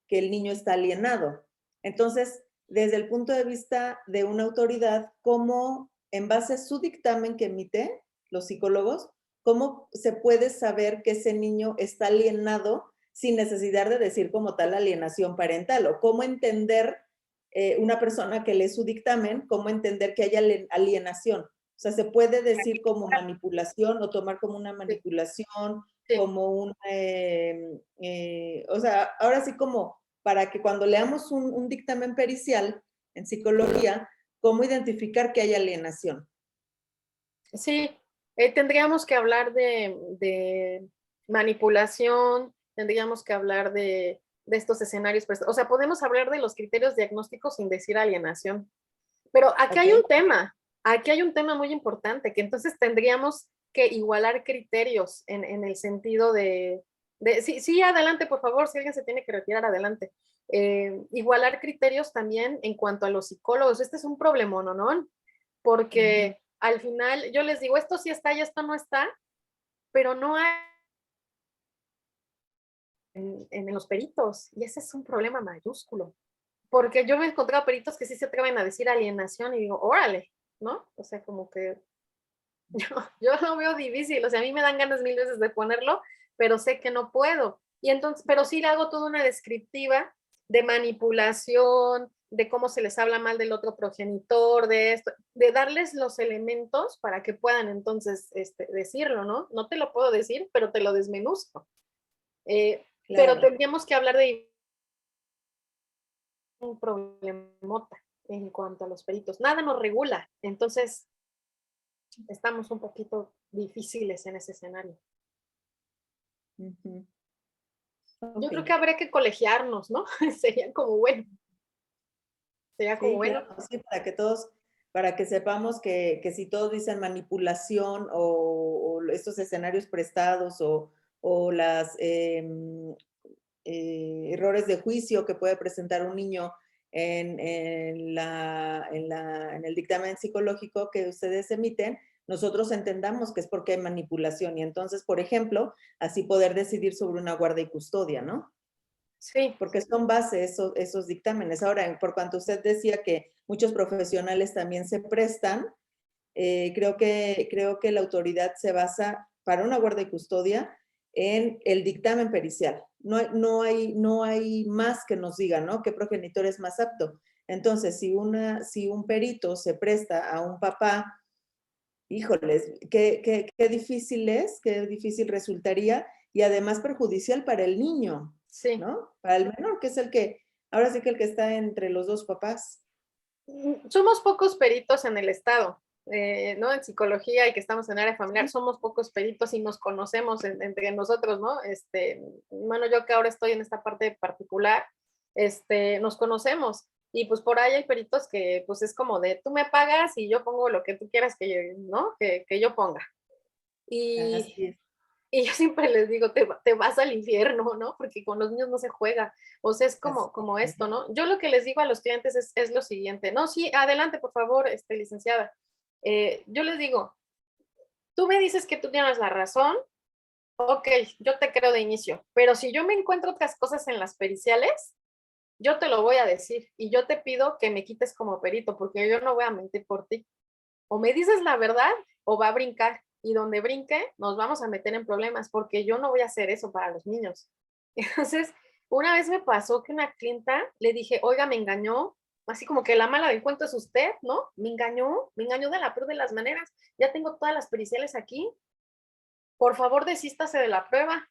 S7: que el niño está alienado. Entonces, desde el punto de vista de una autoridad, ¿cómo, en base a su dictamen que emite los psicólogos, cómo se puede saber que ese niño está alienado sin necesidad de decir como tal alienación parental? O cómo entender una persona que lee su dictamen, cómo entender que hay alienación. O sea, se puede decir como manipulación o tomar como una manipulación, sí. Como un, o sea, ahora sí como para que cuando leamos un dictamen pericial en psicología, ¿cómo identificar que hay alienación?
S2: Sí, tendríamos que hablar de manipulación, tendríamos que hablar de estos escenarios, o sea, podemos hablar de los criterios diagnósticos sin decir alienación. Pero aquí hay un tema muy importante, que entonces tendríamos que igualar criterios en el sentido de sí, adelante, por favor, si alguien se tiene que retirar, adelante. Igualar criterios también en cuanto a los psicólogos. Este es un problema, ¿no? Porque al final yo les digo, esto sí está y esto no está, pero no hay en los peritos, y ese es un problema mayúsculo, porque yo me he encontrado peritos que sí se atreven a decir alienación y digo, órale, ¿no? O sea, como que yo lo veo difícil, o sea, a mí me dan ganas 1000 veces de ponerlo, pero sé que no puedo, y entonces, pero sí le hago toda una descriptiva de manipulación, de cómo se les habla mal del otro progenitor, de esto, de darles los elementos para que puedan entonces decirlo, ¿no? No te lo puedo decir, pero te lo desmenuzco. Claro. Pero tendríamos que hablar de un problemota. en cuanto a los peritos. Nada nos regula. Entonces, estamos un poquito difíciles en ese escenario.
S7: Ujú.
S2: Yo creo
S7: Ok.
S2: que habría que colegiarnos, ¿no? Sería como bueno. Sería como
S7: Sí,
S2: bueno.
S7: claro, sí, para que todos, para que sepamos que si todos dicen manipulación o estos escenarios prestados o las errores de juicio que puede presentar un niño en el dictamen psicológico que ustedes emiten, nosotros entendamos que es porque hay manipulación y entonces, por ejemplo, así poder decidir sobre una guarda y custodia, ¿no?
S2: Sí.
S7: Porque son base esos dictámenes. Ahora, por cuanto usted decía que muchos profesionales también se prestan, creo que la autoridad se basa para una guarda y custodia en el dictamen pericial. No hay más que nos diga, ¿no? ¿Qué progenitor es más apto? Entonces, si un perito se presta a un papá, híjoles, qué difícil es, qué difícil resultaría y además perjudicial para el niño,
S2: Sí.
S7: ¿no? Para el menor, que es el que, ahora sí que el que está entre los dos papás.
S2: Somos pocos peritos en el estado, ¿no? En psicología y que estamos en área familiar, somos pocos peritos y nos conocemos entre nosotros, ¿no? Bueno, yo que ahora estoy en esta parte particular, nos conocemos y pues por ahí hay peritos que pues es como de tú me pagas y yo pongo lo que tú quieras que, ¿no? Que yo ponga. Y,
S7: Así es.
S2: y yo siempre les digo, te vas al infierno, ¿no? Porque con los niños no se juega. O sea, es como esto, ¿no? Yo lo que les digo a los clientes es lo siguiente. No, sí, adelante, por favor, licenciada. Yo les digo, tú me dices que tú tienes la razón, ok, yo te creo de inicio, pero si yo me encuentro otras cosas en las periciales, yo te lo voy a decir y yo te pido que me quites como perito, porque yo no voy a mentir por ti. O me dices la verdad o va a brincar. Y donde brinque, nos vamos a meter en problemas, porque yo no voy a hacer eso para los niños. Entonces, una vez me pasó que una clienta le dije, oiga, me engañó, así como que la mala del cuento es usted, ¿no? Me engañó de la peor de las maneras. Ya tengo todas las periciales aquí. Por favor, desístase de la prueba.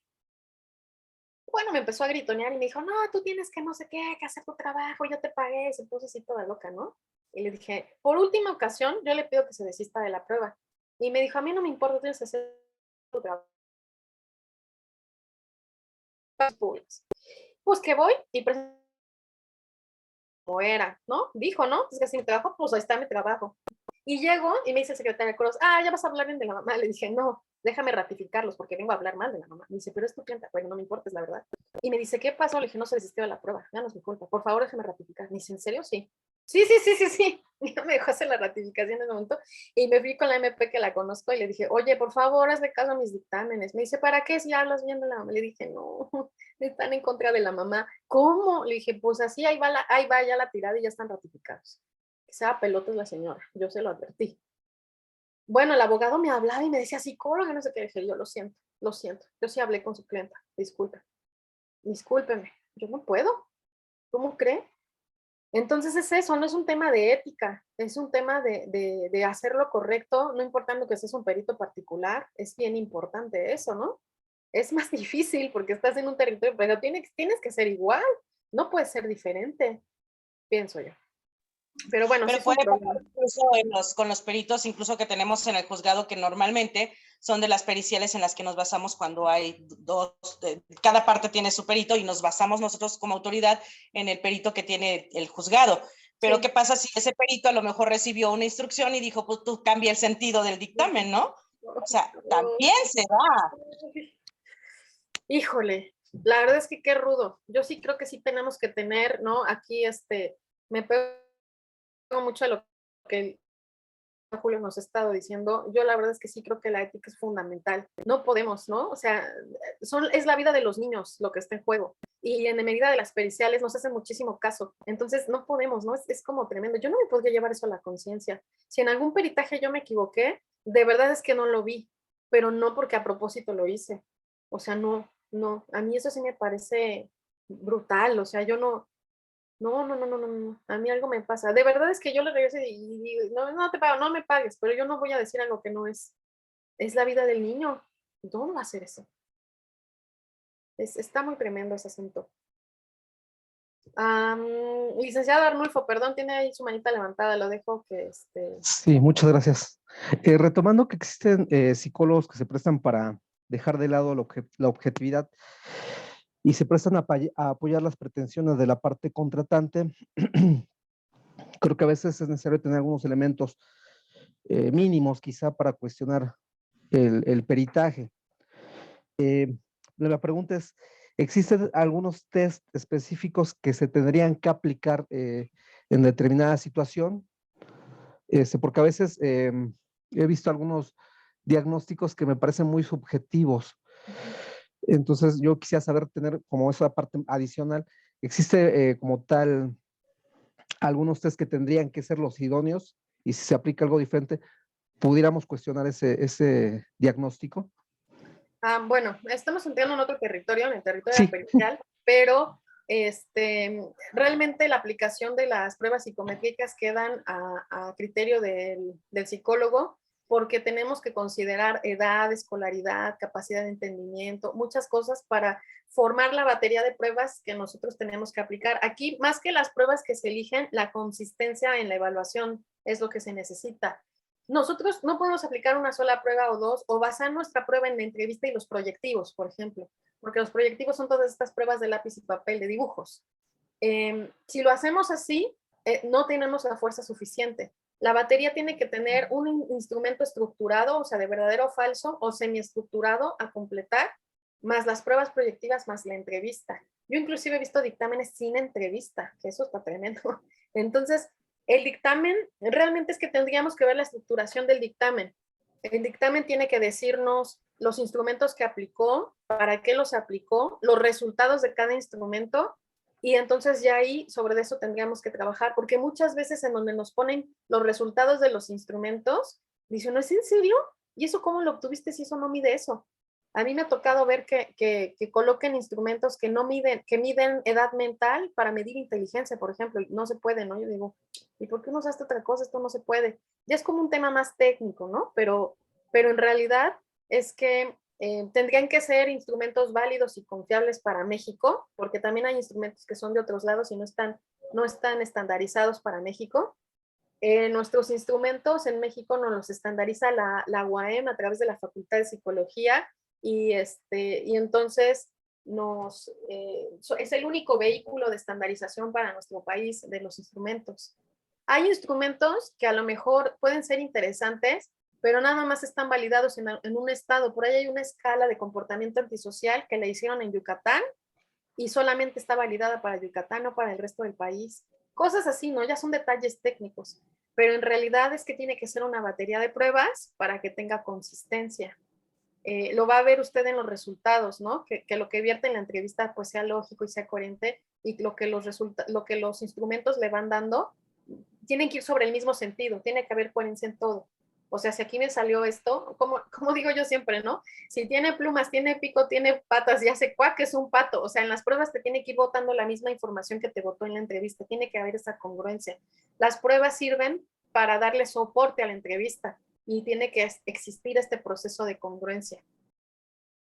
S2: Bueno, me empezó a gritonear y me dijo, no, tú tienes que no sé qué, que hacer tu trabajo, yo te pagué, se puso así toda loca, ¿no? Y le dije, por última ocasión, yo le pido que se desista de la prueba. Y me dijo, a mí no me importa, tienes que hacer tu trabajo. Pues que voy y presento como era, ¿no? Dijo, ¿no? Es que si mi trabajo, pues ahí está mi trabajo. Y llego y me dice el secretario de Coros, ya vas a hablar bien de la mamá. Le dije, no, déjame ratificarlos porque vengo a hablar mal de la mamá. Me dice, pero es tu clienta. Bueno, no me importa, es la verdad. Y me dice, ¿qué pasó? Le dije, no se desistió de la prueba, ya no es mi culpa. Por favor, déjame ratificar. Me dice, ¿en serio? Sí. Sí. Y no me dejó hacer la ratificación en ese momento. Y me fui con la MP que la conozco y le dije, oye, por favor, hazle caso a mis dictámenes. Me dice, ¿para qué si hablas bien de la mamá? Le dije, no, están en contra de la mamá. ¿Cómo? Le dije, pues así, ahí va ya la tirada y ya están ratificados. Que sea pelotas la señora, yo se lo advertí. Bueno, el abogado me hablaba y me decía psicólogo, no sé qué. Dije, yo lo siento. Yo sí hablé con su clienta, discúlpeme, yo no puedo. ¿Cómo cree? Entonces es eso, no es un tema de ética, es un tema de hacer lo correcto, no importando que seas un perito particular, es bien importante eso, ¿no? Es más difícil porque estás en un territorio, pero tienes que ser igual, no puedes ser diferente, pienso yo. Pero bueno, sí
S9: Pero
S2: es un
S9: puede pasar
S2: problema.
S9: incluso con los peritos, incluso que tenemos en el juzgado, que normalmente son de las periciales en las que nos basamos cuando hay cada parte tiene su perito y nos basamos nosotros como autoridad en el perito que tiene el juzgado. Pero
S2: Sí.
S9: ¿qué pasa si ese perito a lo mejor recibió una instrucción y dijo, pues tú cambia el sentido del dictamen, ¿no? O sea, también se da.
S2: Híjole, la verdad es que qué rudo. Yo sí creo que sí tenemos que tener, ¿no? Aquí me pego mucho a lo que Julio nos ha estado diciendo. Yo la verdad es que sí creo que la ética es fundamental. No podemos, ¿no? O sea, es la vida de los niños lo que está en juego. Y en medida de las periciales nos hacen muchísimo caso. Entonces no podemos, ¿no? Es como tremendo. Yo no me podría llevar eso a la conciencia. Si en algún peritaje yo me equivoqué, de verdad es que no lo vi, pero no porque a propósito lo hice. O sea, no. A mí eso sí me parece brutal. O sea, yo no. No. A mí algo me pasa. De verdad es que yo le regreso y digo, no te pago, no me pagues, pero yo no voy a decir algo que no es. Es la vida del niño. ¿Cómo va a hacer eso? Está muy tremendo ese asunto. Licenciado Arnulfo, perdón, tiene ahí su manita levantada, lo dejo que
S11: Sí, muchas gracias. Retomando que existen psicólogos que se prestan para dejar de lado la objetividad y se prestan a apoyar las pretensiones de la parte contratante, creo que a veces es necesario tener algunos elementos mínimos quizá para cuestionar el peritaje. La pregunta es, ¿existen algunos test específicos que se tendrían que aplicar en determinada situación? Porque a veces he visto algunos diagnósticos que me parecen muy subjetivos. Entonces yo quisiera saber, tener como esa parte adicional, ¿existe como tal algunos test que tendrían que ser los idóneos? Y si se aplica algo diferente, ¿pudiéramos cuestionar ese diagnóstico?
S2: Bueno, estamos entrando en otro territorio, en el territorio
S11: Sí.
S2: pericial, pero realmente la aplicación de las pruebas psicométricas quedan a criterio del psicólogo, porque tenemos que considerar edad, escolaridad, capacidad de entendimiento, muchas cosas para formar la batería de pruebas que nosotros tenemos que aplicar. Aquí, más que las pruebas que se eligen, la consistencia en la evaluación es lo que se necesita. Nosotros no podemos aplicar una sola prueba o dos, o basar nuestra prueba en la entrevista y los proyectivos, por ejemplo, porque los proyectivos son todas estas pruebas de lápiz y papel, de dibujos. Si lo hacemos así, no tenemos la fuerza suficiente. La batería tiene que tener un instrumento estructurado, o sea, de verdadero o falso, o semiestructurado a completar, más las pruebas proyectivas, más la entrevista. Yo inclusive he visto dictámenes sin entrevista, que eso está tremendo. Entonces, el dictamen, realmente es que tendríamos que ver la estructuración del dictamen. El dictamen tiene que decirnos los instrumentos que aplicó, para qué los aplicó, los resultados de cada instrumento, y entonces ya ahí sobre eso tendríamos que trabajar, porque muchas veces en donde nos ponen los resultados de los instrumentos, dicen, ¿no es en serio? ¿Y eso cómo lo obtuviste si eso no mide eso? A mí me ha tocado ver que coloquen instrumentos que no miden, que miden edad mental para medir inteligencia, por ejemplo, y no se puede, ¿no? Yo digo, ¿y por qué no usaste otra cosa? Esto no se puede. Ya es como un tema más técnico, ¿no? Pero en realidad es que tendrían que ser instrumentos válidos y confiables para México, porque también hay instrumentos que son de otros lados y no están estandarizados para México. Nuestros instrumentos en México nos los estandariza la UAM a través de la Facultad de Psicología, y entonces es el único vehículo de estandarización para nuestro país de los instrumentos. Hay instrumentos que a lo mejor pueden ser interesantes, pero nada más están validados en un estado. Por ahí hay una escala de comportamiento antisocial que la hicieron en Yucatán y solamente está validada para Yucatán, no para el resto del país. Cosas así, ¿no? Ya son detalles técnicos, pero en realidad es que tiene que ser una batería de pruebas para que tenga consistencia. Lo va a ver usted en los resultados, ¿no? Que lo que vierte en la entrevista pues sea lógico y sea coherente, y lo que los instrumentos le van dando tienen que ir sobre el mismo sentido, tiene que haber coherencia en todo. O sea, si aquí me salió esto, como digo yo siempre, ¿no? Si tiene plumas, tiene pico, tiene patas, ya sé cuál que es un pato. O sea, en las pruebas te tiene que ir botando la misma información que te botó en la entrevista, tiene que haber esa congruencia. Las pruebas sirven para darle soporte a la entrevista, y tiene que existir este proceso de congruencia.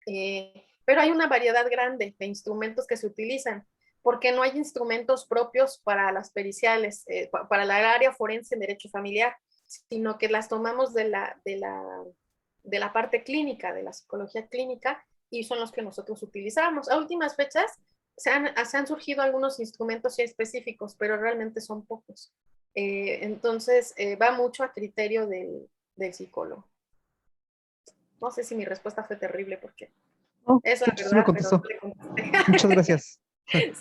S2: Pero hay una variedad grande de instrumentos que se utilizan, porque no hay instrumentos propios para las periciales, para la área forense en derecho familiar, sino que las tomamos de la parte clínica, de la psicología clínica, y son los que nosotros utilizamos. A últimas fechas se han surgido algunos instrumentos específicos, pero realmente son pocos. Entonces, va mucho a criterio del psicólogo. No sé si mi respuesta fue terrible, porque es la verdad, pero no le contesté.
S11: Muchas gracias.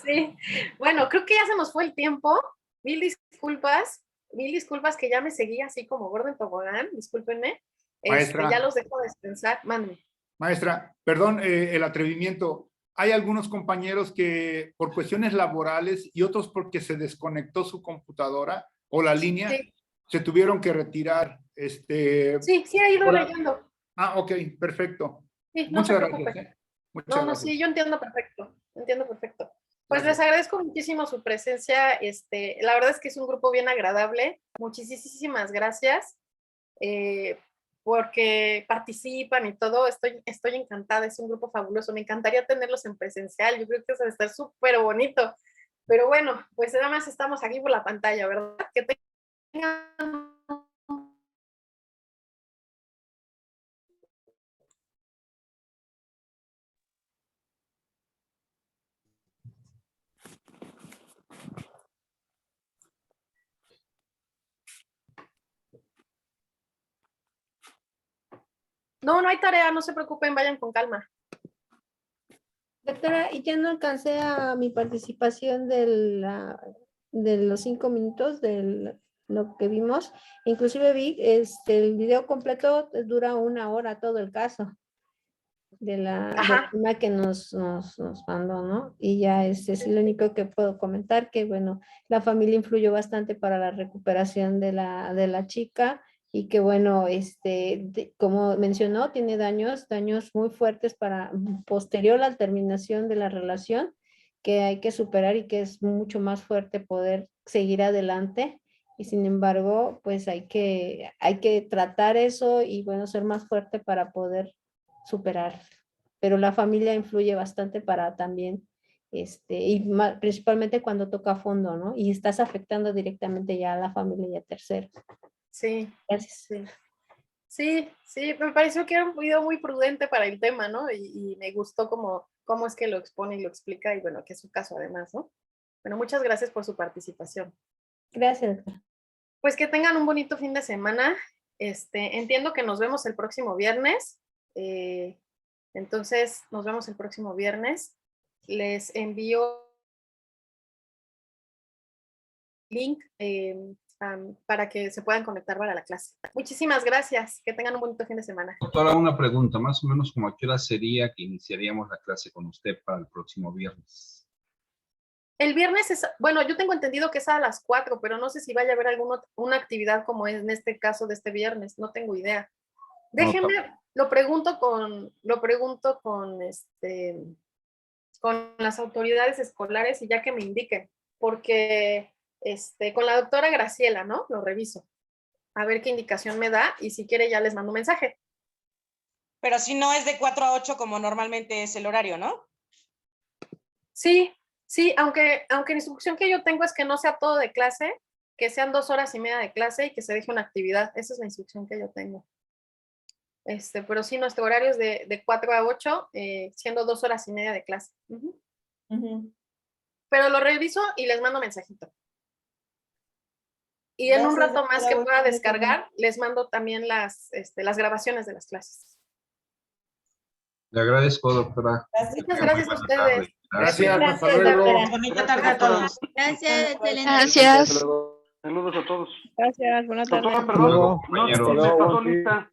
S2: Sí, bueno, creo que ya se nos fue el tiempo. Mil disculpas que ya me seguí así como gordo en tobogán, discúlpenme.
S6: Maestra,
S2: ya los dejo descansar, mándenme.
S6: Maestra, perdón el atrevimiento. Hay algunos compañeros que por cuestiones laborales y otros porque se desconectó su computadora o la línea, sí, se tuvieron que retirar.
S2: Sí, he ido leyendo.
S6: Ok, perfecto.
S2: Sí, no
S6: muchas
S2: se preocupe.
S6: Gracias. Muchas gracias.
S2: Sí, yo entiendo perfecto. Pues gracias. Les agradezco muchísimo su presencia. La verdad es que es un grupo bien agradable. Muchísimas gracias porque participan y todo. Estoy encantada. Es un grupo fabuloso. Me encantaría tenerlos en presencial. Yo creo que eso va a estar súper bonito. Pero bueno, pues nada más estamos aquí por la pantalla, ¿verdad? Que tengan... No, no hay tarea, no se preocupen, vayan con calma.
S8: Doctora, y ya no alcancé a mi participación de los 5 minutos de lo que vimos. Inclusive vi el video completo dura 1 hora todo el caso del tema que nos mandó, ¿no? Y ya es lo único que puedo comentar, que bueno, la familia influyó bastante para la recuperación de la chica. Y que bueno, como mencionó, tiene daños muy fuertes posterior a la terminación de la relación, que hay que superar y que es mucho más fuerte poder seguir adelante. Y sin embargo, pues hay que tratar eso y bueno, ser más fuerte para poder superar. Pero la familia influye bastante para también, principalmente cuando toca a fondo, ¿no? Y estás afectando directamente ya a la familia y a terceros.
S2: Sí,
S8: gracias.
S2: Sí, me pareció que era un video muy prudente para el tema, ¿no? Y me gustó cómo es que lo expone y lo explica, y bueno, que es su caso además, ¿no? Bueno, muchas gracias por su participación.
S8: Gracias.
S2: Pues que tengan un bonito fin de semana. Entiendo que nos vemos el próximo viernes. Entonces, nos vemos el próximo viernes. Les envío link para que se puedan conectar para la clase. Muchísimas gracias. Que tengan un bonito fin de semana.
S5: Doctora, una pregunta, más o menos como a qué hora sería que iniciaríamos la clase con usted para el próximo viernes.
S2: El viernes es, bueno, yo tengo entendido que es a las 4, pero no sé si vaya a haber una actividad como es en este caso de este viernes, no tengo idea. Déjenme, lo pregunto con las autoridades escolares y ya que me indiquen, porque con la doctora Graciela, ¿no? Lo reviso. A ver qué indicación me da y si quiere ya les mando un mensaje.
S9: Pero si no es de 4 a 8 como normalmente es el horario, ¿no?
S2: Sí, aunque la instrucción que yo tengo es que no sea todo de clase, que sean 2 horas y media de clase y que se deje una actividad. Esa es la instrucción que yo tengo. Pero sí, nuestro horario es de 4 a 8, siendo 2 horas y media de clase. Pero lo reviso y les mando mensajito. Y en un rato más que pueda descargar, les mando también las grabaciones de las clases.
S5: Le agradezco, doctora.
S2: Muchas gracias a ustedes.
S6: Gracias, hasta luego.
S1: Bonita tarde a todos.
S12: Gracias, excelente.
S10: Gracias. Saludos a todos.
S12: Gracias, buenas tardes.
S10: Doctora, perdón,
S5: compañero.
S10: me pasó lista.